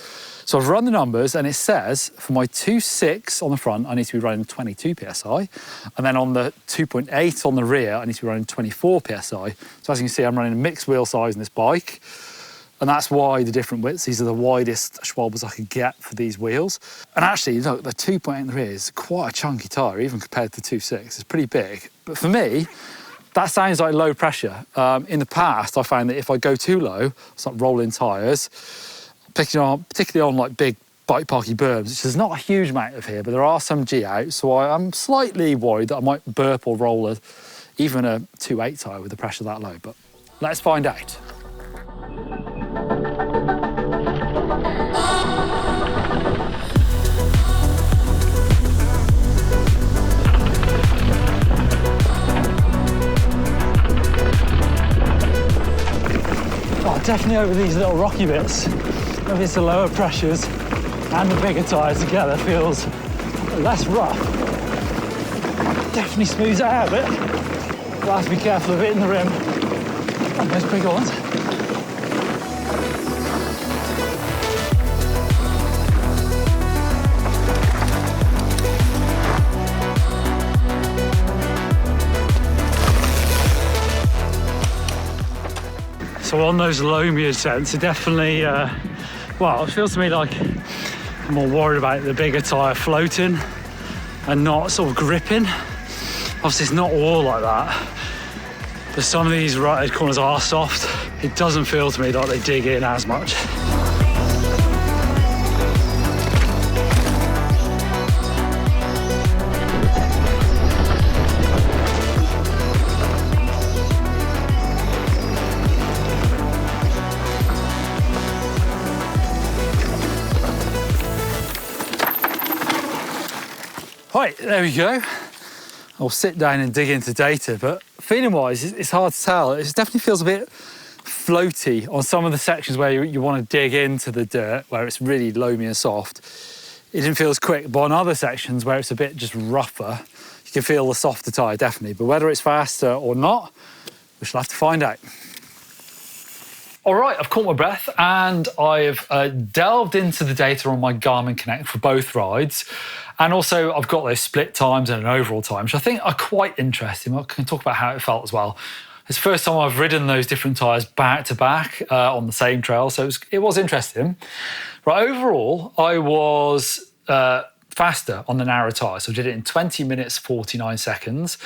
So I've run the numbers and it says for my 2.6 on the front, I need to be running 22 PSI. And then on the 2.8 on the rear, I need to be running 24 PSI. So as you can see, I'm running a mixed wheel size in this bike. And that's why the different widths, these are the widest Schwalbes I could get for these wheels. And actually, look, the 2.8 in the rear is quite a chunky tyre, even compared to the 2.6. It's pretty big. But for me, that sounds like low pressure. In the past, I found that if I go too low, start rolling tyres, particularly on like big bike parky berms, which there's not a huge amount of here, but there are some G out. So I'm slightly worried that I might burp or roll even a 2.8 tyre with the pressure that low. But let's find out. Definitely over these little rocky bits, if it's the lower pressures and the bigger tyres together, feels less rough. Definitely smooths it out a bit. We'll have to be careful of hitting the rim on those bigger ones. So on those loamy ascents, it definitely, well, it feels to me like I'm more worried about the bigger tyre floating and not sort of gripping. Obviously it's not all like that, but some of these right corners are soft. It doesn't feel to me like they dig in as much. Right, there we go. I'll sit down and dig into data, but feeling-wise, it's hard to tell. It definitely feels a bit floaty on some of the sections where you want to dig into the dirt, where it's really loamy and soft. It didn't feel as quick, but on other sections where it's a bit just rougher, you can feel the softer tyre, definitely. But whether it's faster or not, we shall have to find out. All right, I've caught my breath and I've delved into the data on my Garmin Connect for both rides. And also I've got those split times and an overall time, which I think are quite interesting. I can talk about how it felt as well. It's the first time I've ridden those different tyres back to back on the same trail, so it was interesting. Right, overall, I was faster on the narrow tyre, so I did it in 20 minutes, 49 seconds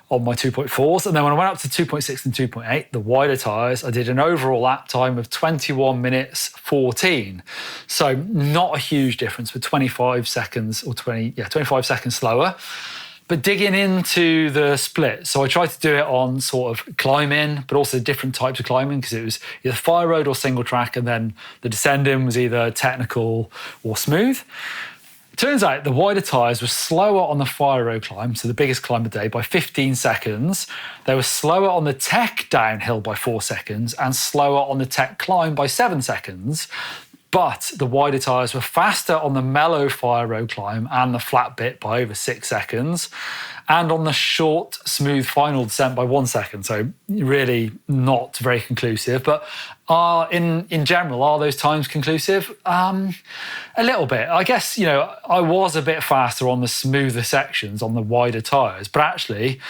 on my 2.4s. And then when I went up to 2.6 and 2.8, the wider tyres, I did an overall lap time of 21 minutes, 14. So not a huge difference, but 25 seconds or 25 seconds slower. But digging into the split, so I tried to do it on sort of climbing, but also different types of climbing, because it was either fire road or single track, and then the descending was either technical or smooth. Turns out the wider tyres were slower on the fire road climb, so the biggest climb of the day, by 15 seconds. They were slower on the tech downhill by 4 seconds and slower on the tech climb by 7 seconds. But the wider tyres were faster on the mellow fire road climb and the flat bit by over 6 seconds, and on the short, smooth final descent by 1 second. So really not very conclusive. But in general, are those times conclusive? A little bit. I guess, I was a bit faster on the smoother sections on the wider tyres, but actually,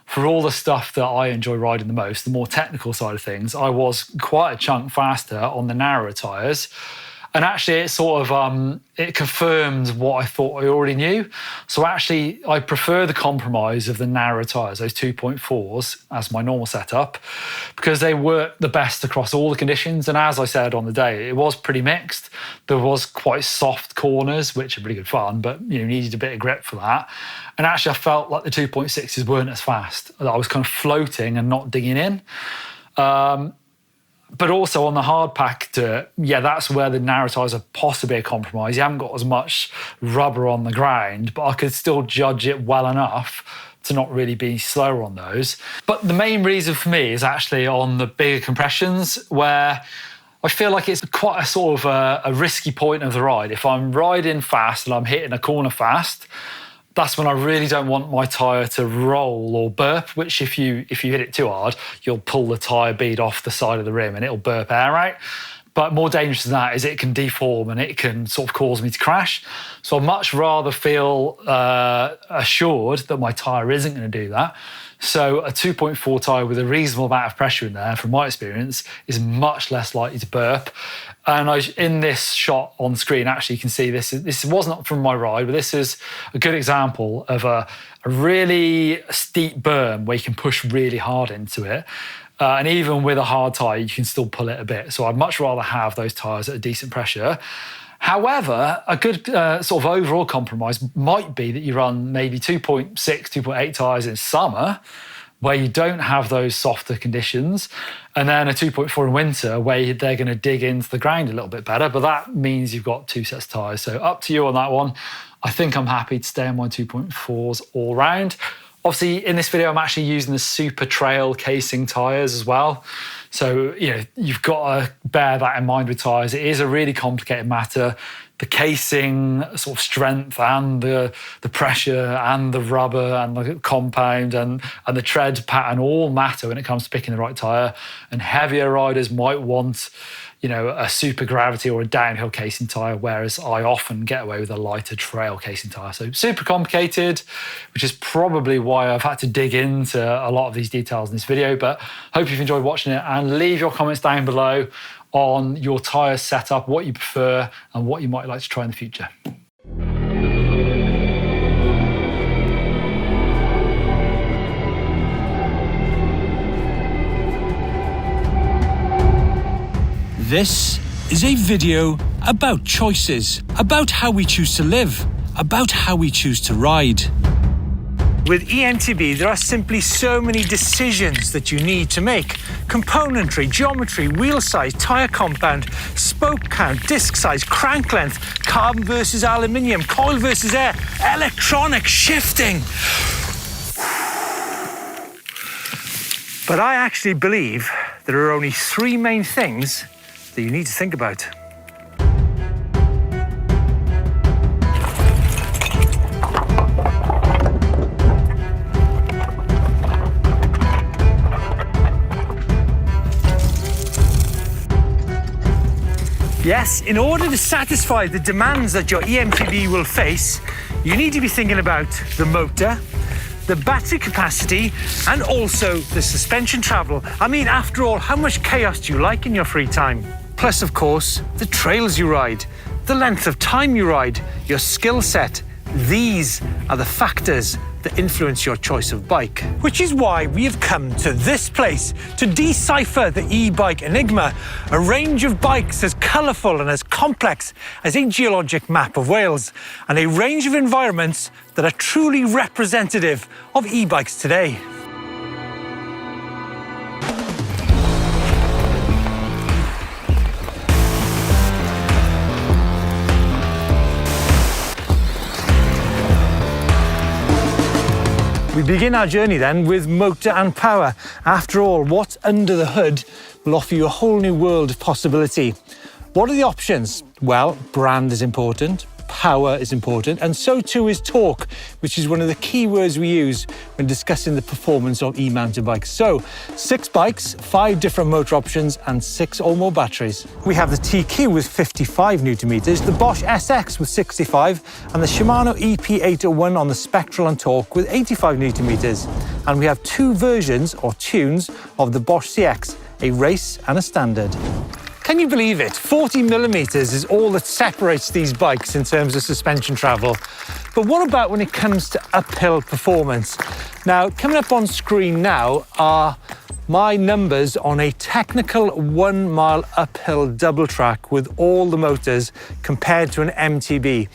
for all the stuff that I enjoy riding the most, the more technical side of things, I was quite a chunk faster on the narrower tyres. And actually, it sort of it confirmed what I thought I already knew. So actually, I prefer the compromise of the narrow tyres, those 2.4s, as my normal setup, because they work the best across all the conditions. And as I said on the day, it was pretty mixed. There was quite soft corners, which are pretty good fun, but needed a bit of grip for that. And actually, I felt like the 2.6s weren't as fast. I was kind of floating and not digging in. But also on the hard pack dirt, that's where the narrow tyres are possibly a compromise. You haven't got as much rubber on the ground, but I could still judge it well enough to not really be slower on those. But the main reason for me is actually on the bigger compressions, where I feel like it's quite a sort of a risky point of the ride. If I'm riding fast and I'm hitting a corner fast, that's when I really don't want my tyre to roll or burp, which if you hit it too hard, you'll pull the tyre bead off the side of the rim and it'll burp air out. But more dangerous than that is it can deform and it can sort of cause me to crash. So I'd much rather feel assured that my tyre isn't going to do that. So a 2.4 tyre with a reasonable amount of pressure in there, from my experience, is much less likely to burp. And in this shot on screen, actually, you can see this wasn't from my ride, but this is a good example of a really steep berm where you can push really hard into it. And even with a hard tyre, you can still pull it a bit. So I'd much rather have those tyres at a decent pressure. However, a good sort of overall compromise might be that you run maybe 2.6, 2.8 tyres in summer, where you don't have those softer conditions, and then a 2.4 in winter, where they're going to dig into the ground a little bit better, but that means you've got 2 sets of tyres. So up to you on that one. I think I'm happy to stay on my 2.4s all round. Obviously, in this video, I'm actually using the Super Trail casing tyres as well. So, you've got to bear that in mind with tyres. It is a really complicated matter. The casing sort of strength and the pressure and the rubber and the compound and the tread pattern all matter when it comes to picking the right tyre. And heavier riders might want, a super gravity or a downhill casing tyre, whereas I often get away with a lighter trail casing tyre. So super complicated, which is probably why I've had to dig into a lot of these details in this video, but hope you've enjoyed watching it, and leave your comments down below on your tyre setup, what you prefer and what you might like to try in the future. This is a video about choices, about how we choose to live, about how we choose to ride. With eMTB, there are simply so many decisions that you need to make. Componentry, geometry, wheel size, tyre compound, spoke count, disc size, crank length, carbon versus aluminium, coil versus air, electronic shifting. But I actually believe there are only 3 main things that you need to think about. Yes, in order to satisfy the demands that your eMTB will face, you need to be thinking about the motor, the battery capacity, and also the suspension travel. I mean, after all, how much chaos do you like in your free time? Plus, of course, the trails you ride, the length of time you ride, your skill set. These are the factors that influence your choice of bike. Which is why we have come to this place to decipher the e-bike Enigma, a range of bikes as colourful and as complex as a geologic map of Wales, and a range of environments that are truly representative of e-bikes today. We begin our journey then with motor and power. After all, what's under the hood will offer you a whole new world of possibility. What are the options? Well, brand is important, power is important, and so too is torque, which is one of the key words we use when discussing the performance of e-mountain bikes. So, 6 bikes, 5 different motor options, and 6 or more batteries. We have the TQ with 55 Newton meters, the Bosch SX with 65, and the Shimano EP801 on the Spectral and torque with 85 Newton meters. And we have 2 versions or tunes of the Bosch CX, a race and a standard. Can you believe it? 40 millimeters is all that separates these bikes in terms of suspension travel. But what about when it comes to uphill performance? Now, coming up on screen now are my numbers on a technical 1 mile uphill double track with all the motors compared to an eMTB.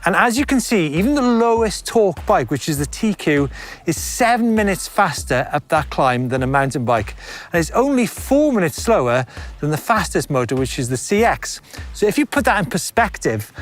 And as you can see, even the lowest torque bike, which is the TQ, is 7 minutes faster up that climb than a mountain bike. And it's only 4 minutes slower than the fastest motor, which is the CX. So if you put that in perspective,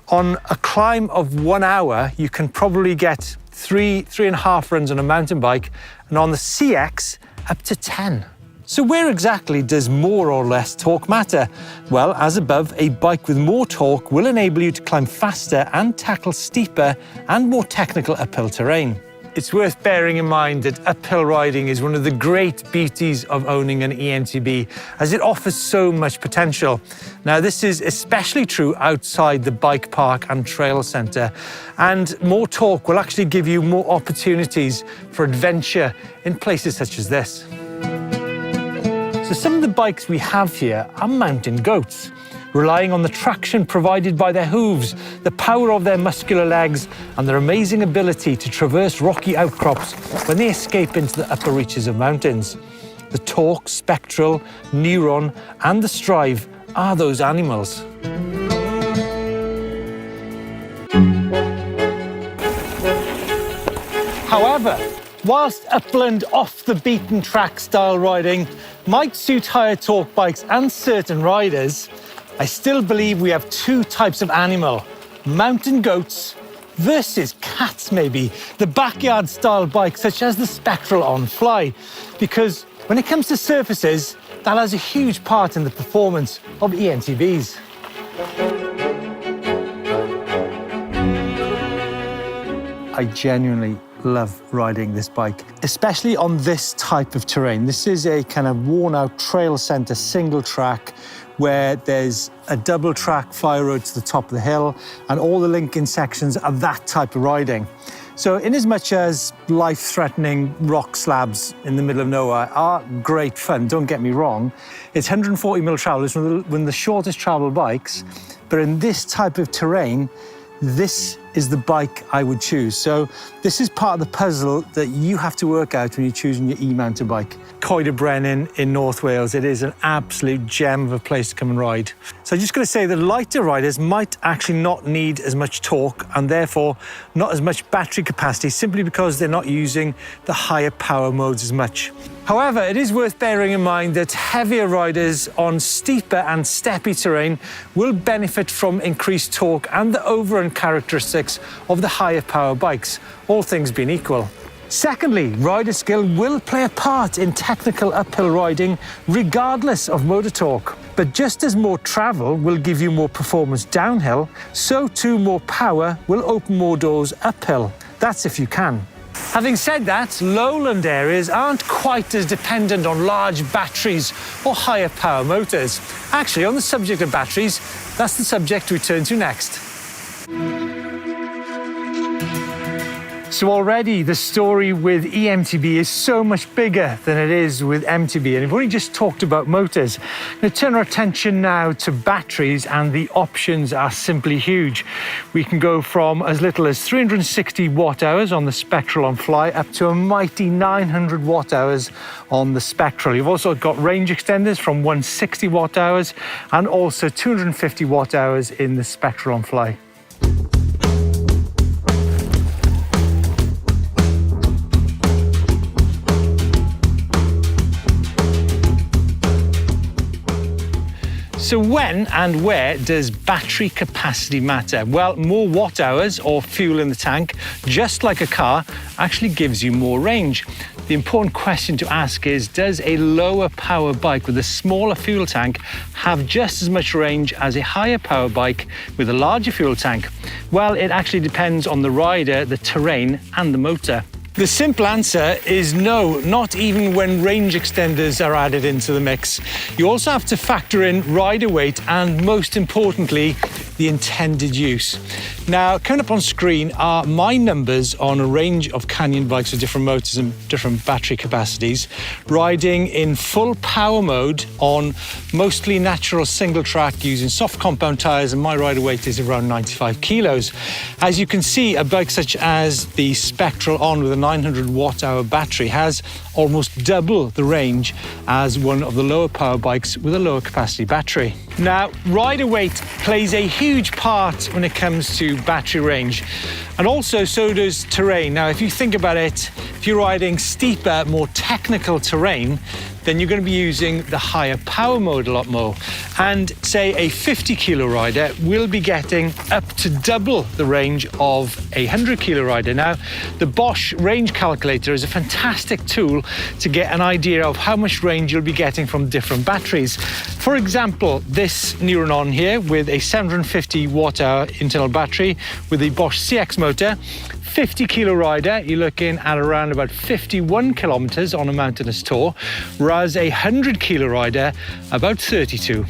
on a climb of 1 hour, you can probably get 3.5 runs on a mountain bike, and on the CX, up to 10. So where exactly does more or less torque matter? Well, as above, a bike with more torque will enable you to climb faster and tackle steeper and more technical uphill terrain. It's worth bearing in mind that uphill riding is one of the great beauties of owning an eMTB, as it offers so much potential. Now, this is especially true outside the bike park and trail centre, and more torque will actually give you more opportunities for adventure in places such as this. So some of the bikes we have here are mountain goats, relying on the traction provided by their hooves, the power of their muscular legs, and their amazing ability to traverse rocky outcrops when they escape into the upper reaches of mountains. The Torque, Spectral, Neuron, and the Strive are those animals. However, whilst upland, off-the-beaten-track style riding might suit higher torque bikes and certain riders, I still believe we have 2 types of animal: mountain goats versus cats maybe, the backyard-style bikes such as the Spectral on Fly, because when it comes to surfaces, that has a huge part in the performance of eMTBs. I genuinely love riding this bike, especially on this type of terrain. This is a kind of worn-out trail centre single track where there's a double track fire road to the top of the hill, and all the linking sections are that type of riding. So in as much as life-threatening rock slabs in the middle of nowhere are great fun, don't get me wrong, it's 140mm travel. It's one of the shortest travel bikes, but in this type of terrain, this is the bike I would choose. So this is part of the puzzle that you have to work out when you're choosing your e-mountain bike. Coed Brennan in North Wales, it is an absolute gem of a place to come and ride. So I'm just going to say that lighter riders might actually not need as much torque and therefore not as much battery capacity, simply because they're not using the higher power modes as much. However, it is worth bearing in mind that heavier riders on steeper and steppy terrain will benefit from increased torque and the overrun characteristics of the higher power bikes, all things being equal. Secondly, rider skill will play a part in technical uphill riding regardless of motor torque. But just as more travel will give you more performance downhill, so too more power will open more doors uphill. That's if you can. Having said that, lowland areas aren't quite as dependent on large batteries or higher power motors. Actually, on the subject of batteries, that's the subject we turn to next. So already the story with eMTB is so much bigger than it is with eMTB, and we've only just talked about motors. We're going to turn our attention now to batteries, and the options are simply huge. We can go from as little as 360 watt hours on the Spectral on Fly up to a mighty 900 watt hours on the Spectral. You've also got range extenders from 160 watt hours and also 250 watt hours in the Spectral on Fly. So when and where does battery capacity matter? Well, more watt hours or fuel in the tank, just like a car, actually gives you more range. The important question to ask is, does a lower power bike with a smaller fuel tank have just as much range as a higher power bike with a larger fuel tank? Well, it actually depends on the rider, the terrain, and the motor. The simple answer is no, not even when range extenders are added into the mix. You also have to factor in rider weight and, most importantly, the intended use. Now, coming up on screen are my numbers on a range of Canyon bikes with different motors and different battery capacities, riding in full power mode on mostly natural single track using soft compound tyres, and my rider weight is around 95 kilos. As you can see, a bike such as the Spectral On with a 900 watt hour battery has almost double the range as one of the lower power bikes with a lower capacity battery. Now, rider weight plays a huge part when it comes to battery range, and also so does terrain. Now, if you think about it, if you're riding steeper, more technical terrain, then you're going to be using the higher power mode a lot more. And say a 50 kilo rider will be getting up to double the range of a 100 kilo rider. Now, the Bosch range calculator is a fantastic tool to get an idea of how much range you'll be getting from different batteries. For example, this Neuron On here with a 750 watt hour internal battery with a Bosch CX motor, 50 kilo rider, you're looking at around about 51 kilometers on a mountainous tour, whereas a 100 kilo rider, about 32.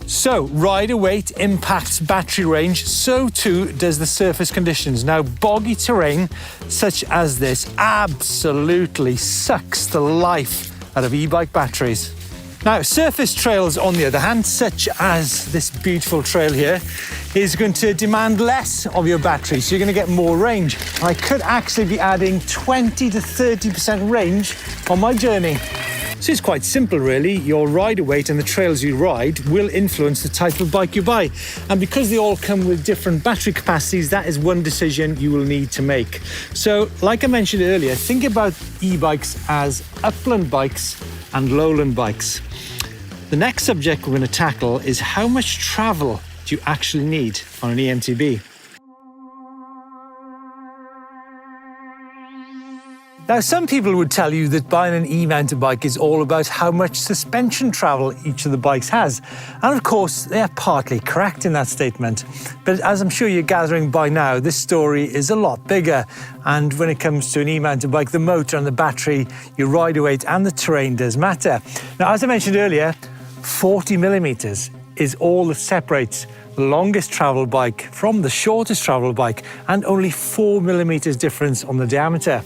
So, rider weight impacts battery range, so too does the surface conditions. Now, boggy terrain such as this absolutely sucks the life out of e-bike batteries. Now, surface trails, on the other hand, such as this beautiful trail here, is going to demand less of your battery, so you're going to get more range. I could actually be adding 20 to 30% range on my journey. So it's quite simple, really. Your rider weight and the trails you ride will influence the type of bike you buy. And because they all come with different battery capacities, that is one decision you will need to make. So, like I mentioned earlier, think about e-bikes as upland bikes and lowland bikes. The next subject we're going to tackle is how much travel do you actually need on an eMTB. Now, some people would tell you that buying an e-mountain bike is all about how much suspension travel each of the bikes has. And of course, they are partly correct in that statement. But as I'm sure you're gathering by now, this story is a lot bigger. And when it comes to an e-mountain bike, the motor and the battery, your rider weight and the terrain does matter. Now, as I mentioned earlier, 40 millimeters is all that separates the longest travel bike from the shortest travel bike, and only 4 millimeters difference on the diameter.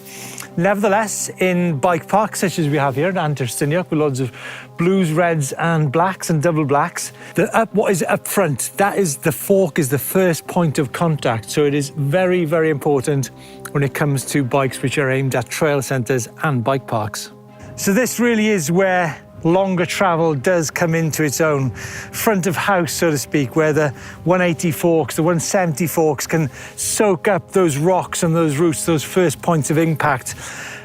Nevertheless, in bike parks such as we have here at Anterstiniok, with loads of blues, reds and blacks and double blacks, what is up front, that is the fork, is the first point of contact. So it is very, very important when it comes to bikes which are aimed at trail centres and bike parks. So this really is where longer travel does come into its own. Front of house, so to speak, where the 180 forks, the 170 forks can soak up those rocks and those roots, those first points of impact.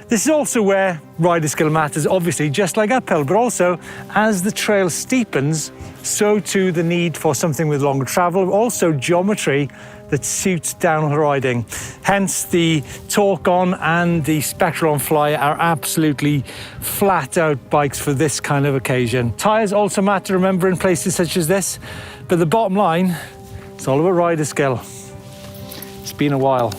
This is also where rider skill matters, obviously, just like uphill, but also as the trail steepens, so too the need for something with longer travel, also geometry that suits downhill riding. Hence, the Torque On and the Spectral On Fly are absolutely flat-out bikes for this kind of occasion. Tyres also matter, remember, in places such as this, but the bottom line, it's all about rider skill. It's been a while.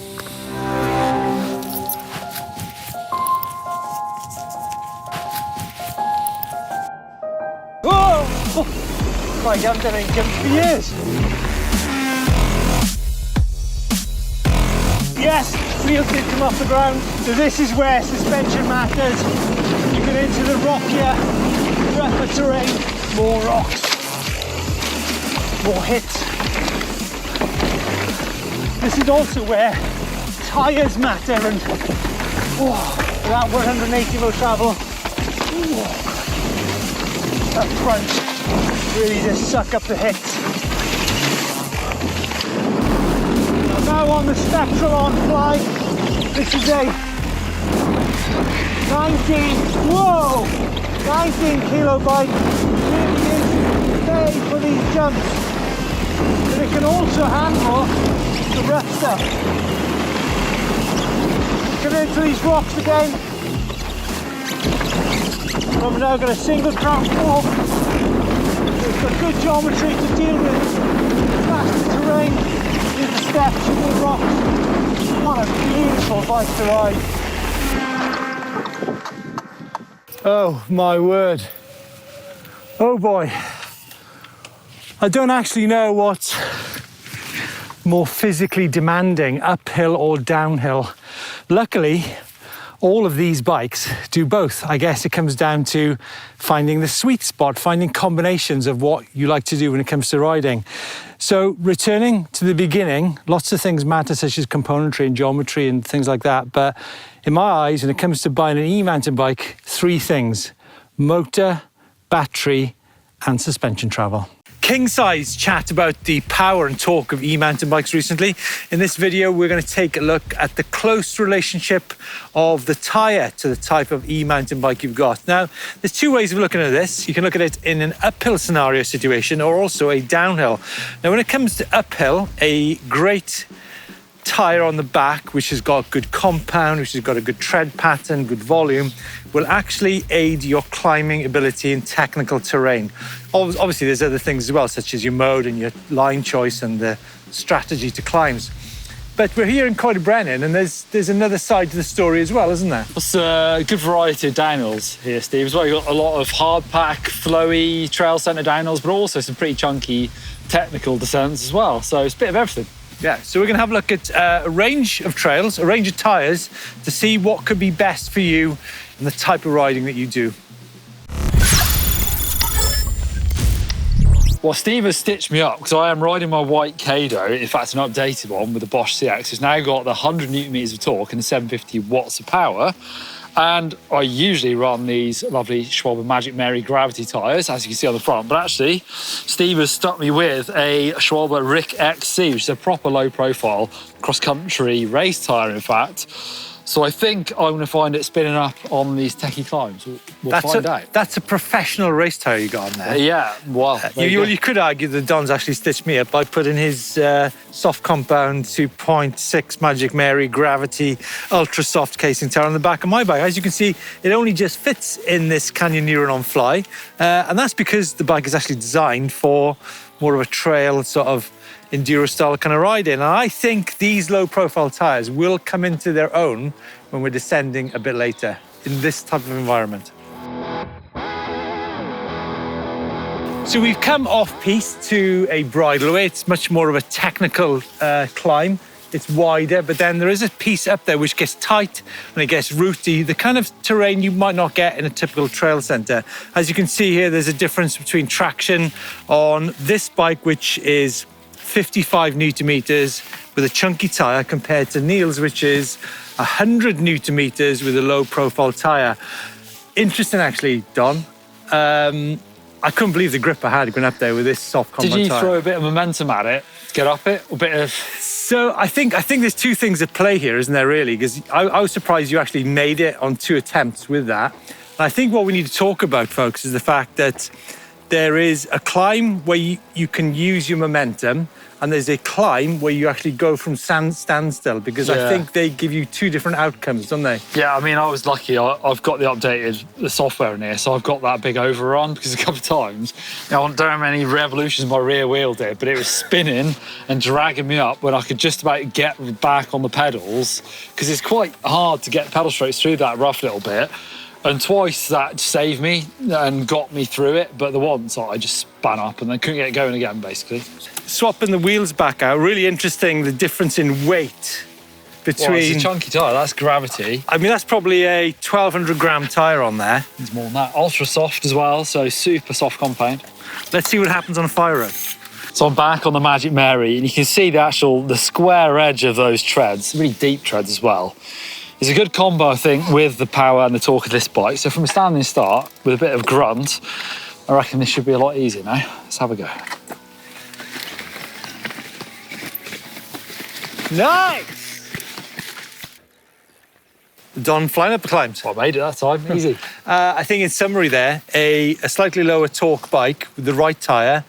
Whoa! I haven't done any jumps for years. Yes, wheels did come off the ground. So this is where suspension matters. You get into the rockier, rougher terrain, more rocks, more hits. This is also where tyres matter, and that 180 mil travel up front really just suck up the hits. Now on the Spectral on fly, this is a 19 kilo bike. Really is made for these jumps, but it can also handle the rough stuff. Come into these rocks again. We've now got a single crown fork. It's got good geometry to deal with faster terrain, in the steps, in the rocks. What a beautiful bike to ride. Oh my word. Oh boy. I don't actually know what's more physically demanding, uphill or downhill. Luckily, all of these bikes do both. I guess it comes down to finding the sweet spot, finding combinations of what you like to do when it comes to riding. So returning to the beginning, lots of things matter, such as componentry and geometry and things like that. But in my eyes, when it comes to buying an e-mountain bike, three things: motor, battery, and suspension travel. King size chat about the power and torque of e-mountain bikes recently. In this video, we're going to take a look at the close relationship of the Tyre to the type of e-mountain bike you've got. Now, there's two ways of looking at this. You can look at it in an uphill scenario situation or also a downhill. Now, when it comes to uphill, a great Tyre on the back, which has got good compound, which has got a good tread pattern, good volume, will actually aid your climbing ability in technical terrain. Obviously, there's other things as well, such as your mode and your line choice and the strategy to climbs. But we're here in Coed-y-Brenin, and there's another side to the story as well, isn't there? It's a good variety of downhills here, Steve, as well. You've got a lot of hard pack, flowy, trail centre downhills, but also some pretty chunky technical descents as well. So it's a bit of everything. Yeah, so we're going to have a look at a range of trails, a range of tyres, to see what could be best for you and the type of riding that you do. Well, Steve has stitched me up because I am riding my white Kado, in fact an updated one with the Bosch CX. It's now got the 100 newton meters of torque and the 750 watts of power. And I usually run these lovely Schwalbe Magic Mary gravity tyres, as you can see on the front. But actually, Steve has stuck me with a Schwalbe Rick XC, which is a proper low-profile cross-country race tyre, in fact. So I think I'm going to find it spinning up on these techie climbs. We'll find out. That's a professional race tyre you got on there. Yeah, well, you could argue that Don's actually stitched me up by putting his soft compound 2.6 Magic Mary gravity ultra soft casing tyre on the back of my bike. As you can see, it only just fits in this Canyon Neuron on Fly, and that's because the bike is actually designed for more of a trail sort of enduro style kind of riding. And I think these low profile tyres will come into their own when we're descending a bit later in this type of environment. So we've come off piste to a bridleway. It's much more of a technical climb. It's wider, but then there is a piece up there which gets tight and it gets rooty, the kind of terrain you might not get in a typical trail centre. As you can see here, there's a difference between traction on this bike, which is 55 newton meters with a chunky tyre, compared to Neil's, which is 100 newton meters with a low profile tyre. Interesting, actually, Don. I couldn't believe the grip I had going up there with this soft compound tyre. Did you throw a bit of momentum at it to get up it? A bit of... So I think there's two things at play here, isn't there, really? Because I was surprised you actually made it on 2 attempts with that. And I think what we need to talk about, folks, is the fact that there is a climb where you can use your momentum, and there's a climb where you actually go from standstill, because I think they give you two different outcomes, don't they? Yeah, I mean, I was lucky. I've got the software in here, so I've got that big overrun, because a couple of times, I don't know how many revolutions my rear wheel did, but it was spinning and dragging me up when I could just about get back on the pedals, because it's quite hard to get pedal strokes through that rough little bit. And twice that saved me and got me through it, but the once I just span up and then couldn't get going again, basically. Swapping the wheels back out, really interesting, the difference in weight between... Well, it's a chunky tyre, that's gravity. I mean, that's probably a 1,200 gram tyre on there. It's more than that. Ultra soft as well, so super soft compound. Let's see what happens on a fire road. So I'm back on the Magic Mary, and you can see the square edge of those treads, really deep treads as well. It's a good combo, I think, with the power and the torque of this bike. So from a standing start, with a bit of grunt, I reckon this should be a lot easier now. Let's have a go. Nice! Don flying up the climbs. Well, I made it that time, easy. I think in summary there, a slightly lower torque bike with the right tyre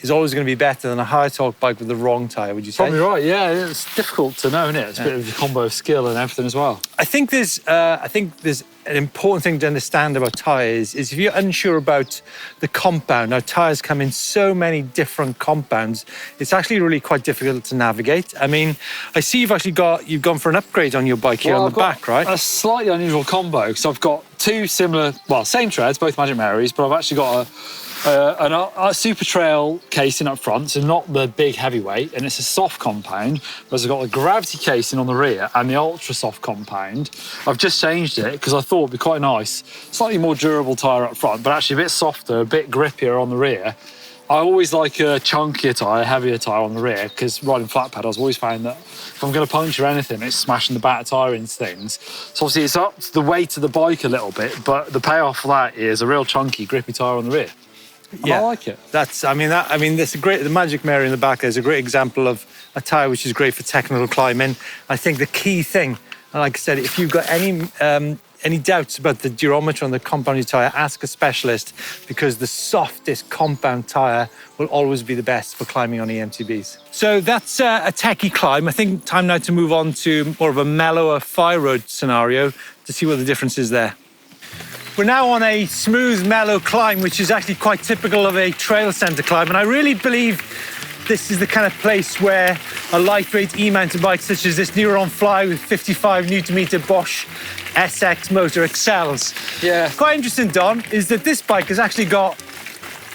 is always going to be better than a higher torque bike with the wrong tyre, would you say? Probably right, yeah. It's difficult to know, isn't it? It's a bit of a combo of skill and everything as well. I think there's an important thing to understand about tyres is if you're unsure about the compound, now tyres come in so many different compounds, it's actually really quite difficult to navigate. I mean, I see you've gone for an upgrade on your bike here on the back, right? A slightly unusual combo, because I've got two similar, same treads, both Magic Marys, but I've actually got a Super Trail casing up front, so not the big heavyweight, and it's a soft compound, whereas I've got the gravity casing on the rear and the ultra soft compound. I've just changed it because I thought it'd be quite nice, slightly more durable tyre up front, but actually a bit softer, a bit grippier on the rear. I always like a chunkier tyre, heavier tyre on the rear, because riding flat pedals, I've always found that if I'm going to puncture anything, it's smashing the back tyre into things. So obviously it's up to the weight of the bike a little bit, but the payoff for that is a real chunky, grippy tyre on the rear. And I like it. That's a great. The Magic Mary in the back is a great example of a tyre which is great for technical climbing. I think the key thing, and like I said, if you've got any doubts about the durometer on the compounded tyre, ask a specialist, because the softest compound tyre will always be the best for climbing on eMTBs. So that's a techie climb. I think time now to move on to more of a mellower fire road scenario to see what the difference is there. We're now on a smooth, mellow climb, which is actually quite typical of a trail centre climb. And I really believe this is the kind of place where a lightweight E-mountain bike such as this Neuron Fly with 55 Nm Bosch SX motor excels. Yeah. Quite interesting, Don, is that this bike has actually got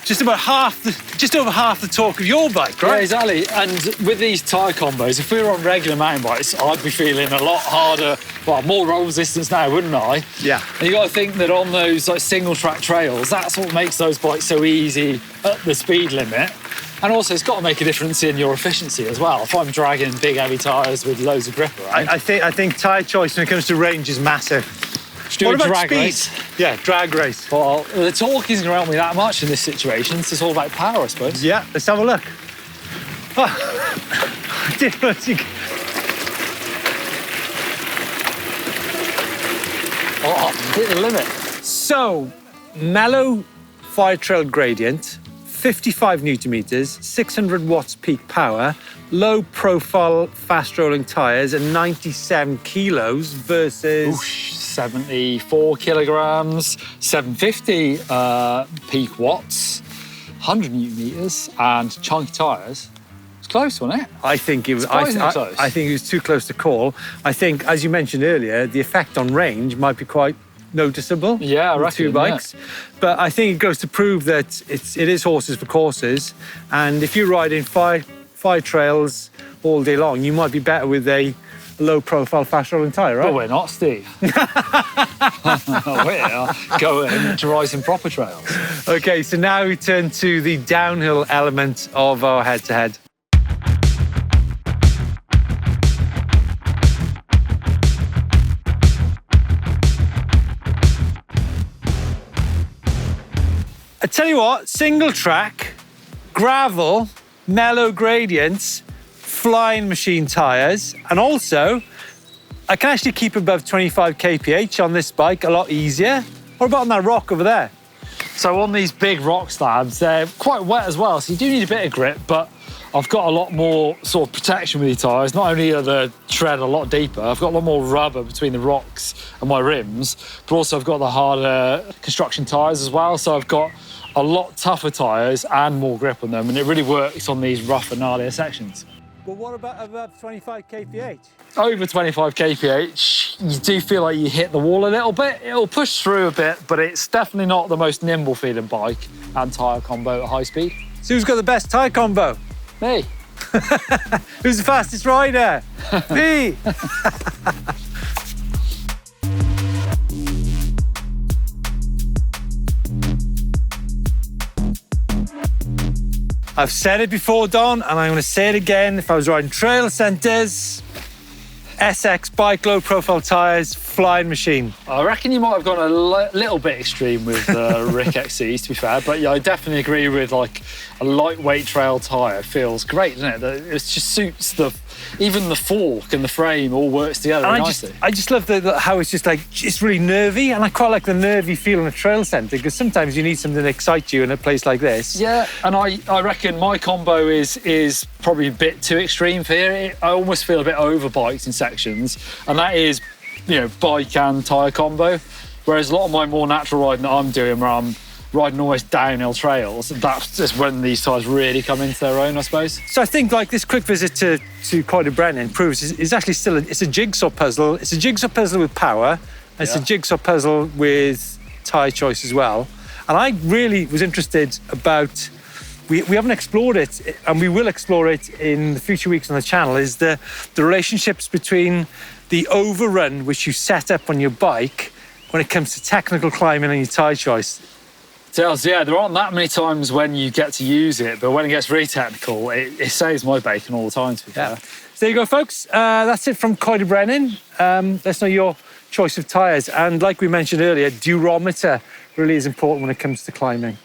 just over half the torque of your bike, right? Yeah, exactly. And with these tyre combos, if we were on regular mountain bikes, I'd be feeling a lot harder, more roll resistance now, wouldn't I? Yeah. And you got to think that on those single track trails, that's what makes those bikes so easy at the speed limit. And also, it's got to make a difference in your efficiency as well. If I'm dragging big, heavy tyres with loads of grip around. I think tyre choice when it comes to range is massive. What about drag race? Yeah, drag race. Well, the torque isn't going to help me that much in this situation, so it's all about power, I suppose. Yeah, let's have a look. Hit the limit. So, mellow fire trail gradient, 55 Nm, 600 watts peak power, low profile fast rolling tyres and 97 kilos versus 74 kilograms, 750 peak watts, 100 Newton meters and chunky tyres. It's close, wasn't it? I think it was. Close. I think it was too close to call. I think, as you mentioned earlier, the effect on range might be quite noticeable. Yeah, I reckon, two bikes. Yeah. But I think it goes to prove that it is horses for courses. And if you're riding five trails all day long, you might be better with a low-profile fast-rolling tyre, right? Well, we're not, Steve. We're going to ride some proper trails. OK, so now we turn to the downhill element of our head-to-head. I tell you what, single track, gravel, mellow gradients, flying machine tyres, and also I can actually keep above 25 kph on this bike a lot easier. What about on that rock over there? So on these big rock slabs, they're quite wet as well, so you do need a bit of grip, but I've got a lot more sort of protection with these tyres. Not only are the tread a lot deeper, I've got a lot more rubber between the rocks and my rims, but also I've got the harder construction tyres as well, so I've got a lot tougher tyres and more grip on them, and it really works on these rougher, gnarlier sections. But what about above 25 kph? Over 25 kph, you do feel like you hit the wall a little bit. It'll push through a bit, but it's definitely not the most nimble feeling bike and tyre combo at high speed. So who's got the best tyre combo? Me. Who's the fastest rider? Me. I've said it before, Don, and I'm going to say it again. If I was riding trail centres, SX bike low profile tyres, flying machine. I reckon you might have gone a little bit extreme with Rick XCs, to be fair, but yeah, I definitely agree with like a lightweight trail tyre feels great, doesn't it? It just suits even the fork and the frame all works together And nicely. I just love how it's just like, it's really nervy, and I quite like the nervy feel in a trail centre, because sometimes you need something to excite you in a place like this. Yeah, and I reckon my combo is probably a bit too extreme for here. I almost feel a bit overbiked in sections, and that is, you know, bike and tyre combo. Whereas a lot of my more natural riding that I'm doing, where I'm riding almost downhill trails, that's just when these tyres really come into their own, I suppose. So I think like this quick visit to Coed Brennan proves it's actually still it's a jigsaw puzzle. It's a jigsaw puzzle with power, and it's a jigsaw puzzle with tyre choice as well. And I really was interested about, we haven't explored it, and we will explore it in the future weeks on the channel, is the relationships between the overrun which you set up on your bike when it comes to technical climbing and your tyre choice. Yeah, there aren't that many times when you get to use it, but when it gets really technical, it saves my bacon all the time, to be fair. So there you go, folks. That's it from Coed Brennan. Let's know your choice of tyres. And like we mentioned earlier, durometer really is important when it comes to climbing.